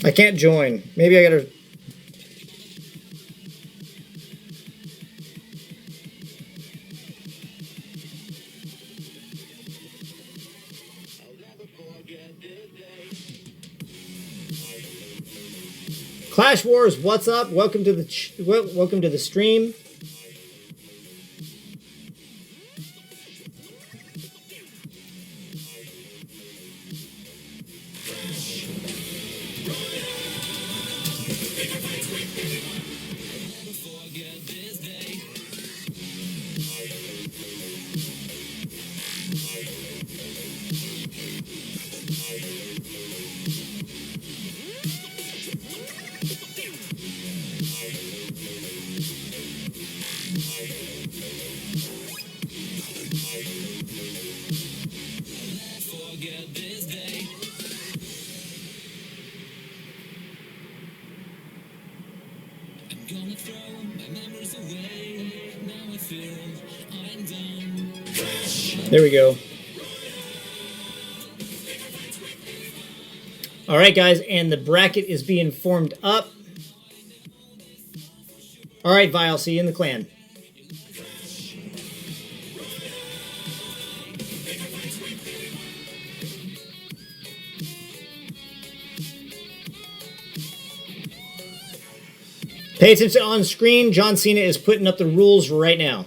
I can't join. Maybe I gotta... Clash Wars, what's up? Welcome to the stream. There we go. All right, guys, and the bracket is being formed up. All right, Vi, I'll see you in the clan. Pay attention on screen. John Cena is putting up the rules right now.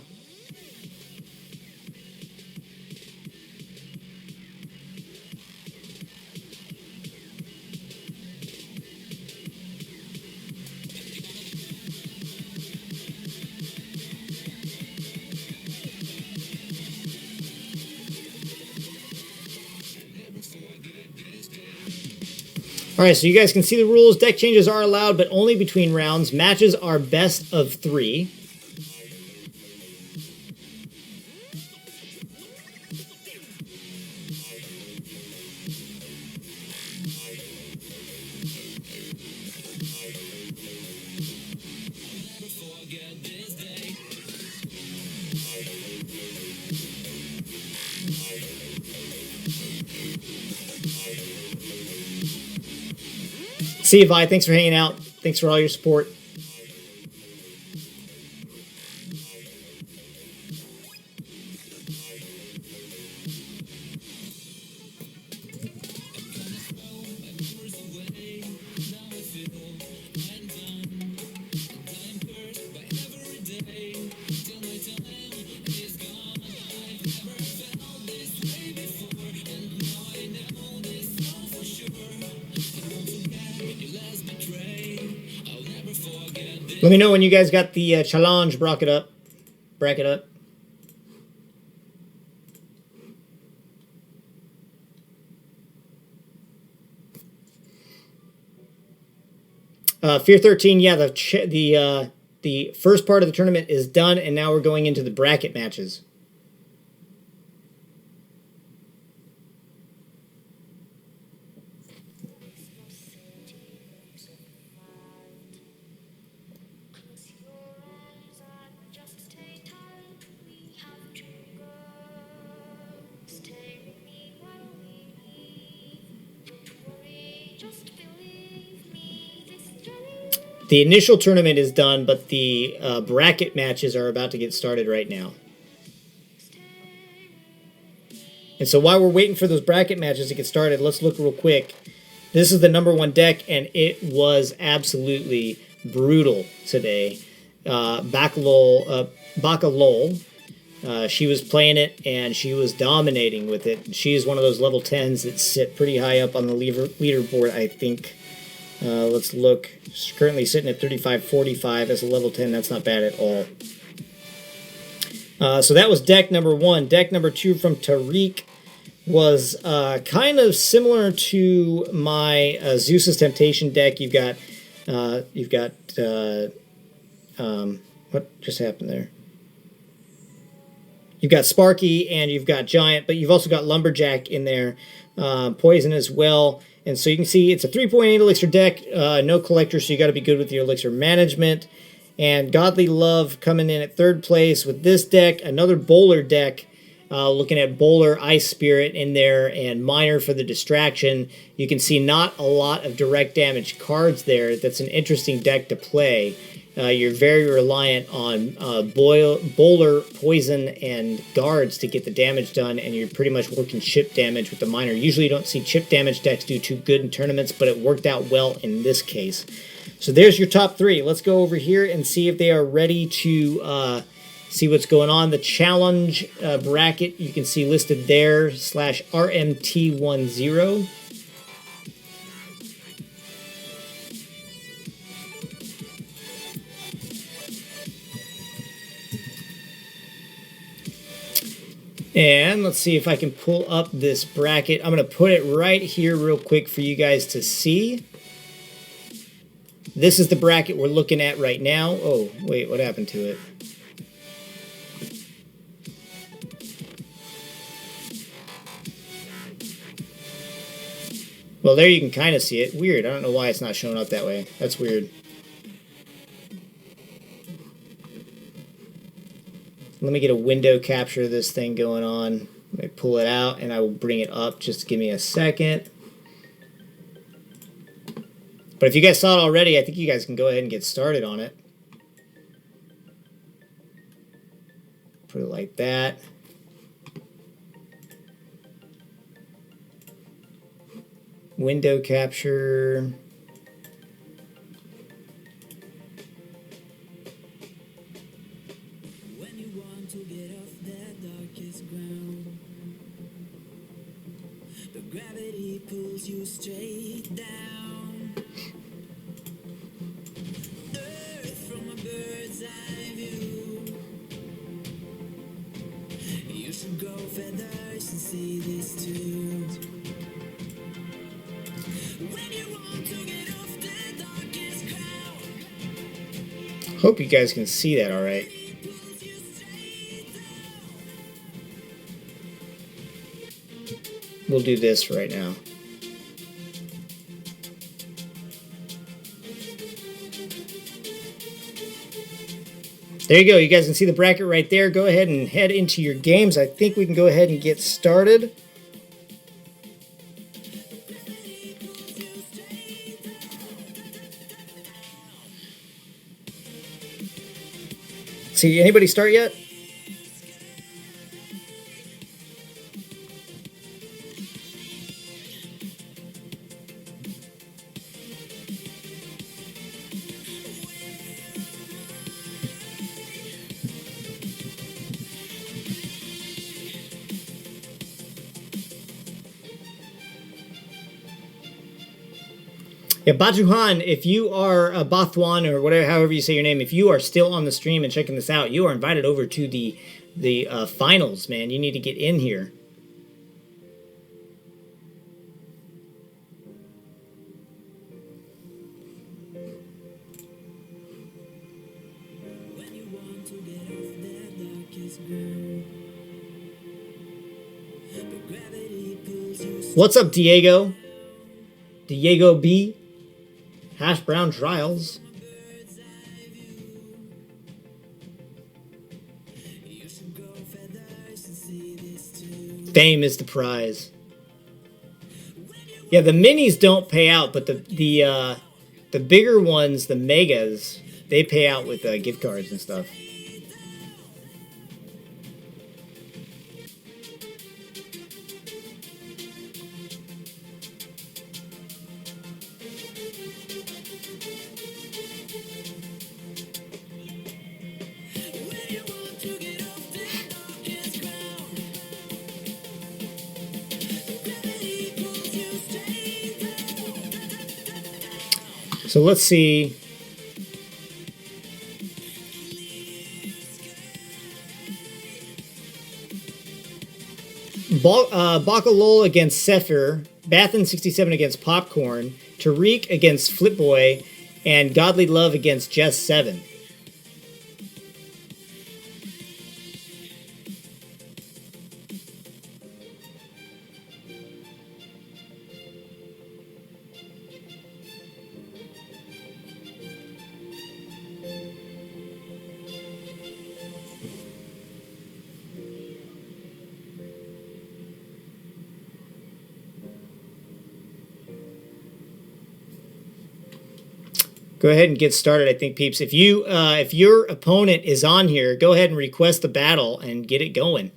Alright, so you guys can see the rules. Deck changes are allowed, but only between rounds. Matches are best of 3. See you, Vi. Thanks for hanging out. Thanks for all your support. Let me know when you guys got the challenge bracket up. Bracket up. Fear 13, yeah, the first part of the tournament is done, and now we're going into the bracket matches. The initial tournament is done, but the bracket matches are about to get started right now. And so while we're waiting for those bracket matches to get started, let's look real quick. This is the number 1 deck, and it was absolutely brutal today. Bakalol, she was playing it, and she was dominating with it. She is one of those level 10s that sit pretty high up on the leaderboard, I think. Let's look. She's currently sitting at 35-45 as a level 10. That's not bad at all. So that was deck number 1. Deck number 2 from Tariq was kind of similar to my Zeus's Temptation deck. You've got what just happened there? You've got Sparky and you've got Giant, but you've also got Lumberjack in there, Poison as well. And so you can see it's a 3.8 elixir deck, no collector, so you got to be good with your elixir management. And Godly Love coming in at 3rd place with this deck, another bowler deck. Looking at Bowler, Ice Spirit in there, and Miner for the distraction. You can see not a lot of direct damage cards there. That's an interesting deck to play. You're very reliant on Bowler, Poison, and Guards to get the damage done, and you're pretty much working chip damage with the Miner. Usually you don't see chip damage decks do too good in tournaments, but it worked out well in this case. So there's your top 3. Let's go over here and see if they are ready to see what's going on. The challenge bracket you can see listed there, /RMT10. And let's see if I can pull up this bracket. I'm going to put it right here real quick for you guys to see. This is the bracket we're looking at right now. Oh, wait, what happened to it? Well, there you can kind of see it. Weird. I don't know why it's not showing up that way. That's weird. Let me get a window capture of this thing going on. Let me pull it out, and I will bring it up. Just give me a second. But if you guys saw it already, I think you guys can go ahead and get started on it. Put it like that. Window capture. When you want to get off that darkest ground, but gravity pulls you straight down. Earth from a bird's eye view. You should grow feathers and see this too. When you want to get off the darkest ground. Hope you guys can see that all right. We'll do this right now. There you go. You guys can see the bracket right there. Go ahead and head into your games. I think we can go ahead and get started. See, anybody start yet? Yeah, Bajuhan, if you are Bathwan or whatever, however you say your name, if you are still on the stream and checking this out, you are invited over to the finals, man. You need to get in here. When you want to get off that darkest ground, but gravity pulls you straight. What's up, Diego? Diego B. Hash Brown Trials. Fame is the prize. Yeah, the minis don't pay out, but the bigger ones, the megas, they pay out with gift cards and stuff. So let's see. Bakalol against Sephir, Bathin 67 against Popcorn, Tariq against Flipboy, and Godly Love against Jess 7. Go ahead and get started, I think, peeps. If your opponent is on here, go ahead and request the battle and get it going.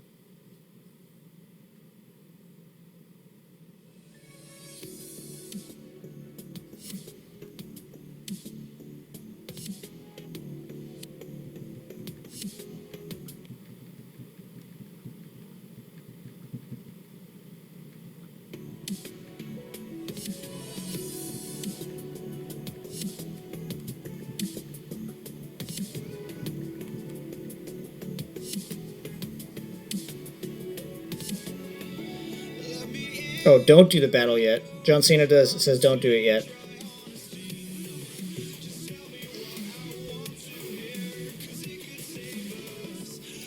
Oh, don't do the battle yet. John Cena says don't do it yet.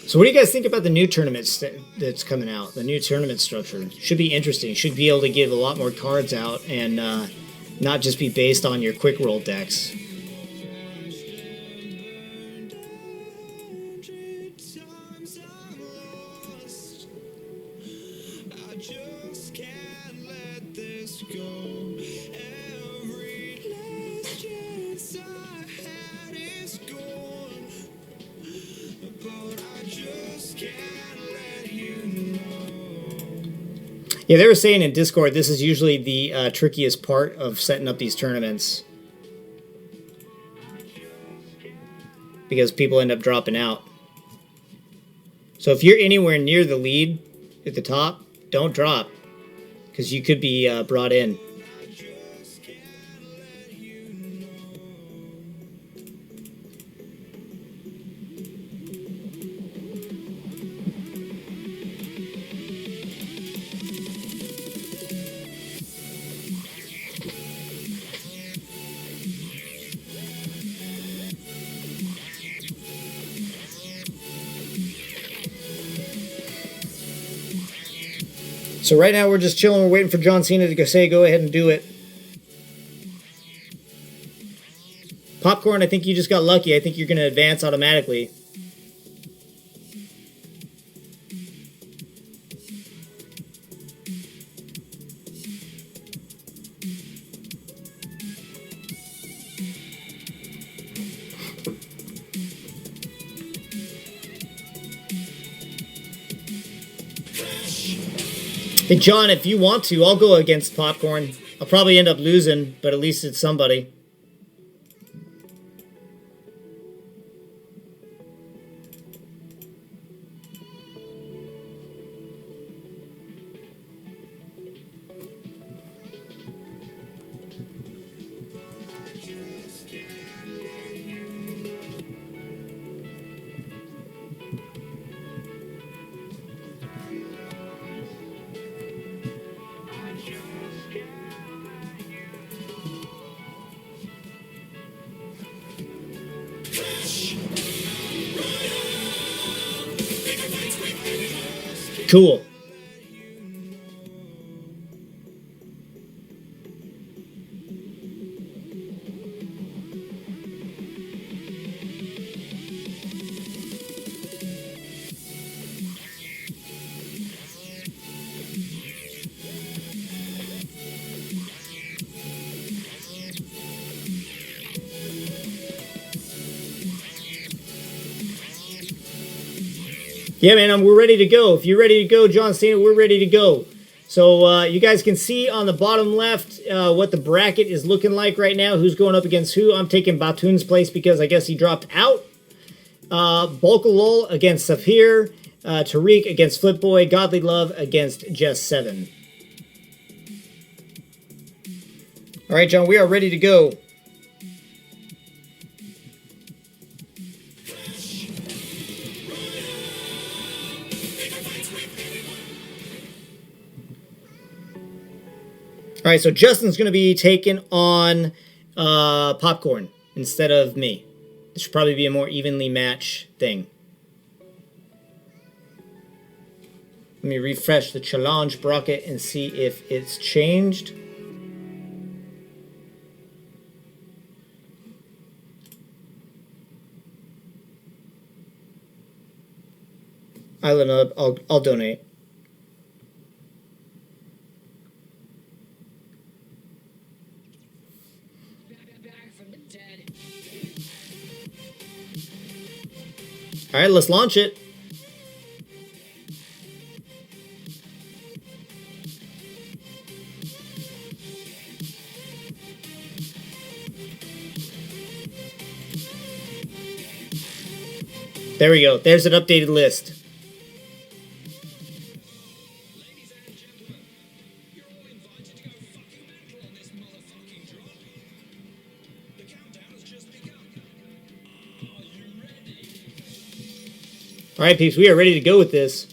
So what do you guys think about the new tournaments that's coming out? The new tournament structure should be interesting. Should be able to give a lot more cards out and not just be based on your quick roll decks. Yeah, they were saying in Discord this is usually the trickiest part of setting up these tournaments because people end up dropping out. So if you're anywhere near the lead at the top, don't drop because you could be brought in. So right now we're just chilling. We're waiting for John Cena to go ahead and do it. Popcorn, I think you just got lucky. I think you're going to advance automatically. Hey, John, if you want to, I'll go against Popcorn. I'll probably end up losing, but at least it's somebody. Cool. Yeah, man, we're ready to go. If you're ready to go, John Cena, we're ready to go. So you guys can see on the bottom left what the bracket is looking like right now. Who's going up against who? I'm taking Batoon's place because I guess he dropped out. Bulkalol against Saphir. Tariq against Flipboy. Godly Love against Jess 7. All right, John, we are ready to go. All right, so Justin's going to be taking on Popcorn instead of me. This should probably be a more evenly matched thing. Let me refresh the challenge bracket and see if it's changed. I'll donate. All right, let's launch it. There we go. There's an updated list. All right, peeps, we are ready to go with this.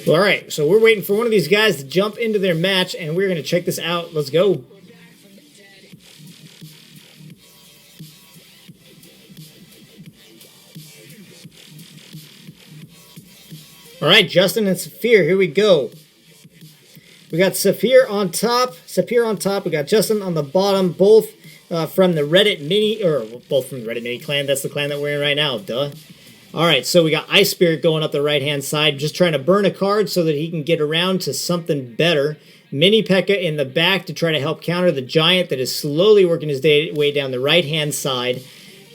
All right, so we're waiting for one of these guys to jump into their match, and we're going to check this out. Let's go. All right, Justin and Saphir, here we go. We got Saphir on top. We got Justin on the bottom, both from the Reddit Mini, or both from the Reddit Mini clan. That's the clan that we're in right now, duh. All right, so we got Ice Spirit going up the right-hand side, just trying to burn a card so that he can get around to something better. Mini P.E.K.K.A. in the back to try to help counter the Giant that is slowly working his way down the right-hand side.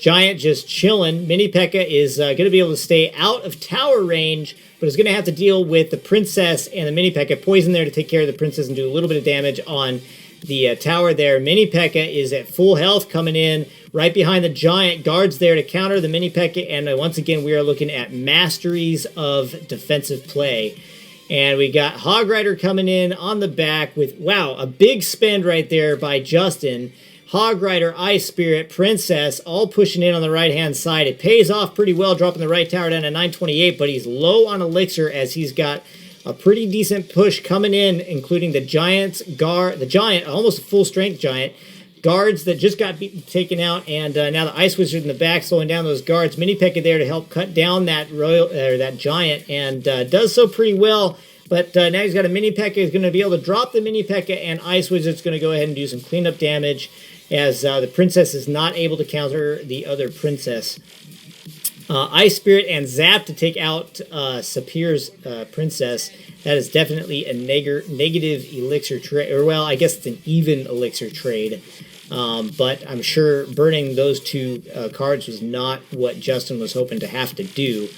Giant just chilling. Mini P.E.K.K.A. is going to be able to stay out of tower range, but is going to have to deal with the Princess and the Mini P.E.K.K.A. Poison there to take care of the Princess and do a little bit of damage on the tower there. Mini P.E.K.K.A. is at full health coming in right behind the Giant. Guards there to counter the Mini P.E.K.K.A. And once again, we are looking at masteries of defensive play. And we got Hog Rider coming in on the back with, wow, a big spend right there by Justin. Hog Rider, Ice Spirit, Princess, all pushing in on the right-hand side. It pays off pretty well, dropping the right tower down to 928, but he's low on elixir as he's got a pretty decent push coming in, including the Giant's guard, the Giant, almost a full-strength Giant, guards that just got taken out, and now the Ice Wizard in the back slowing down those guards. Mini P.E.K.K.A. there to help cut down that that Giant, and does so pretty well. But now he's got a Mini P.E.K.K.A. He's going to be able to drop the Mini P.E.K.K.A. and Ice Wizard's going to go ahead and do some cleanup damage as the Princess is not able to counter the other Princess. Ice Spirit and Zap to take out Saphir's Princess. That is definitely a negative elixir trade. Or, well, I guess it's an even elixir trade. But I'm sure burning those two cards was not what Justin was hoping to have to do.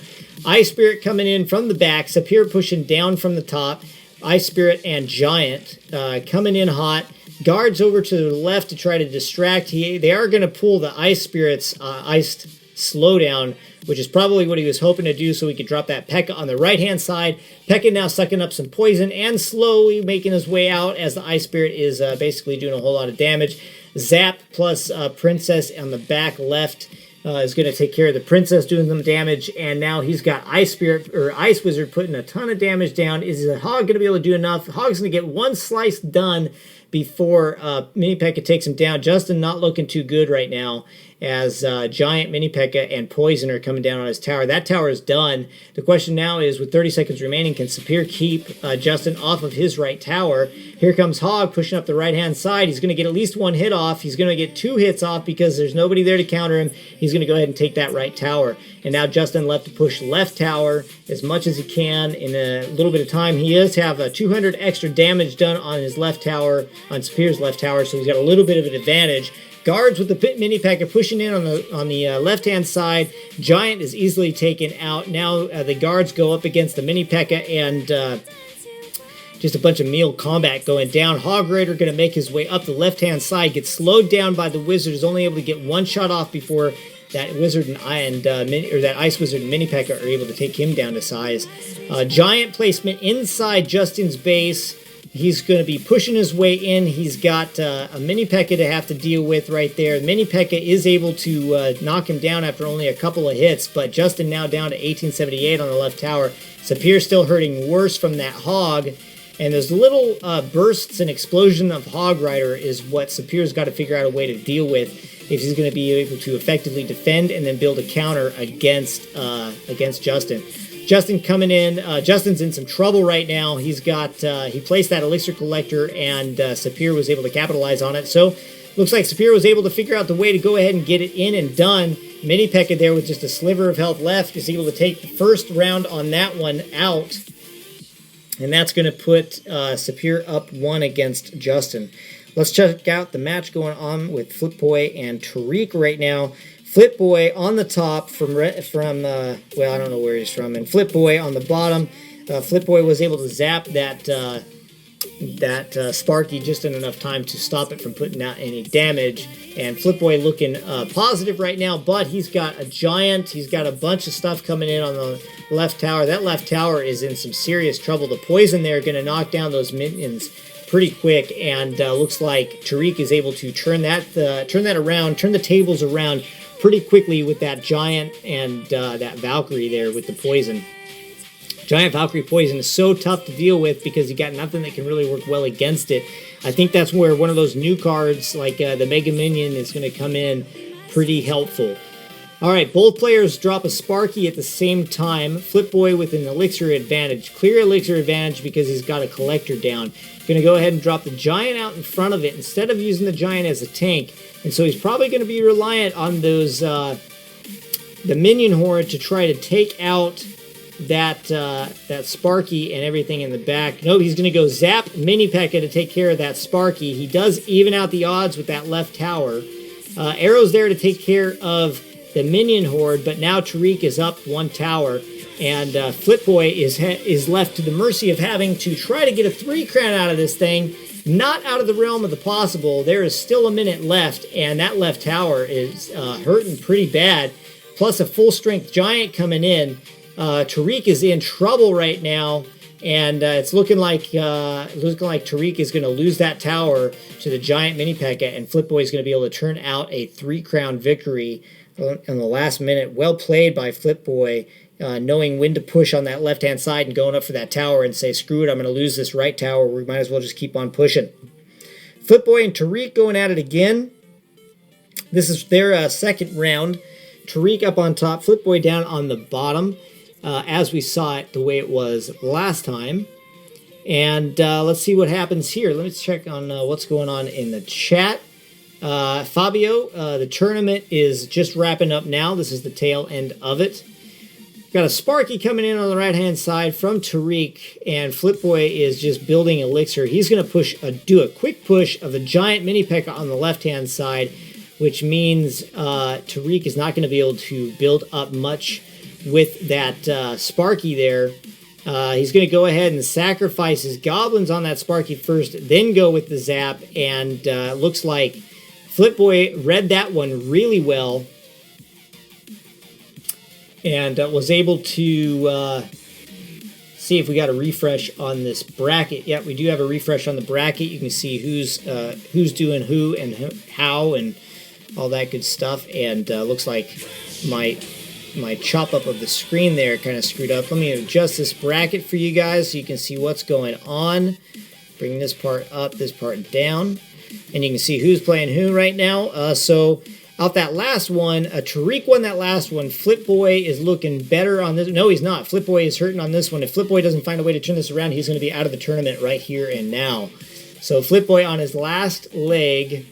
Ice Spirit coming in from the back. Saphir pushing down from the top. Ice Spirit and Giant coming in hot. Guards over to the left to try to distract. They are going to pull the Ice Spirit's iced slowdown, which is probably what he was hoping to do so he could drop that P.E.K.K.A. on the right-hand side. P.E.K.K.A. now sucking up some poison and slowly making his way out as the Ice Spirit is basically doing a whole lot of damage. Zap plus Princess on the back left is going to take care of the Princess, doing some damage, and now he's got Ice Spirit or Ice Wizard putting a ton of damage down. Is the Hog going to be able to do enough? Hog's going to get one slice done before Mini P.E.K.K.A. takes him down. Justin not looking too good right now as Giant, Mini P.E.K.K.A. and Poison are coming down on his tower. That tower is done. The question now is, with 30 seconds remaining, can Saphir keep Justin off of his right tower? Here comes Hog pushing up the right-hand side. He's going to get at least one hit off. He's going to get two hits off because there's nobody there to counter him. He's going to go ahead and take that right tower. And now Justin left to push left tower as much as he can in a little bit of time. He does have 200 extra damage done on his left tower, on Saphir's left tower, so he's got a little bit of an advantage. Guards with the pit Mini P.E.K.K.A. pushing in on the left-hand side. Giant is easily taken out. Now the guards go up against the Mini P.E.K.K.A. and just a bunch of meal combat going down. Hog Rider going to make his way up the left-hand side, gets slowed down by the Wizard, is only able to get one shot off before that wizard and that ice wizard and mini P.E.K.K.A. are able to take him down to size. Giant placement inside Justin's base. He's going to be pushing his way in. He's got a mini P.E.K.K.A. to have to deal with right there. Mini P.E.K.K.A. is able to knock him down after only a couple of hits, but Justin now down to 1878 on the left tower. Sapir still hurting worse from that hog. And those little bursts and explosion of Hog Rider is what Sapir's got to figure out a way to deal with if he's going to be able to effectively defend and then build a counter against Justin. Justin coming in. Justin's in some trouble right now. He's got he placed that Elixir Collector, and Sapir was able to capitalize on it. So looks like Sapir was able to figure out the way to go ahead and get it in and done. Mini P.E.K.K.A. there with just a sliver of health left is able to take the first round on that one out. And that's going to put Sapir up 1 against Justin. Let's check out the match going on with Flipboy and Tariq right now. Flipboy on the top from well, I don't know where he's from, and Flipboy on the bottom. Flipboy was able to zap that Sparky just in enough time to stop it from putting out any damage. And Flipboy looking positive right now, but he's got a giant. He's got a bunch of stuff coming in on the left tower. That left tower is in some serious trouble. The poison there going to knock down those minions pretty quick, and looks like Tariq is able to turn that around, turn the tables around pretty quickly with that giant and that Valkyrie there with the poison. Giant Valkyrie poison is so tough to deal with because you got nothing that can really work well against it. I think that's where one of those new cards like the Mega Minion is going to come in pretty helpful. All right, both players drop a Sparky at the same time. Flipboy with an Elixir advantage. Clear Elixir advantage because he's got a Collector down. Going to go ahead and drop the Giant out in front of it instead of using the Giant as a tank. And so he's probably going to be reliant on those the Minion Horde to try to take out that Sparky and everything in the back. No, he's going to go zap Mini P.E.K.K.A. to take care of that Sparky. He does even out the odds with that left tower. Arrow's there to take care of the Minion Horde, but now Tariq is up 1 tower, and Flipboy is left to the mercy of having to try to get a 3 crown out of this thing. Not out of the realm of the possible. There is still a minute left, and that left tower is hurting pretty bad. Plus a full-strength Giant coming in. Tariq is in trouble right now, and it's looking like Tariq is going to lose that tower to the Giant Mini P.E.K.K.A. and Flipboy is going to be able to turn out a 3 crown victory in the last minute. Well played by Flipboy, knowing when to push on that left-hand side and going up for that tower and say, screw it, I'm going to lose this right tower. We might as well just keep on pushing. Flipboy and Tariq going at it again. This is their second round. Tariq up on top, Flipboy down on the bottom, as we saw it the way it was last time. And let's see what happens here. Let me check on what's going on in the chat. Fabio, the tournament is just wrapping up now. This is the tail end of it. Got a Sparky coming in on the right-hand side from Tariq, and Flipboy is just building Elixir. He's going to do a quick push of the Giant Mini P.E.K.K.A. on the left-hand side, which means Tariq is not going to be able to build up much with that Sparky there. He's going to go ahead and sacrifice his goblins on that Sparky first, then go with the zap, and looks like Flipboy read that one really well and was able to see if we got a refresh on this bracket. Yeah, we do have a refresh on the bracket. You can see who's doing who and how and all that good stuff. And looks like my chop up of the screen there kind of screwed up. Let me adjust this bracket for you guys so you can see what's going on. Bring this part up, this part down. And you can see who's playing who right now. So out that last one, Tariq won that last one. Flipboy is looking better on this. No, he's not. Flipboy is hurting on this one. If Flipboy doesn't find a way to turn this around, he's going to be out of the tournament right here and now. So Flipboy on his last leg,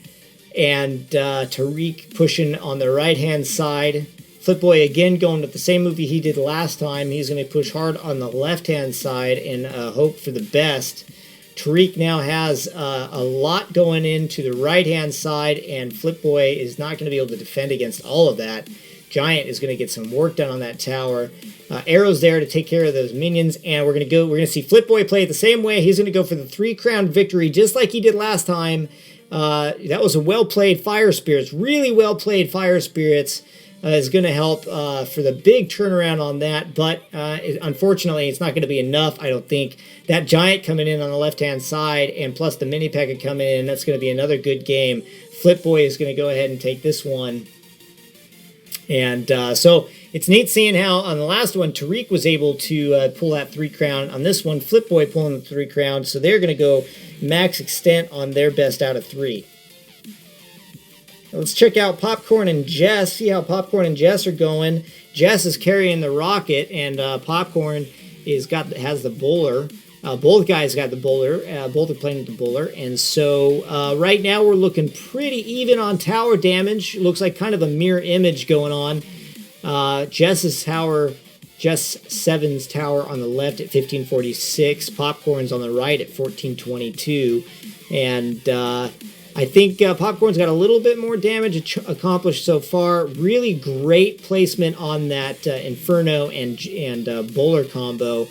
and Tariq pushing on the right-hand side. Flipboy again going with the same movie he did last time. He's going to push hard on the left-hand side and hope for the best. Tariq now has a lot going into the right-hand side, and Flipboy is not going to be able to defend against all of that. Giant is going to get some work done on that tower. Arrow's there to take care of those minions, and we're going to see Flipboy play it the same way. He's going to go for the 3-crown victory, just like he did last time. That was a well-played Fire Spirits, really well-played Fire Spirits. is going to help for the big turnaround on that, but unfortunately it's not going to be enough, I don't think. That giant coming in on the left-hand side, and plus the mini P.E.K.K.A coming in, that's going to be another good game. Flip Boy is going to go ahead and take this one. And so it's neat seeing how on the last one, Tariq was able to pull that 3 crown. On this one, Flip Boy pulling the 3 crown, so they're going to go max extent on their best out of 3. Let's check out Popcorn and Jess, see how Popcorn and Jess are going. Jess is carrying the rocket, and Popcorn has the bowler. Both guys got the bowler. Both are playing with the bowler. And so right now we're looking pretty even on tower damage. Looks like kind of a mirror image going on. Jess 7's tower on the left at 1546. Popcorn's on the right at 1422. And I think Popcorn's got a little bit more damage accomplished so far. Really great placement on that Inferno and Bowler combo.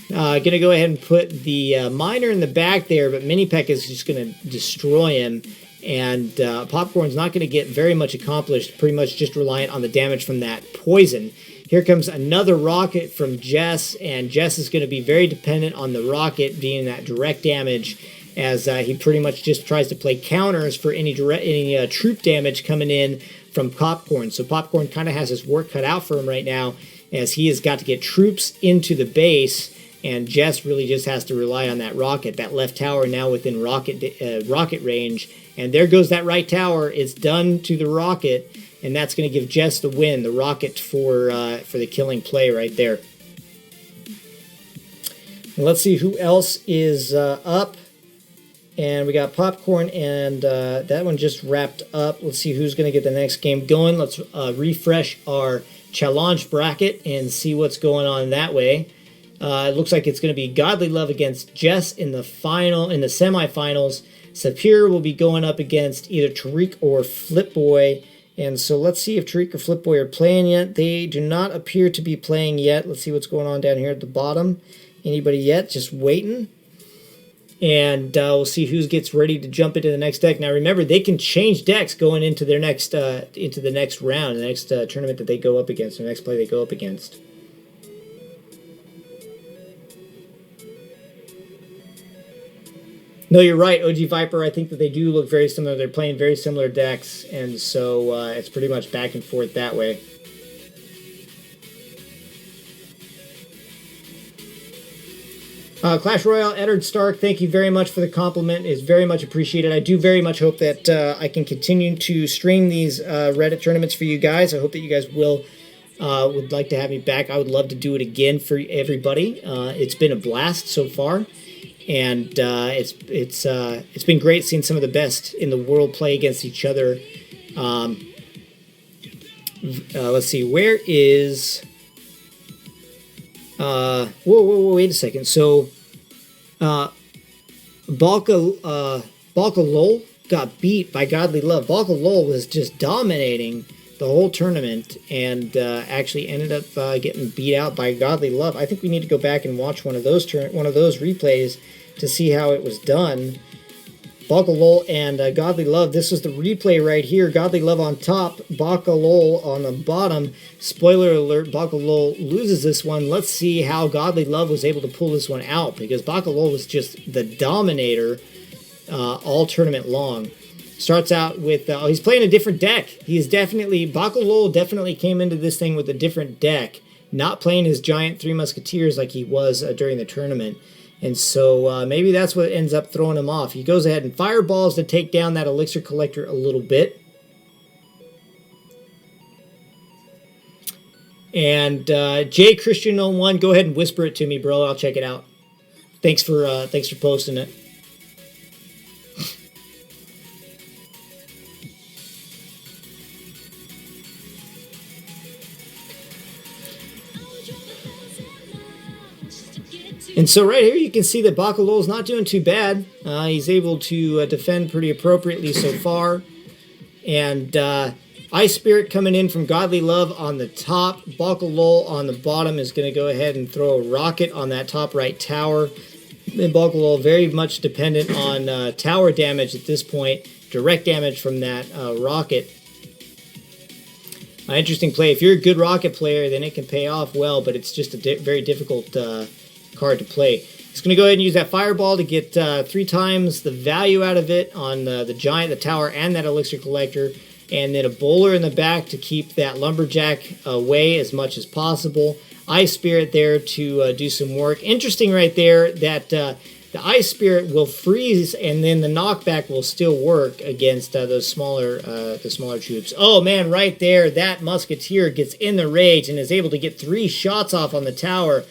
Going to go ahead and put the Miner in the back there, but Mini P.E.K.K.A is just going to destroy him. And Popcorn's not going to get very much accomplished, pretty much just reliant on the damage from that poison. Here comes another rocket from Jess, and Jess is going to be very dependent on the rocket being that direct damage, as he pretty much just tries to play counters for any troop damage coming in from Popcorn. So Popcorn kind of has his work cut out for him right now, as he has got to get troops into the base, and Jess really just has to rely on that rocket. That left tower now within rocket range, and there goes that right tower. It's done to the rocket, and that's going to give Jess the win. The rocket for the killing play right there. And let's see who else is up. And we got Popcorn, and that one just wrapped up. Let's see who's going to get the next game going. Let's refresh our challenge bracket and see what's going on that way. It looks like it's going to be Godly Love against Jess in the semifinals. Sapir will be going up against either Tariq or Flip Boy. And so let's see if Tariq or Flip Boy are playing yet. They do not appear to be playing yet. Let's see what's going on down here at the bottom. Anybody yet? Just waiting. And we'll see who gets ready to jump into the next deck. Now remember, they can change decks going into their next into the next round, the next tournament that they go up against, the next play they go up against. No, you're right, OG Viper. I think that they do look very similar. They're playing very similar decks, and so it's pretty much back and forth that way. Clash Royale, Eddard Stark, thank you very much for the compliment. It's very much appreciated. I do very much hope that I can continue to stream these Reddit tournaments for you guys. I hope that you guys would like to have me back. I would love to do it again for everybody. It's been a blast so far, and it's been great seeing some of the best in the world play against each other. Let's see, where is... whoa, wait a second. So, Balka Lol got beat by Godly Love. Balka Lol was just dominating the whole tournament, and actually ended up getting beat out by Godly Love. I think we need to go back and watch one of those replays to see how it was done. Balka Lol and Godly Love. This is the replay right here. Godly Love on top, Balka Lol on the bottom. Spoiler alert, Balka Lol loses this one. Let's see how Godly Love was able to pull this one out, because Balka Lol was just the dominator all tournament long. Starts out with, he's playing a different deck. Balka Lol definitely came into this thing with a different deck, not playing his giant Three Musketeers like he was during the tournament. And so maybe that's what ends up throwing him off. He goes ahead and fireballs to take down that Elixir Collector a little bit. And J Christian 01, go ahead and whisper it to me, bro. I'll check it out. Thanks for posting it. And so right here you can see that Balka Lol's not doing too bad. He's able to defend pretty appropriately so far. And Ice Spirit coming in from Godly Love on the top. Balka Lol on the bottom is going to go ahead and throw a rocket on that top right tower. And Balka Lol very much dependent on tower damage at this point. Direct damage from that rocket. An interesting play. If you're a good rocket player, then it can pay off well, but it's just a very difficult card to play. He's going to go ahead and use that Fireball to get 3 times the value out of it on the Giant, the Tower, and that Elixir Collector. And then a Bowler in the back to keep that Lumberjack away as much as possible. Ice Spirit there to do some work. Interesting right there that the Ice Spirit will freeze, and then the knockback will still work against the smaller troops. Oh man, right there, that Musketeer gets in the rage and is able to get 3 shots off on the tower.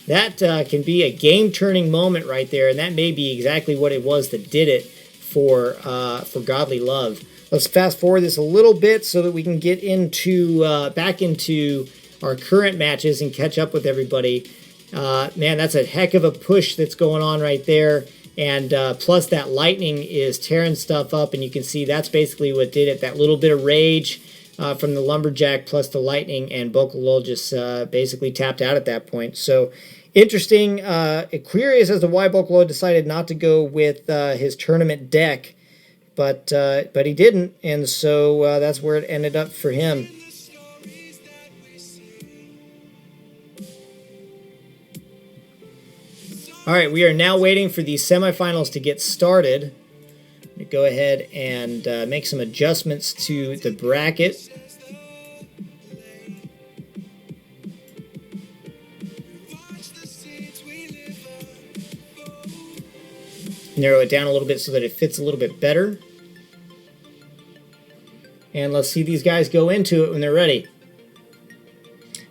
That can be a game-turning moment right there, and that may be exactly what it was that did it for Godly Love. Let's fast forward this a little bit so that we can get into back into our current matches and catch up with everybody. Man, that's a heck of a push that's going on right there. And plus that lightning is tearing stuff up, and you can see that's basically what did it. That little bit of rage from the Lumberjack plus the lightning, and Bokolol just basically tapped out at that point. So interesting. Curious as to why Bokolol decided not to go with his tournament deck, but he didn't, and so that's where it ended up for him. All right, we are now waiting for these semifinals to get started. I'm going to go ahead and make some adjustments to the bracket. Narrow it down a little bit so that it fits a little bit better. And let's see these guys go into it when they're ready.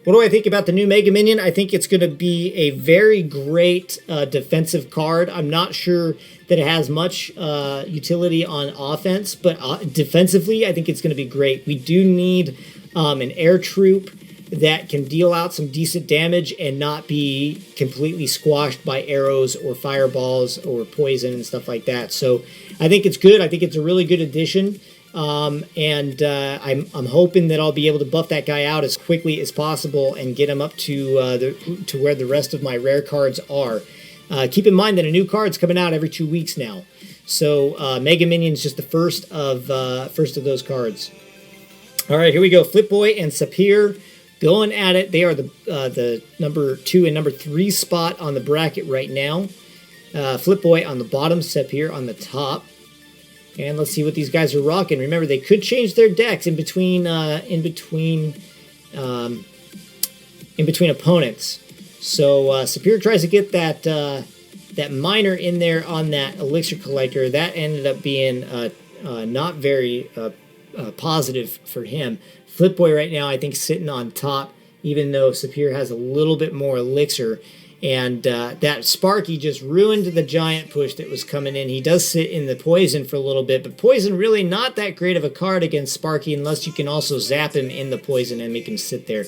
What do I think about the new Mega Minion? I think it's going to be a very great defensive card. I'm not sure that it has much utility on offense, but defensively, I think it's going to be great. We do need an air troop that can deal out some decent damage and not be completely squashed by arrows or fireballs or poison and stuff like that. So I think it's good. I think it's a really good addition. I'm hoping that I'll be able to buff that guy out as quickly as possible and get him up to where the rest of my rare cards are. Keep in mind that a new card's coming out every 2 weeks now, so Mega Minion's just the first of those cards. All right, here we go. Flip Boy and Sapir going at it. They are the number 2 and number 3 spot on the bracket right now. Flip Boy on the bottom, Sapir on the top. And let's see what these guys are rocking. Remember, they could change their decks in between opponents. So Sapir tries to get that miner in there on that Elixir Collector. That ended up being not very positive for him. Flip Boy right now, I think, sitting on top, even though Sapir has a little bit more Elixir. And that Sparky just ruined the giant push that was coming in. He does sit in the poison for a little bit, but poison really not that great of a card against Sparky unless you can also zap him in the poison and make him sit there.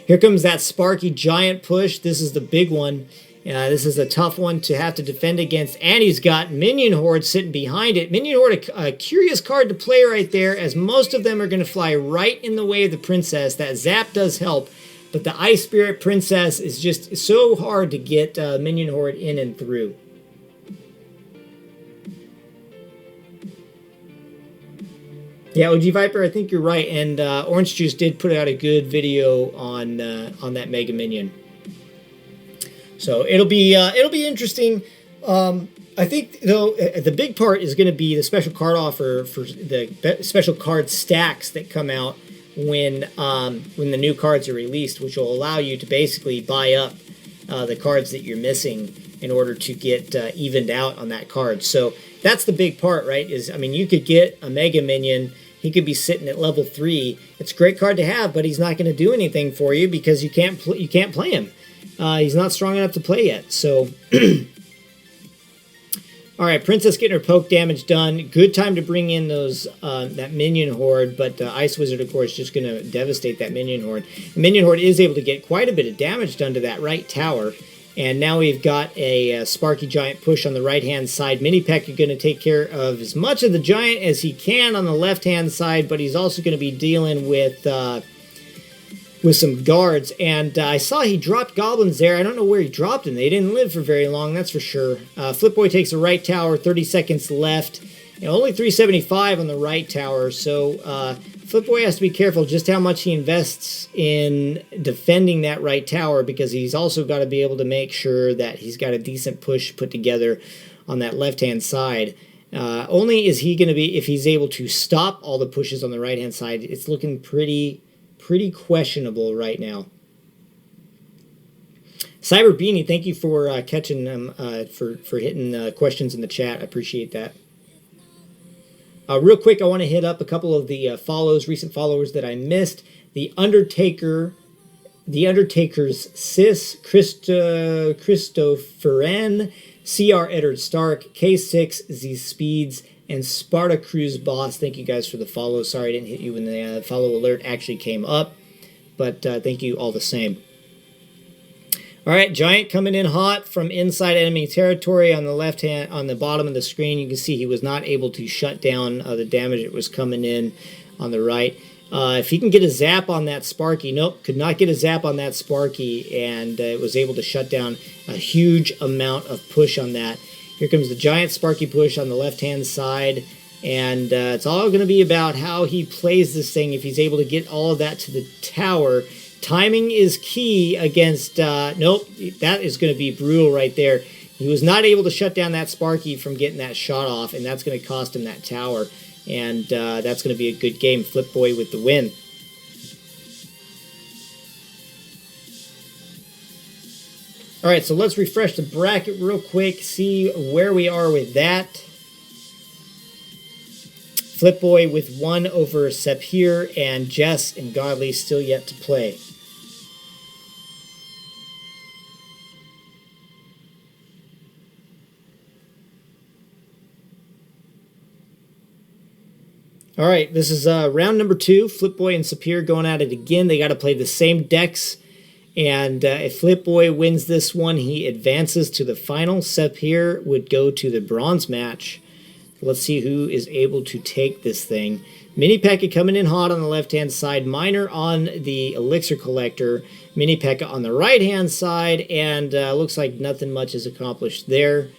Here comes that Sparky giant push. This is the big one. This is a tough one to have to defend against, and he's got Minion Horde sitting behind it. Minion Horde, a curious card to play right there, as most of them are going to fly right in the way of the Princess. That zap does help. But the Ice Spirit Princess is just so hard to get Minion Horde in and through. Yeah, OG Viper, I think you're right. And Orange Juice did put out a good video on that Mega Minion. So it'll be interesting. I think, though, the big part is going to be the special card offer for the special card stacks that come out when the new cards are released, which will allow you to basically buy up the cards that you're missing in order to get evened out on that card. So that's the big part, right? You could get a Mega Minion. He could be sitting at level 3. It's a great card to have, but he's not going to do anything for you because you can't play him. He's not strong enough to play yet. So all right, Princess getting her poke damage done. Good time to bring in those that Minion Horde, but Ice Wizard, of course, just going to devastate that Minion Horde. The Minion Horde is able to get quite a bit of damage done to that right tower, and now we've got a Sparky Giant push on the right-hand side. Mini Peck is going to take care of as much of the Giant as he can on the left-hand side, but he's also going to be dealing with some guards, and I saw he dropped goblins there. I don't know where he dropped them. They didn't live for very long, that's for sure. Flip Boy takes the right tower, 30 seconds left, and only 375 on the right tower, so Flipboy has to be careful just how much he invests in defending that right tower, because he's also got to be able to make sure that he's got a decent push put together on that left-hand side. Only is he going to be, if he's able to stop all the pushes on the right-hand side, it's looking pretty questionable right now. Cyber Beanie, thank you for catching them, for hitting questions in the chat. I appreciate that. Real quick, I want to hit up a couple of the recent followers that I missed. The Undertaker's Sis, Christopheran, CR Eddard Stark, K6, Z Speeds, and Sparta Cruise Boss. Thank you guys for the follow. Sorry I didn't hit you when the follow alert actually came up, but thank you all the same. All right, Giant coming in hot from inside enemy territory on the left hand, on the bottom of the screen. You can see he was not able to shut down the damage that was coming in on the right. If he can get a zap on that Sparky, nope, could not get a zap on that Sparky, and was able to shut down a huge amount of push on that. Here comes the Giant Sparky push on the left-hand side, and it's all going to be about how he plays this thing. If he's able to get all of that to the tower, timing is key against, nope, that is going to be brutal right there. He was not able to shut down that Sparky from getting that shot off, and that's going to cost him that tower. And that's going to be a good game. Flipboy with the win. All right, so let's refresh the bracket real quick, see where we are with that. Flipboy with 1 over Sepir, and Jess and Godly still yet to play. All right, this is round number 2. Flipboy and Sapir going at it again. They got to play the same decks, and if Flipboy wins this one, he advances to the final. Sapir would go to the bronze match. Let's see who is able to take this thing. Mini P.E.K.K.A coming in hot on the left-hand side. Miner on the Elixir Collector. Mini P.E.K.K.A on the right-hand side, and looks like nothing much is accomplished there.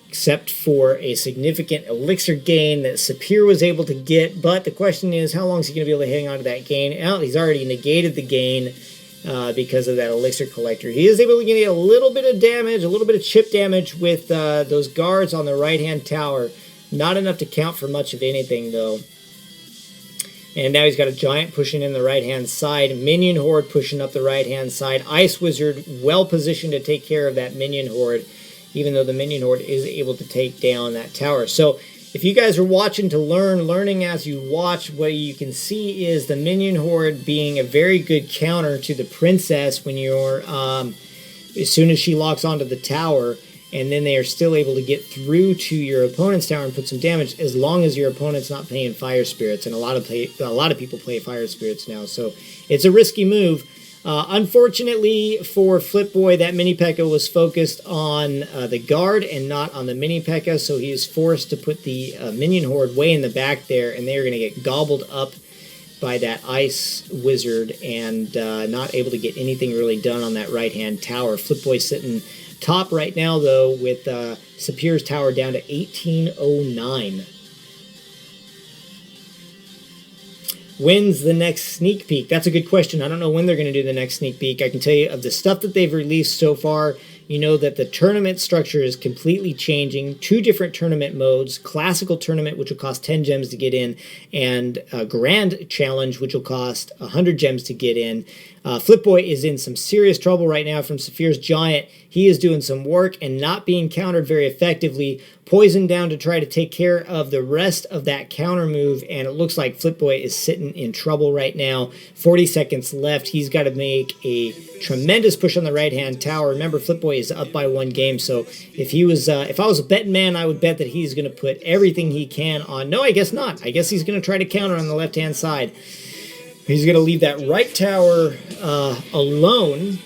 Except for a significant elixir gain that Sapir was able to get. But the question is, how long is he going to be able to hang on to that gain? Well, he's already negated the gain because of that elixir collector. He is able to get a little bit of damage, a little bit of chip damage with those guards on the right-hand tower. Not enough to count for much of anything, though. And now he's got a Giant pushing in the right-hand side. Minion Horde pushing up the right-hand side. Ice Wizard well-positioned to take care of that Minion Horde, even though the Minion Horde is able to take down that tower. So if you guys are watching to learning as you watch, what you can see is the Minion Horde being a very good counter to the Princess when you're, as soon as she locks onto the tower, and then they are still able to get through to your opponent's tower and put some damage, as long as your opponent's not playing Fire Spirits, and a lot of people play Fire Spirits now, so it's a risky move. Unfortunately for Flipboy, that Mini P.E.K.K.A was focused on the guard and not on the Mini P.E.K.K.A, so he is forced to put the Minion Horde way in the back there, and they are going to get gobbled up by that Ice Wizard and not able to get anything really done on that right-hand tower. Flipboy sitting top right now, though, with Sapir's tower down to 1809. When's the next sneak peek? That's a good question. I don't know when they're going to do the next sneak peek. I can tell you of the stuff that they've released so far, you know that the tournament structure is completely changing. 2 different tournament modes. Classical tournament, which will cost 10 gems to get in, and a Grand Challenge, which will cost 100 gems to get in. Flipboy is in some serious trouble right now from Saphir's Giant. He is doing some work and not being countered very effectively. Poisoned down to try to take care of the rest of that counter move, and it looks like Flipboy is sitting in trouble right now. 40 seconds left. He's got to make a tremendous push on the right-hand tower. Remember, Flipboy is up by 1 game, so if I was a betting man, I would bet that he's going to put everything he can on. No, I guess not. I guess he's going to try to counter on the left-hand side. He's going to leave that right tower alone.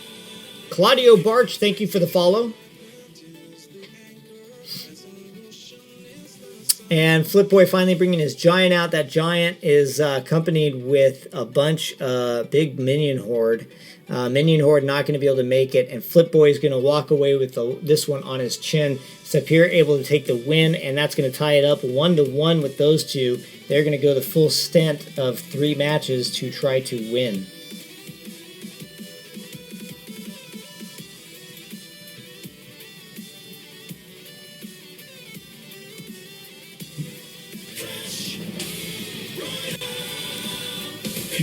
Claudio Barch, thank you for the follow. And Flipboy finally bringing his giant out. That giant is accompanied with a bunch big minion horde. Minion horde not going to be able to make it, and Flipboy is going to walk away with this one on his chin. Sapir able to take the win, and that's going to tie it up 1-1 with those two. They're going to go the full stint of 3 matches to try to win.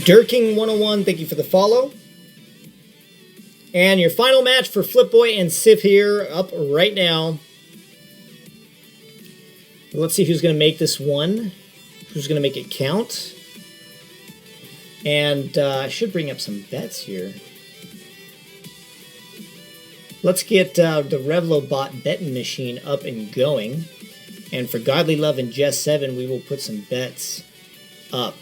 Durking 101, thank you for the follow. And your final match for Flipboy and Sif here, up right now. Let's see who's going to make this one. Who's going to make it count. And I should bring up some bets here. Let's get the RevloBot betting machine up and going. And for Godly Love and Jess 7, we will put some bets up.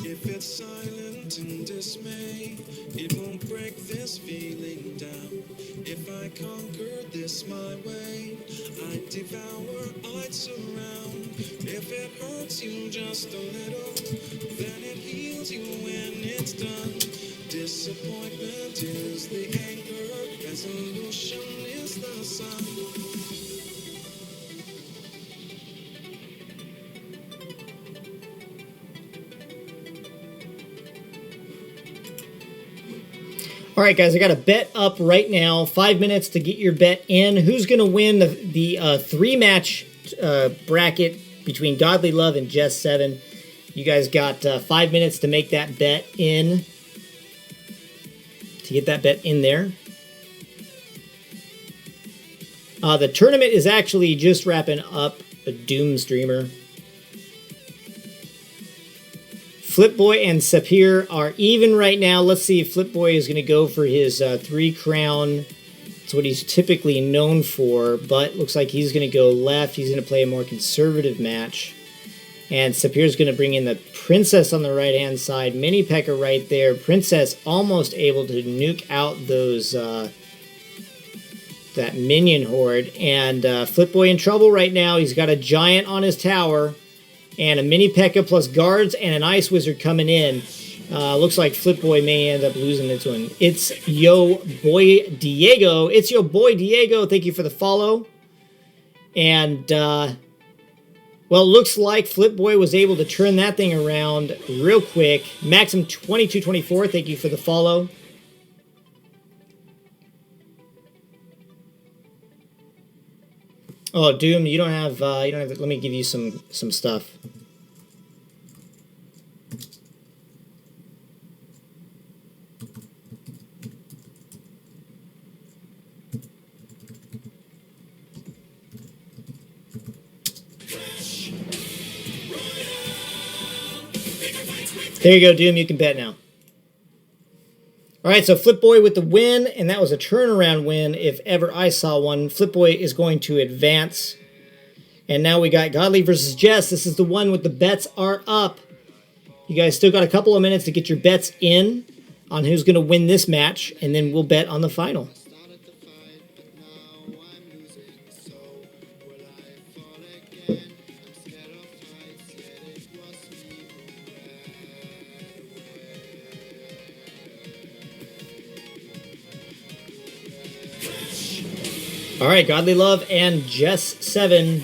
If it's silent and dismay, it won't break this feeling down. If I conquer this my way, I'd devour, I'd surround. If it hurts you just a little, then it heals you when it's done. Disappointment is the anger, resolution is the sun. All right, guys, I got a bet up right now. 5 minutes to get your bet in. Who's going to win the 3-match bracket between Godly Love and Jess 7? You guys got 5 minutes to make that bet in. To get that bet in there. The tournament is actually just wrapping up. A Doom streamer. Flipboy and Sapir are even right now. Let's see if Flipboy is going to go for his 3 crown. That's what he's typically known for, but looks like he's going to go left. He's going to play a more conservative match. And Sapir is going to bring in the Princess on the right-hand side. Mini P.E.K.K.A right there. Princess almost able to nuke out those that minion horde. And Flipboy in trouble right now. He's got a giant on his tower. And a mini P.E.K.K.A plus guards and an Ice Wizard coming in. Looks like Flipboy may end up losing this one. It's Yo Boy Diego. It's Yo Boy Diego. Thank you for the follow. And, well, looks like Flipboy was able to turn that thing around real quick. Maxim 2224. Thank you for the follow. Oh, Doom, you don't have, let me give you some stuff. There you go, Doom, you can bet now. Alright, so Flipboy with the win, and that was a turnaround win if ever I saw one. Flipboy is going to advance. And now we got Godly versus Jess. This is the one with the bets are up. You guys still got a couple of minutes to get your bets in on who's going to win this match, and then we'll bet on the final. All right, Godly Love and Jess 7.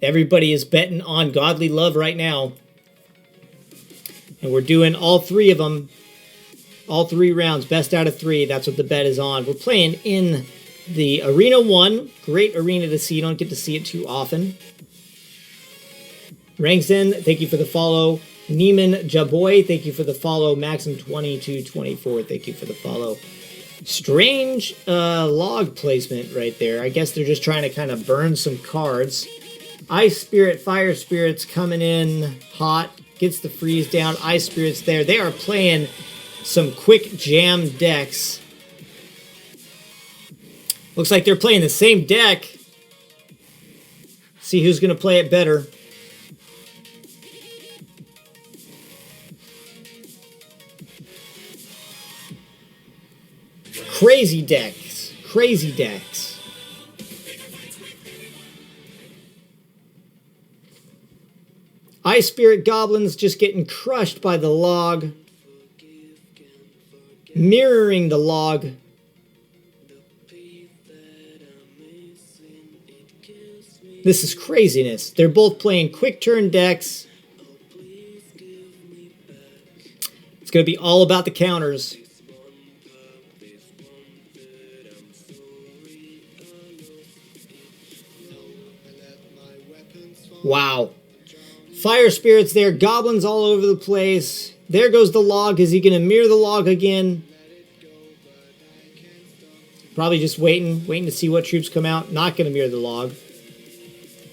Everybody is betting on Godly Love right now. And we're doing all 3 of them. All 3 rounds, best out of 3. That's what the bet is on. We're playing in the Arena 1. Great arena to see. You don't get to see it too often. Rangzen, thank you for the follow. Neiman Jaboy, thank you for the follow. Maxim2224, thank you for the follow. Strange log placement right there. I guess they're just trying to kind of burn some cards. Ice Spirit, Fire Spirit's coming in hot. Gets the freeze down. Ice Spirit's there. They are playing some quick jam decks. Looks like they're playing the same deck. See who's going to play it better. Crazy decks. Crazy decks. Ice Spirit Goblins just getting crushed by the log. Mirroring the log. This is craziness. They're both playing quick turn decks. It's going to be all about the counters. Wow. Fire Spirits there. Goblins all over the place. There goes the log. Is he going to mirror the log again? Probably just waiting to see what troops come out. Not going to mirror the log.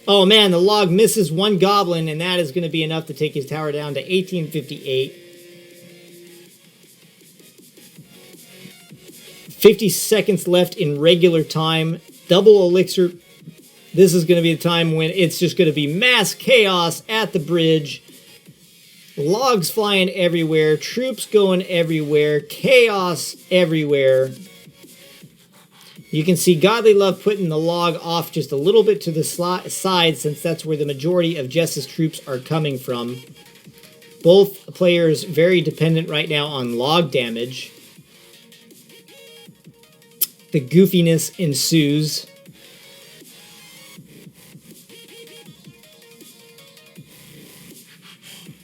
Oh man, the log misses one goblin, and that is going to be enough to take his tower down to 1858. 50 seconds left in regular time. Double elixir. This is going to be the time when it's just going to be mass chaos at the bridge. Logs flying everywhere. Troops going everywhere. Chaos everywhere. You can see Godly Love putting the log off just a little bit to the side, since that's where the majority of Jess's troops are coming from. Both players very dependent right now on log damage. The goofiness ensues.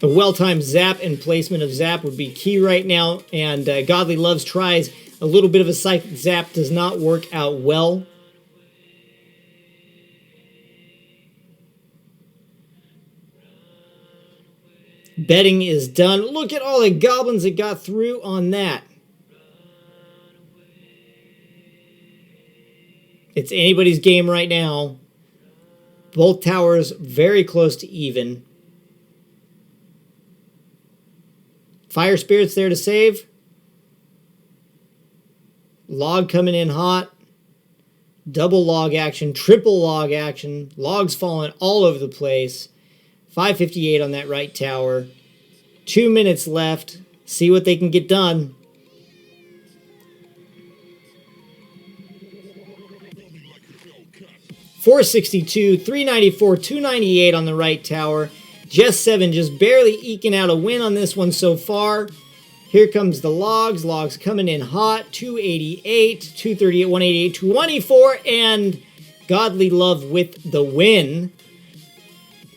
A well-timed zap and placement of zap would be key right now, and Godly Love's tries a little bit of a psychic zap does not work out well. Betting is done. Look at all the goblins that got through on that. It's anybody's game right now. Both towers very close to even. Fire Spirit's there to save. Log coming in hot. Double log action. Triple log action. Logs falling all over the place. 558 on that right tower. 2 minutes left. See what they can get done. .462, 394, 298 on the right tower. Jess 7 just barely eking out a win on this one so far. Here comes the logs. Logs coming in hot. 288, 238, 188, 224, and Godly Love with the win.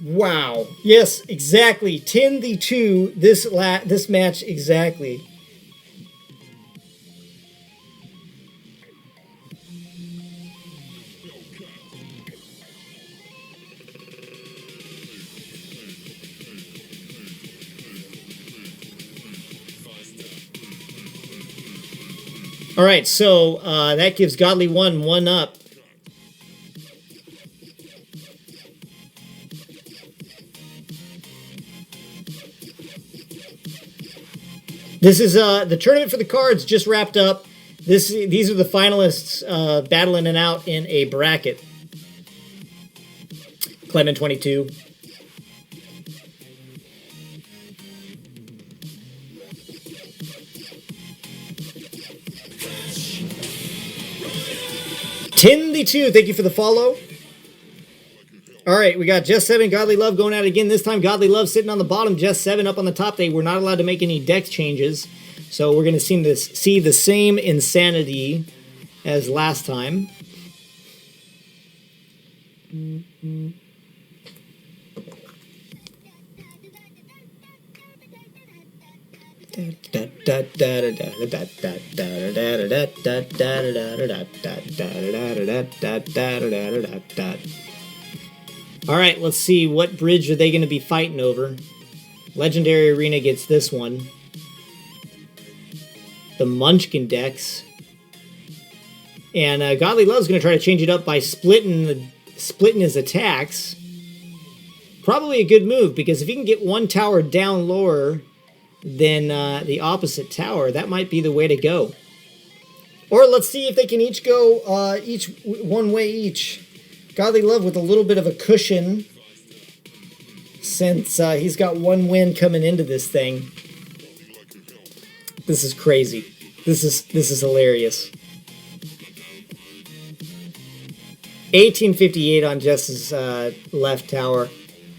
Wow. Yes, exactly. 10-2 this match exactly. All right, so that gives Godly 1 up. This is the tournament for the cards just wrapped up. These are the finalists battling it out in a bracket. Clement 22. Tindy2, thank you for the follow. All right, we got Jess 7, Godly Love going at it again. This time, Godly Love sitting on the bottom, Jess 7 up on the top. They were not allowed to make any deck changes, so we're going to see the same insanity as last time. All right, let's see, what bridge are they going to be fighting over? Legendary Arena gets this one. The Munchkin decks. And Godly Love's going to try to change it up by splitting his attacks. Probably a good move, because if he can get one tower down lower than the opposite tower, that might be the way to go. Or let's see if they can each go each one way each. Godly Love with a little bit of a cushion since he's got one win coming into this thing. This is crazy. This is hilarious. 1858 on Jess's left tower.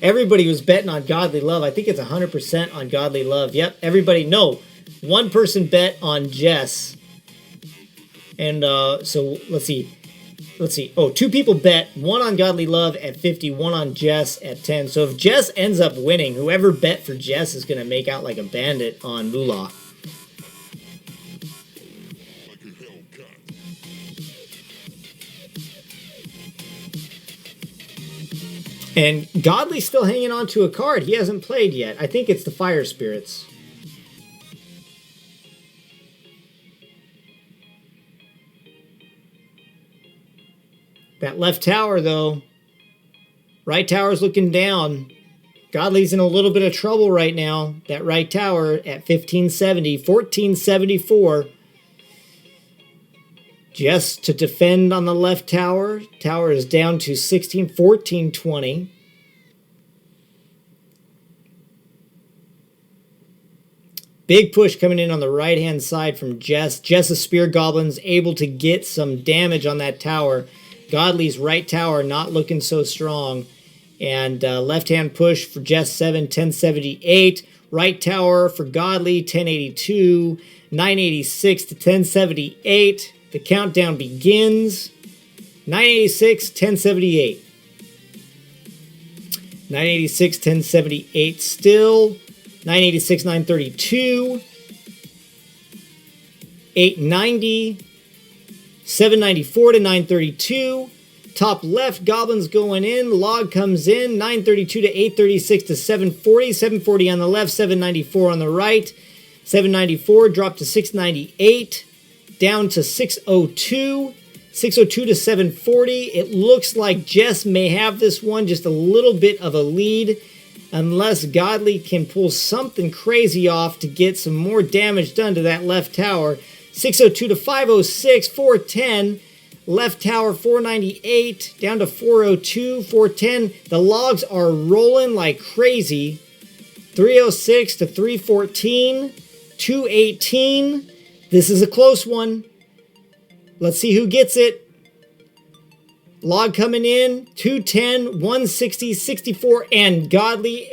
Everybody was betting on Godly Love. I think it's 100% on Godly Love. Yep, everybody. No, one person bet on Jess. And so let's see. Oh, two people bet. One on Godly Love at 50, one on Jess at 10. So if Jess ends up winning, whoever bet for Jess is going to make out like a bandit on Moolah. And Godly's still hanging on to a card. He hasn't played yet. I think it's the Fire Spirits. That left tower, though. Right tower's looking down. Godly's in a little bit of trouble right now. That right tower at 1570, 1474. Just to defend on the left tower. Tower is down to 16, 1420. Big push coming in on the right-hand side from Jess. Jess's Spear Goblin's able to get some damage on that tower. Godly's right tower not looking so strong. And left-hand push for Jess 7, 1078. Right tower for Godly, 1082. 986 to 1078. The countdown begins. 986, 1078. 986, 1078 still. 986, 932. 890. 794 to 932. Top left, Goblins going in. Log comes in. 932 to 836 to 740. 740 on the left. 794 on the right. 794 dropped to 698. Down to 602. 602 to 740. It looks like Jess may have this one just a little bit of a lead. Unless Godly can pull something crazy off to get some more damage done to that left tower. 602 to 506, 410. Left tower 498, down to 402, 410. The logs are rolling like crazy. 306 to 314, 218. This is a close one. Let's see who gets it. Log coming in, 210, 160, 64, and Godly,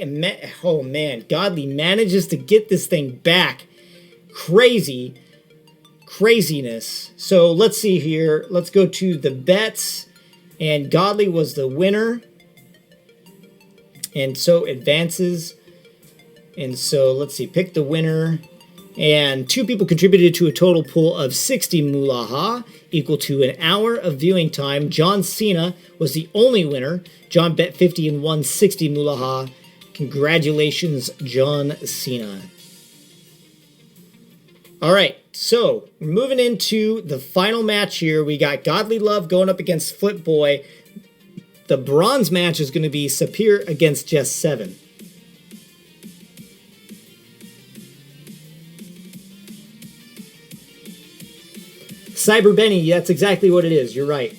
oh man, Godly manages to get this thing back. Craziness. So let's see here. Let's go to the bets. And Godly was the winner. And so advances. And so let's see. Pick the winner. And two people contributed to a total pool of 60 Muhahaha, equal to an hour of viewing time. John Cena was the only winner. John bet 50 and won 60 Muhahaha. Congratulations, John Cena. All right. So, we're moving into the final match here. We got Godly Love going up against Flip Boy. The bronze match is going to be Sapir against Jess 7. Cyber Benny, that's exactly what it is. You're right.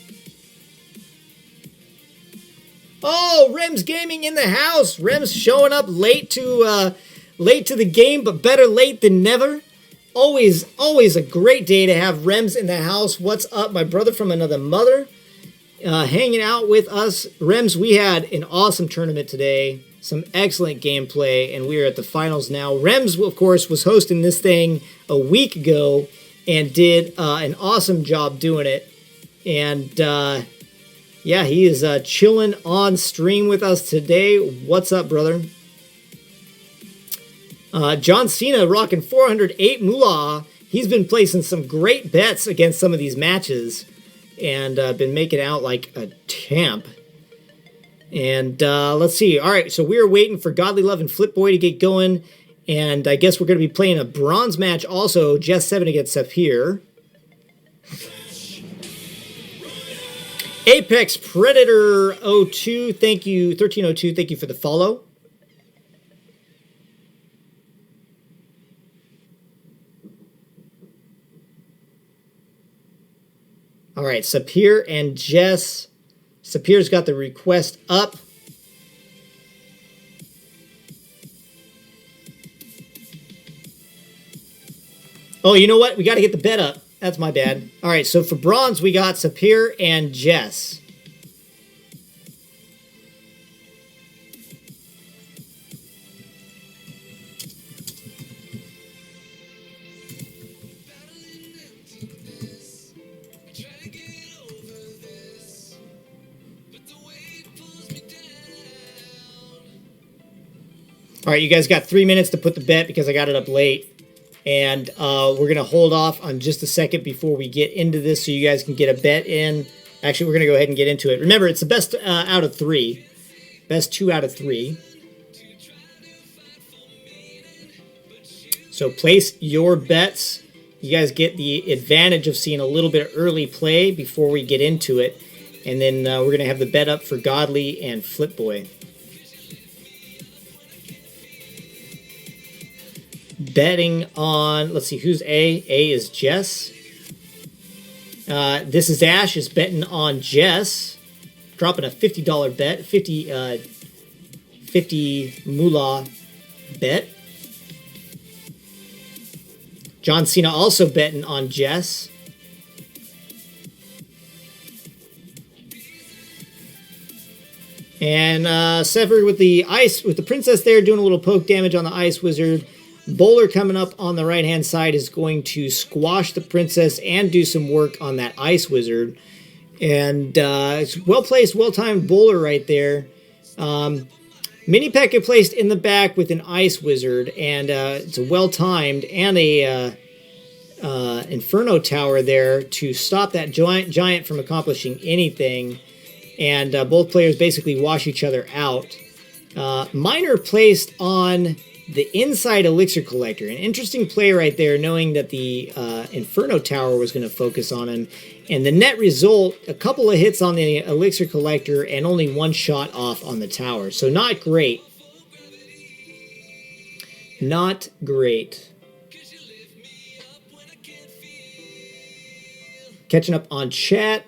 Oh, Rems Gaming in the house. Rems showing up late to the game, but better late than never. Always a great day to have Rems in the house. What's up, my brother from another mother? Hanging out with us. Rems, we had an awesome tournament today. Some excellent gameplay, and we are at the finals now. Rems, of course, was hosting this thing a week ago and did an awesome job doing it. And, yeah, he is chilling on stream with us today. What's up, brother? John Cena rocking 408 Muhahaha. He's been placing some great bets against some of these matches and been making out like a champ. And let's see. All right, so we're waiting for Godly Love and Flip Boy to get going. And I guess we're going to be playing a bronze match also. Jess 7 against Sapir. Apex Predator 02, thank you. 1302, thank you for the follow. All right, Sapir and Jess. Sapir's got the request up. Oh, you know what? We got to get the bet up. That's my bad. All right, so for bronze, we got Sapir and Jess. All right, you guys got 3 minutes to put the bet because I got it up late. And we're going to hold off on just a second before we get into this so you guys can get a bet in. Actually, we're going to go ahead and get into it. Remember, it's the best out of 3. Best 2 out of 3. So place your bets. You guys get the advantage of seeing a little bit of early play before we get into it. And then we're going to have the bet up for Godly and Flipboy. Betting on, let's see, who's A? A is Jess. This is Ash is betting on Jess. Dropping a $50 bet. 50 moolah bet. John Cena also betting on Jess. And Severed with the princess there doing a little poke damage on the ice wizard. Bowler coming up on the right-hand side is going to squash the princess and do some work on that ice wizard. And it's well-placed, well-timed Bowler right there. Mini P.E.K.K.A placed in the back with an ice wizard, and it's a well-timed and a Inferno Tower there to stop that giant from accomplishing anything. And both players basically wash each other out. Miner placed on the inside Elixir Collector. An interesting play right there, knowing that the Inferno Tower was going to focus on him. And the net result, a couple of hits on the Elixir Collector and only one shot off on the tower. So not great. Not great. Catching up on chat.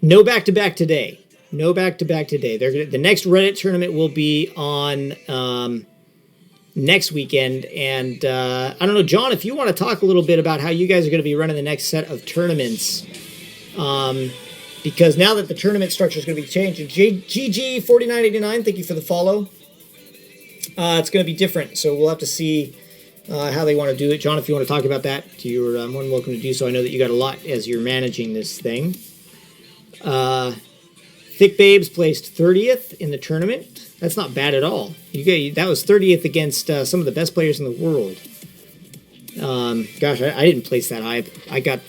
No back-to-back today. No back-to-back today. The next Reddit tournament will be on next weekend. And I don't know, John, if you want to talk a little bit about how you guys are going to be running the next set of tournaments. Because now that the tournament structure is going to be changed. GG4989, thank you for the follow. It's going to be different, so we'll have to see how they want to do it. John, if you want to talk about that, you're more than welcome to do so. I know that you got a lot as you're managing this thing. Thick Babes placed 30th in the tournament. That's not bad at all. That was 30th against some of the best players in the world. Gosh, I didn't place that high. I got,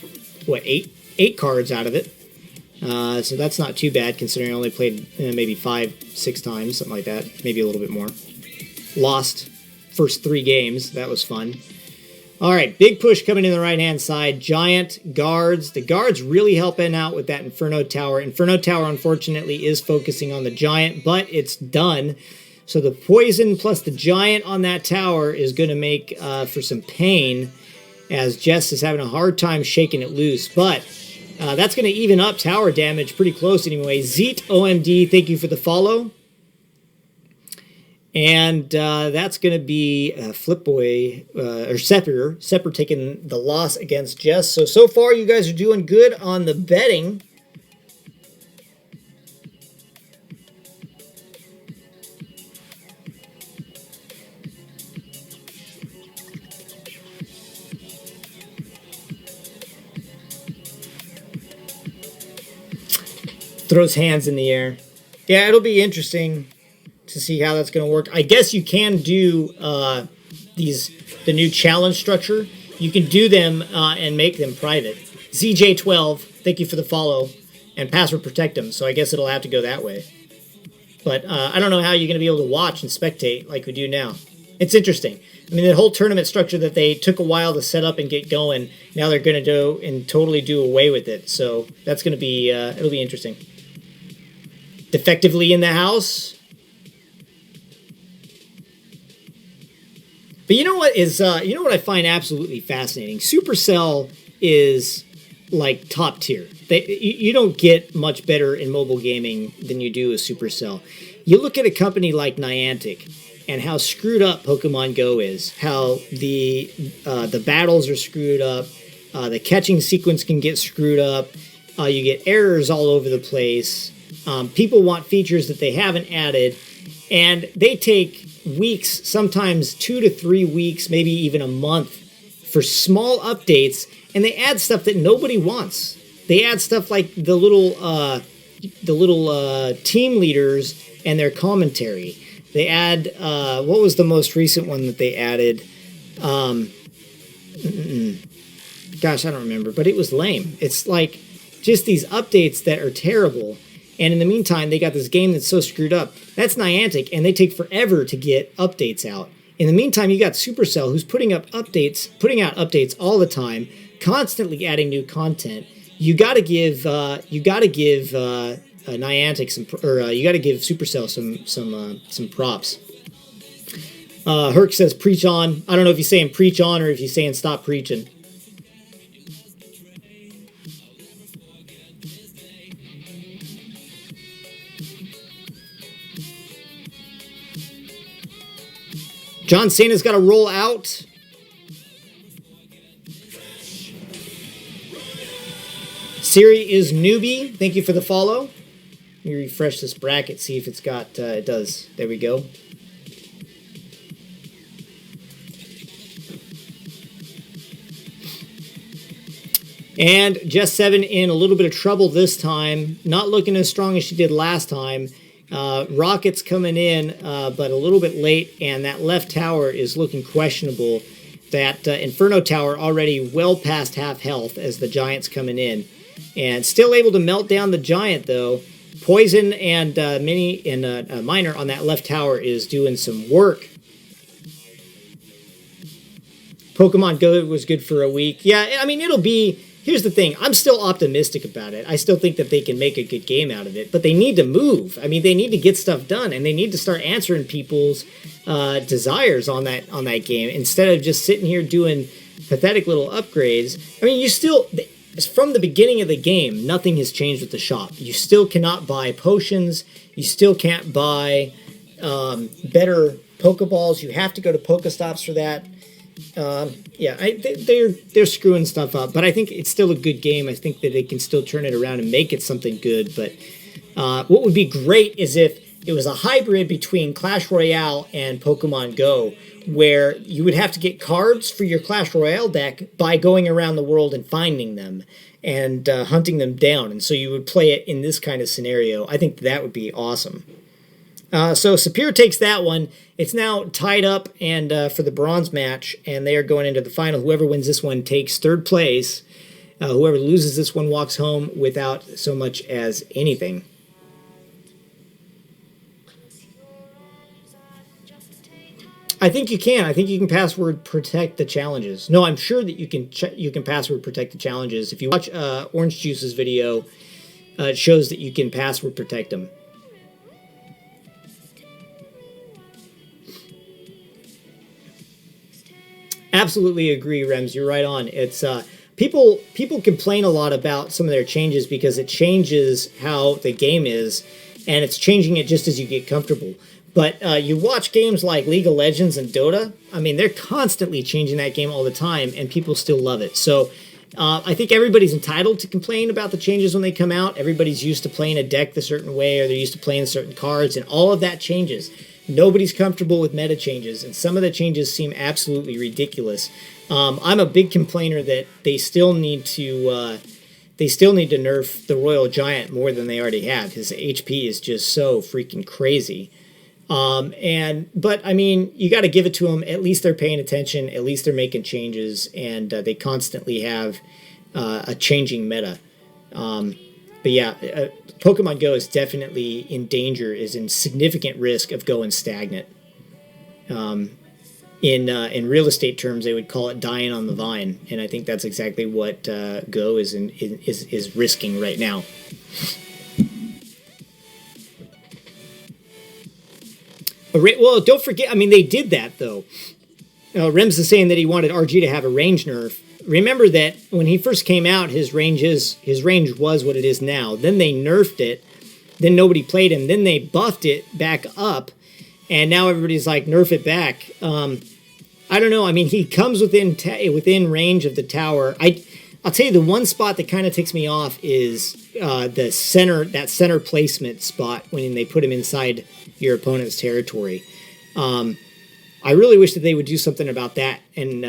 what, eight cards out of it. So that's not too bad considering I only played maybe 5-6 times, something like that. Maybe a little bit more. Lost first 3 games. That was fun. All right, big push coming in the right-hand side. Giant guards. The guards really helping out with that Inferno Tower. Inferno Tower, unfortunately, is focusing on the giant, but it's done. So the poison plus the giant on that tower is going to make for some pain as Jess is having a hard time shaking it loose. But that's going to even up tower damage pretty close anyway. Zeet OMD, thank you for the follow. And that's going to be Flipboy, or Sepper taking the loss against Jess. So far you guys are doing good on the betting. Throws hands in the air. Yeah, it'll be interesting to see how that's going to work. I guess you can do the new challenge structure. You can do them and make them private. ZJ12, thank you for the follow, and password protect them. So I guess it'll have to go that way. But I don't know how you're going to be able to watch and spectate like we do now. It's interesting. I mean, the whole tournament structure that they took a while to set up and get going, now they're going to do and totally do away with it. So that's going to be, it'll be interesting. Defectively in the house. But you know what is you know what I find absolutely fascinating? Supercell is like top tier. You don't get much better in mobile gaming than you do with Supercell. You look at a company like Niantic and how screwed up Pokemon Go is, how the battles are screwed up, the catching sequence can get screwed up, you get errors all over the place. People want features that they haven't added, and they take weeks, sometimes 2 to 3 weeks, maybe even a month for small updates, and they add stuff that nobody wants. They add stuff like the little team leaders and their commentary. They add what was the most recent one that they added? Gosh, I don't remember, but it was lame. It's like just these updates that are terrible. And in the meantime, they got this game that's so screwed up. That's Niantic, and they take forever to get updates out. In the meantime, you got Supercell, who's putting out updates all the time, constantly adding new content. You got to give Niantic you got to give Supercell some props. Herc says preach on. I don't know if he's saying preach on or if he's saying stop preaching. John Cena's got to roll out. Siri is newbie. Thank you for the follow. Let me refresh this bracket, see if it's got, it does. There we go. And Jess7 in a little bit of trouble this time. Not looking as strong as she did last time. Rocket's coming in, but a little bit late, and that left tower is looking questionable. That Inferno Tower already well past half health as the Giant's coming in. And still able to melt down the Giant, though. Poison and Mini and Miner on that left tower is doing some work. Pokemon Go was good for a week. Yeah, I mean, it'll be... Here's the thing. I'm still optimistic about it. I still think that they can make a good game out of it. But they need to move. I mean, they need to get stuff done. And they need to start answering people's desires on that game. Instead of just sitting here doing pathetic little upgrades. I mean, you still... From the beginning of the game, nothing has changed with the shop. You still cannot buy potions. You still can't buy better Pokeballs. You have to go to Pokestops for that. They're screwing stuff up, but I think it's still a good game. I think that they can still turn it around and make it something good. But what would be great is if it was a hybrid between Clash Royale and Pokemon Go, where you would have to get cards for your Clash Royale deck by going around the world and finding them and hunting them down. And so you would play it in this kind of scenario. I think that would be awesome. So Sapir takes that one. It's now tied up and for the bronze match, and they are going into the final. Whoever wins this one takes third place. Whoever loses this one walks home without so much as anything. I think you can. I think you can password protect the challenges. No, I'm sure that you can password protect the challenges. If you watch Orange Juice's video, it shows that you can password protect them. Absolutely agree, Rems. You're right on. It's people complain a lot about some of their changes because it changes how the game is, and it's changing it just as you get comfortable. But you watch games like League of Legends and Dota, I mean, they're constantly changing that game all the time, and people still love it. So I think everybody's entitled to complain about the changes when they come out. Everybody's used to playing a deck a certain way, or they're used to playing certain cards, and all of that changes. Nobody's comfortable with meta changes, and some of the changes seem absolutely ridiculous. I'm a big complainer that they still need to nerf the Royal Giant more than they already have. His HP is just so freaking crazy. But I mean, you got to give it to them. At least they're paying attention. At least they're making changes, and they constantly have a changing meta. But yeah, Pokemon Go is definitely in danger, is in significant risk of going stagnant. In real estate terms, they would call it dying on the vine, and I think that's exactly what Go is risking right now. Well, don't forget, I mean, they did that, though. Rems is saying that he wanted RG to have a range nerf. Remember that when he first came out, his range was what it is now. Then they nerfed it. Then nobody played him. Then they buffed it back up, and now everybody's like, nerf it back. I don't know. I mean, he comes within range of the tower. I'll tell you, the one spot that kind of ticks me off is the center placement spot when they put him inside your opponent's territory. I really wish that they would do something about that. And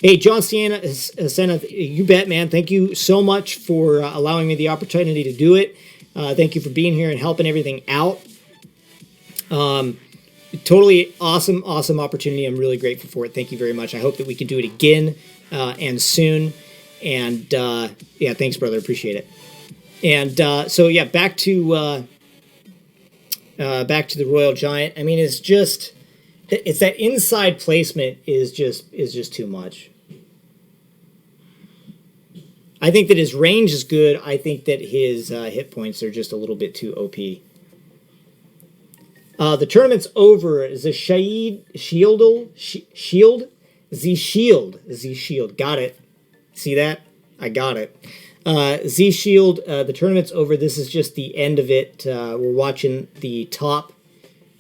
hey, John Sienna, you bet, man. Thank you so much for allowing me the opportunity to do it. Thank you for being here and helping everything out. Totally awesome opportunity. I'm really grateful for it. Thank you very much. I hope that we can do it again and soon. And yeah, thanks, brother. Appreciate it. And so yeah, back to the Royal Giant. I mean, it's that inside placement is just too much. I think that his range is good. I think that his hit points are just a little bit too OP. The tournament's over. The Shield. Got it. See that? I got it. Z Shield. The tournament's over. This is just the end of it. We're watching the top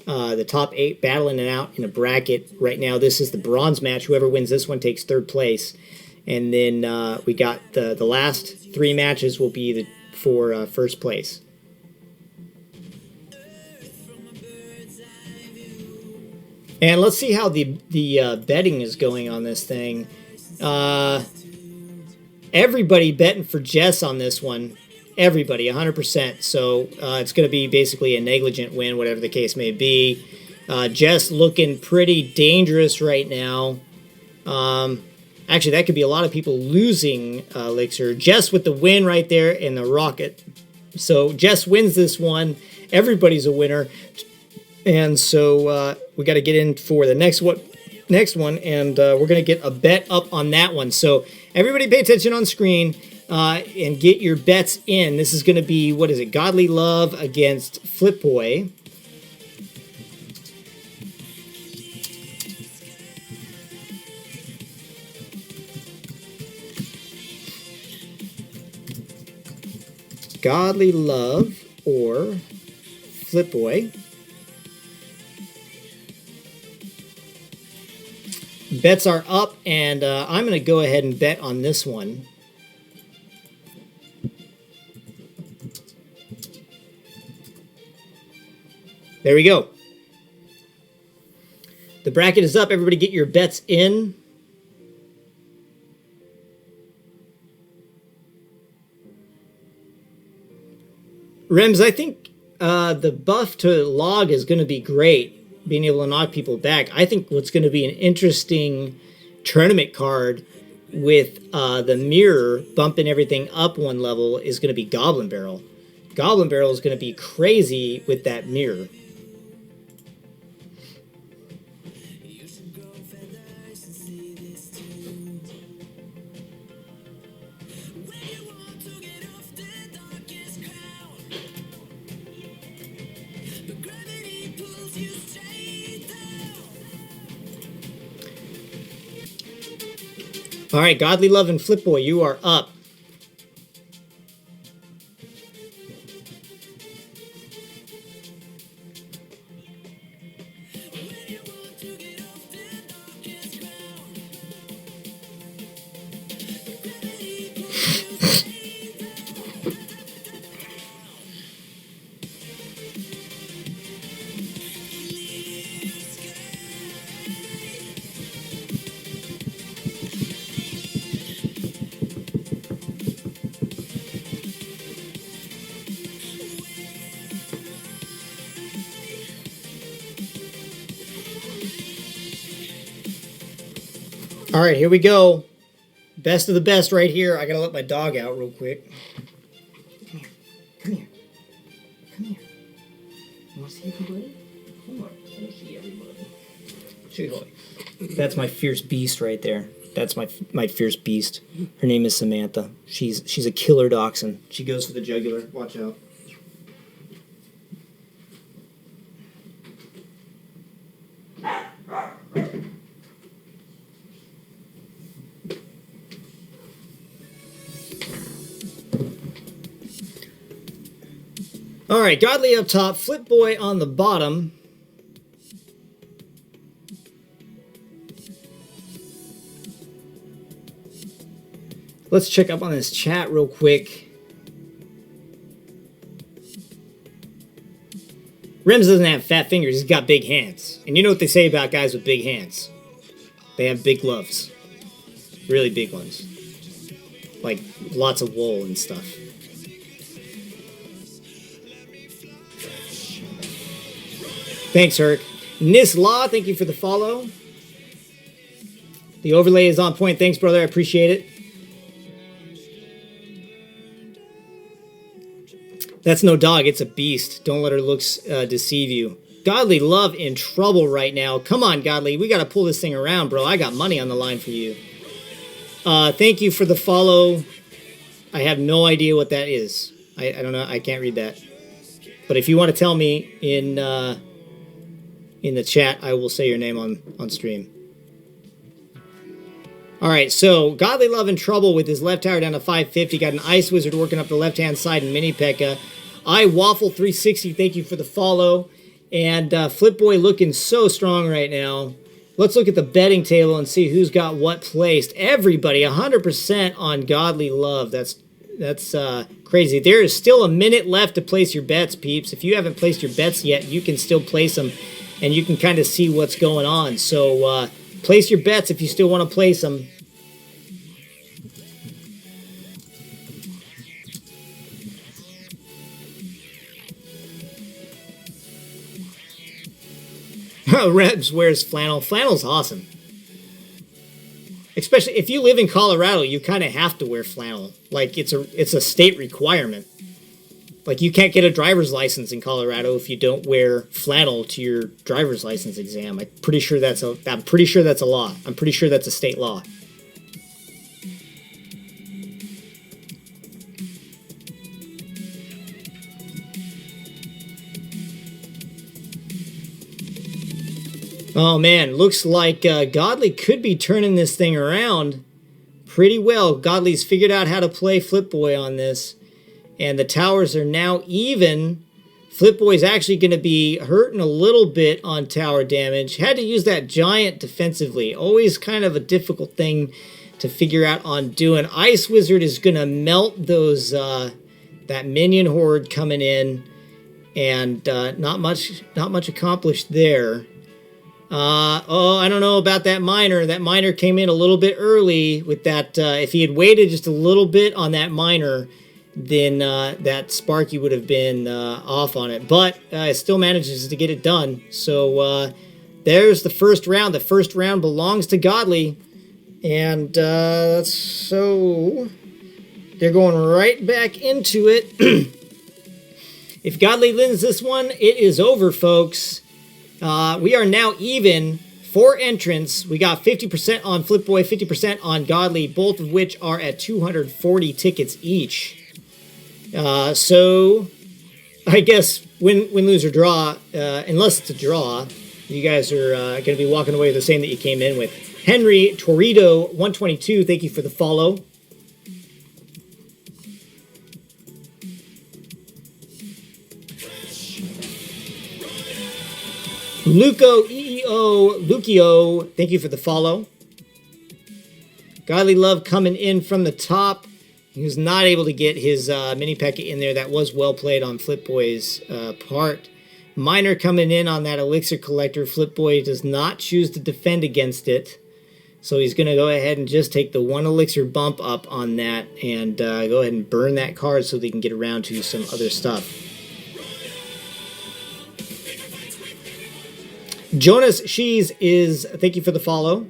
8 battling it out in a bracket right now. This is the bronze match. Whoever wins this one takes third place. And then we got the last 3 matches will be for first place. And let's see how the betting is going on this thing. Everybody betting for Jess on this one. Everybody, 100%. So it's going to be basically a negligent win, whatever the case may be. Jess looking pretty dangerous right now. Actually, that could be a lot of people losing Elixir. Jess with the win right there in the rocket. So Jess wins this one. Everybody's a winner. And so we got to get in for the next one, and we're going to get a bet up on that one. So everybody pay attention on screen and get your bets in. This is going to be, what is it, Godly Love against Flip Boy. Godly Love or Flip Boy. Bets are up, and I'm going to go ahead and bet on this one. There we go. The bracket is up. Everybody get your bets in. Rems, I think the buff to log is going to be great, being able to knock people back. I think what's going to be an interesting tournament card with the mirror bumping everything up one level is going to be Goblin Barrel. Goblin Barrel is going to be crazy with that mirror. All right, Godly Love and Flip Boy, you are up. All right, here we go. Best of the best right here. I gotta let my dog out real quick. Come here. Come here. Come here. You want to see everybody? Come on. Let me see everybody. Shoot. That's my fierce beast right there. That's my fierce beast. Her name is Samantha. She's a killer dachshund. She goes for the jugular. Watch out. All right, Godly up top, Flip Boy on the bottom. Let's check up on this chat real quick. Rims doesn't have fat fingers, he's got big hands. And you know what they say about guys with big hands? They have big gloves. Really big ones. Like lots of wool and stuff. Thanks, Herc. Nis Law, thank you for the follow. The overlay is on point. Thanks, brother. I appreciate it. That's no dog. It's a beast. Don't let her looks deceive you. Godly Love in trouble right now. Come on, Godly. We got to pull this thing around, bro. I got money on the line for you. Thank you for the follow. I have no idea what that is. I don't know. I can't read that. But if you want to tell me in the chat, I will say your name on stream. All right, so Godly Love in trouble with his left tower down to 550. Got an Ice Wizard working up the left-hand side in Mini P.E.K.K.A. I Waffle 360, thank you for the follow. And Flip Boy looking so strong right now. Let's look at the betting table and see who's got what placed. Everybody, 100% on Godly Love. That's crazy. There is still a minute left to place your bets, peeps. If you haven't placed your bets yet, you can still place them, and you can kind of see what's going on. So place your bets if you still want to place them. Rebs wears flannel. Flannel's awesome. Especially if you live in Colorado, you kind of have to wear flannel. Like it's a state requirement. Like you can't get a driver's license in Colorado if you don't wear flannel to your driver's license exam. I'm pretty sure that's a law. I'm pretty sure that's a state law. Oh man, looks like Godly could be turning this thing around pretty well. Godly's figured out how to play Flip Boy on this, and the towers are now even. Flip Boy's actually going to be hurting a little bit on tower damage. Had to use that giant defensively. Always kind of a difficult thing to figure out on doing. Ice Wizard is going to melt those that minion horde coming in, and not much accomplished there. I don't know about that miner. That miner came in a little bit early with that. If he had waited just a little bit on that miner, then that Sparky would have been off on it. But it still manages to get it done. So there's the first round. The first round belongs to Godly. And so they're going right back into it. If Godly wins this one, it is over, folks. We are now even. 4 entrants. We got 50% on Flip Boy, 50% on Godly, both of which are at 240 tickets each. So I guess win, lose, or draw, unless it's a draw, you guys are going to be walking away with the same that you came in with. Henry Torito 122, thank you for the follow. Lucio, thank you for the follow. Godly Love coming in from the top. He was not able to get his mini P.E.K.K.A in there. That was well played on Flip Boy's part. Miner coming in on that Elixir Collector. Flip Boy does not choose to defend against it. So he's going to go ahead and just take the 1 Elixir bump up on that and go ahead and burn that card so they can get around to some other stuff. Jonas Shees is, thank you for the follow.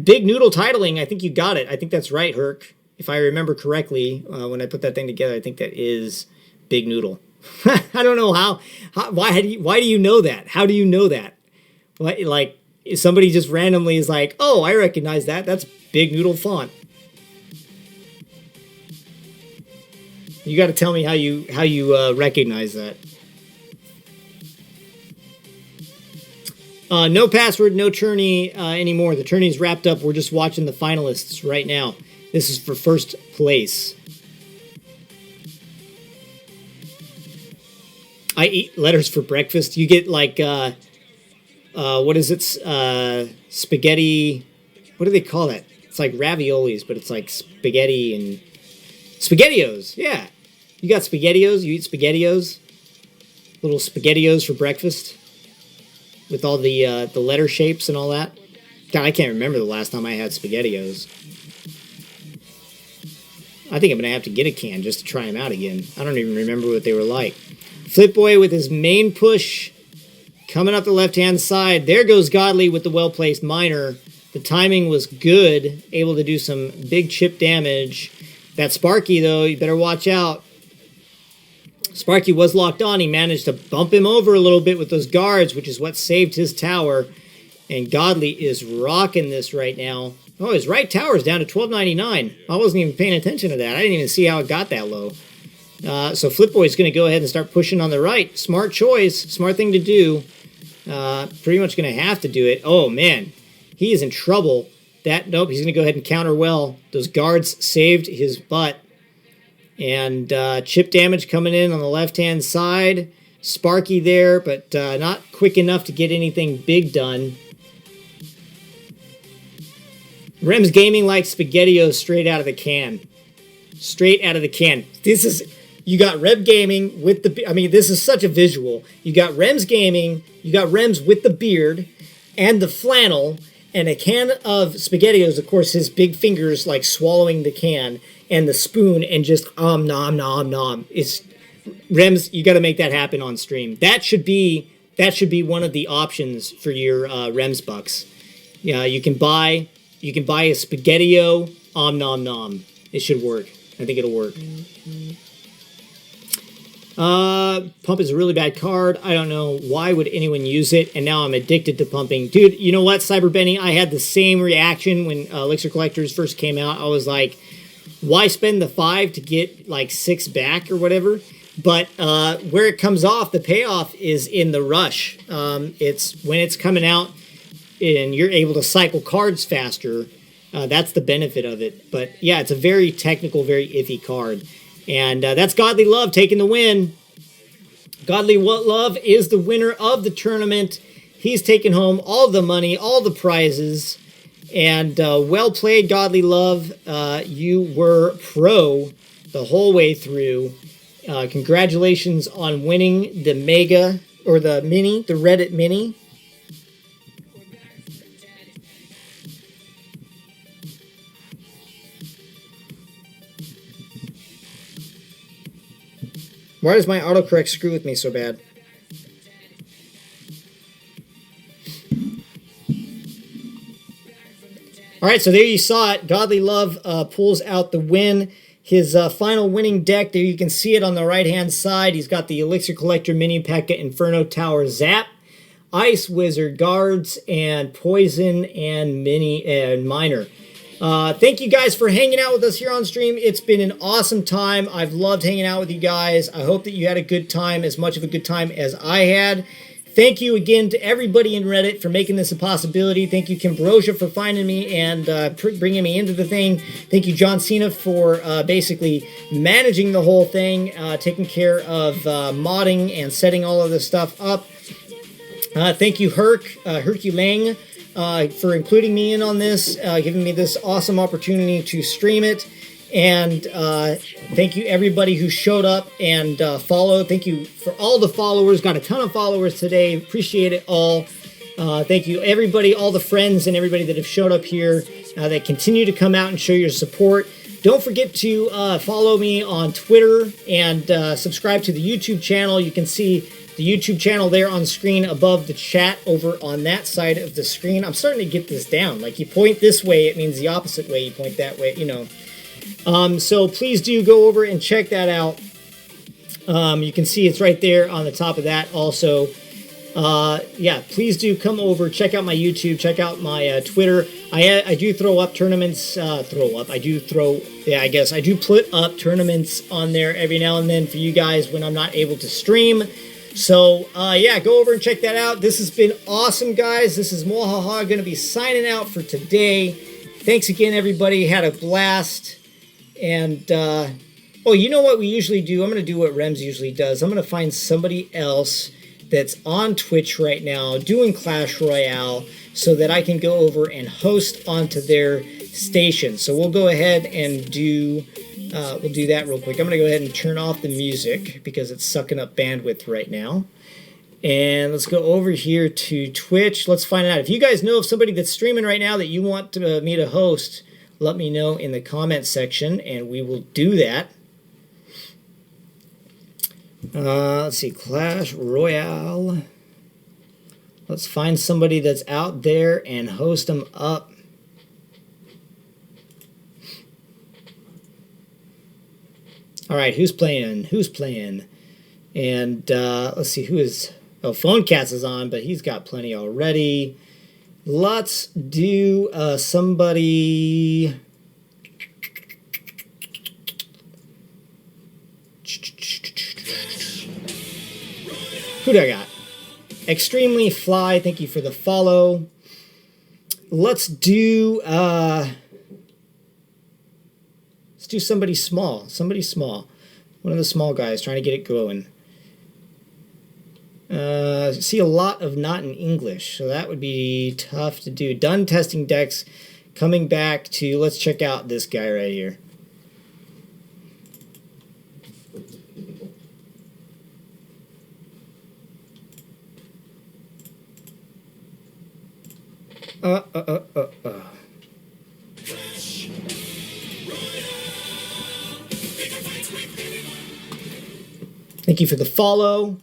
Big Noodle titling, I think you got it. I think that's right, Herc. If I remember correctly, when I put that thing together, I think that is Big Noodle. I don't know why do you know that? How do you know that? Like, if somebody just randomly is like, oh, I recognize that. That's Big Noodle font. You got to tell me how you recognize that. No password, no tourney anymore. The tourney's wrapped up. We're just watching the finalists right now. This is for first place. I eat letters for breakfast. You get like, what is it? Spaghetti. What do they call that? It's like raviolis, but it's like spaghetti and SpaghettiOs. Yeah. You got SpaghettiOs? You eat SpaghettiOs? Little SpaghettiOs for breakfast? With all the letter shapes and all that? God, I can't remember the last time I had SpaghettiOs. I think I'm going to have to get a can just to try them out again. I don't even remember what they were like. Flip Boy with his main push coming up the left-hand side. There goes Godly with the well-placed minor. The timing was good, able to do some big chip damage. That Sparky, though, you better watch out. Sparky was locked on. He managed to bump him over a little bit with those guards, which is what saved his tower. And Godly is rocking this right now. Oh, his right tower is down to 1299. I wasn't even paying attention to that. I didn't even see how it got that low. So Flipboy's going to go ahead and start pushing on the right. Smart choice. Smart thing to do. Pretty much going to have to do it. Oh, man. He is in trouble. Nope, he's going to go ahead and counter well. Those guards saved his butt. And chip damage coming in on the left-hand side. Sparky there, but not quick enough to get anything big done. Rems Gaming likes SpaghettiOs straight out of the can. Straight out of the can. This is... You got Reb Gaming with the... I mean, this is such a visual. You got Rems Gaming, you got Rems with the beard and the flannel, and a can of SpaghettiOs, of course, his big fingers like swallowing the can, and the spoon, and just nom, nom, nom. It's... Rems, you got to make that happen on stream. That should be one of the options for your Rems bucks. Yeah, you can buy a SpaghettiO, nom, nom. It should work. I think it'll work. Pump is a really bad card. I don't know why would anyone use it, and now I'm addicted to pumping. Dude, you know what, Cyber Benny? I had the same reaction when Elixir Collectors first came out. I was like, why spend the 5 to get like 6 back or whatever? But where it comes off, the payoff is in the rush. It's when it's coming out and you're able to cycle cards faster. That's the benefit of it. But yeah, it's a very technical, very iffy card. And that's Godly Love taking the win. Godly Love is the winner of the tournament. He's taken home all the money, all the prizes. And well played, Godly Love. You were pro the whole way through. Congratulations on winning the Mega, or the Mini, the Reddit Mini. Why does my autocorrect screw with me so bad? All right, so there you saw it. Godly Love pulls out the win. His final winning deck, there you can see it on the right-hand side. He's got the Elixir Collector Mini P.E.K.K.A. Inferno Tower Zap, Ice Wizard Guards, and Poison and Mini and Miner. Thank you guys for hanging out with us here on stream. It's been an awesome time. I've loved hanging out with you guys. I hope that you had a good time, as much of a good time as I had. Thank you again to everybody in Reddit for making this a possibility. Thank you, Kimbrosia, for finding me and bringing me into the thing. Thank you, John Cena, for basically managing the whole thing, taking care of modding and setting all of this stuff up. Thank you, Herculang, for including me in on this, giving me this awesome opportunity to stream it. And thank you, everybody who showed up and followed. Thank you for all the followers. Got a ton of followers today. Appreciate it all. Thank you, everybody, all the friends and everybody that have showed up here that continue to come out and show your support. Don't forget to follow me on Twitter and subscribe to the YouTube channel. You can see the YouTube channel there on screen above the chat over on that side of the screen. I'm starting to get this down. Like, you point this way, it means the opposite way. You point that way, you know. So please do go over and check that out. You can see it's right there on the top of that also. Yeah, please do come over, check out my YouTube, check out my Twitter. I do throw up tournaments, I do put up tournaments on there every now and then for you guys when I'm not able to stream. So, yeah, go over and check that out. This has been awesome, guys. This is Muhahaha going to be signing out for today. Thanks again, everybody. Had a blast. And, Oh, you know what we usually do? I'm going to do what Rems usually does. I'm going to find somebody else that's on Twitch right now doing Clash Royale so that I can go over and host onto their station. So we'll go ahead and do that real quick. I'm going to go ahead and turn off the music because it's sucking up bandwidth right now. And let's go over here to Twitch. Let's find out. If you guys know of somebody that's streaming right now that you want me to host, let me know in the comment section and we will do that. Let's see, Clash Royale. Let's find somebody that's out there and host them up. All right, who's playing? Who's playing? And let's see, who is... Oh, Phone Cats is on, but he's got plenty already. Let's do somebody... Who do I got? Extremely Fly, thank you for the follow. Let's do somebody small. Somebody small. One of the small guys trying to get it going. See a lot of not in English, so that would be tough to do. Done testing decks. Coming back to, let's check out this guy right here. Thank you for the follow.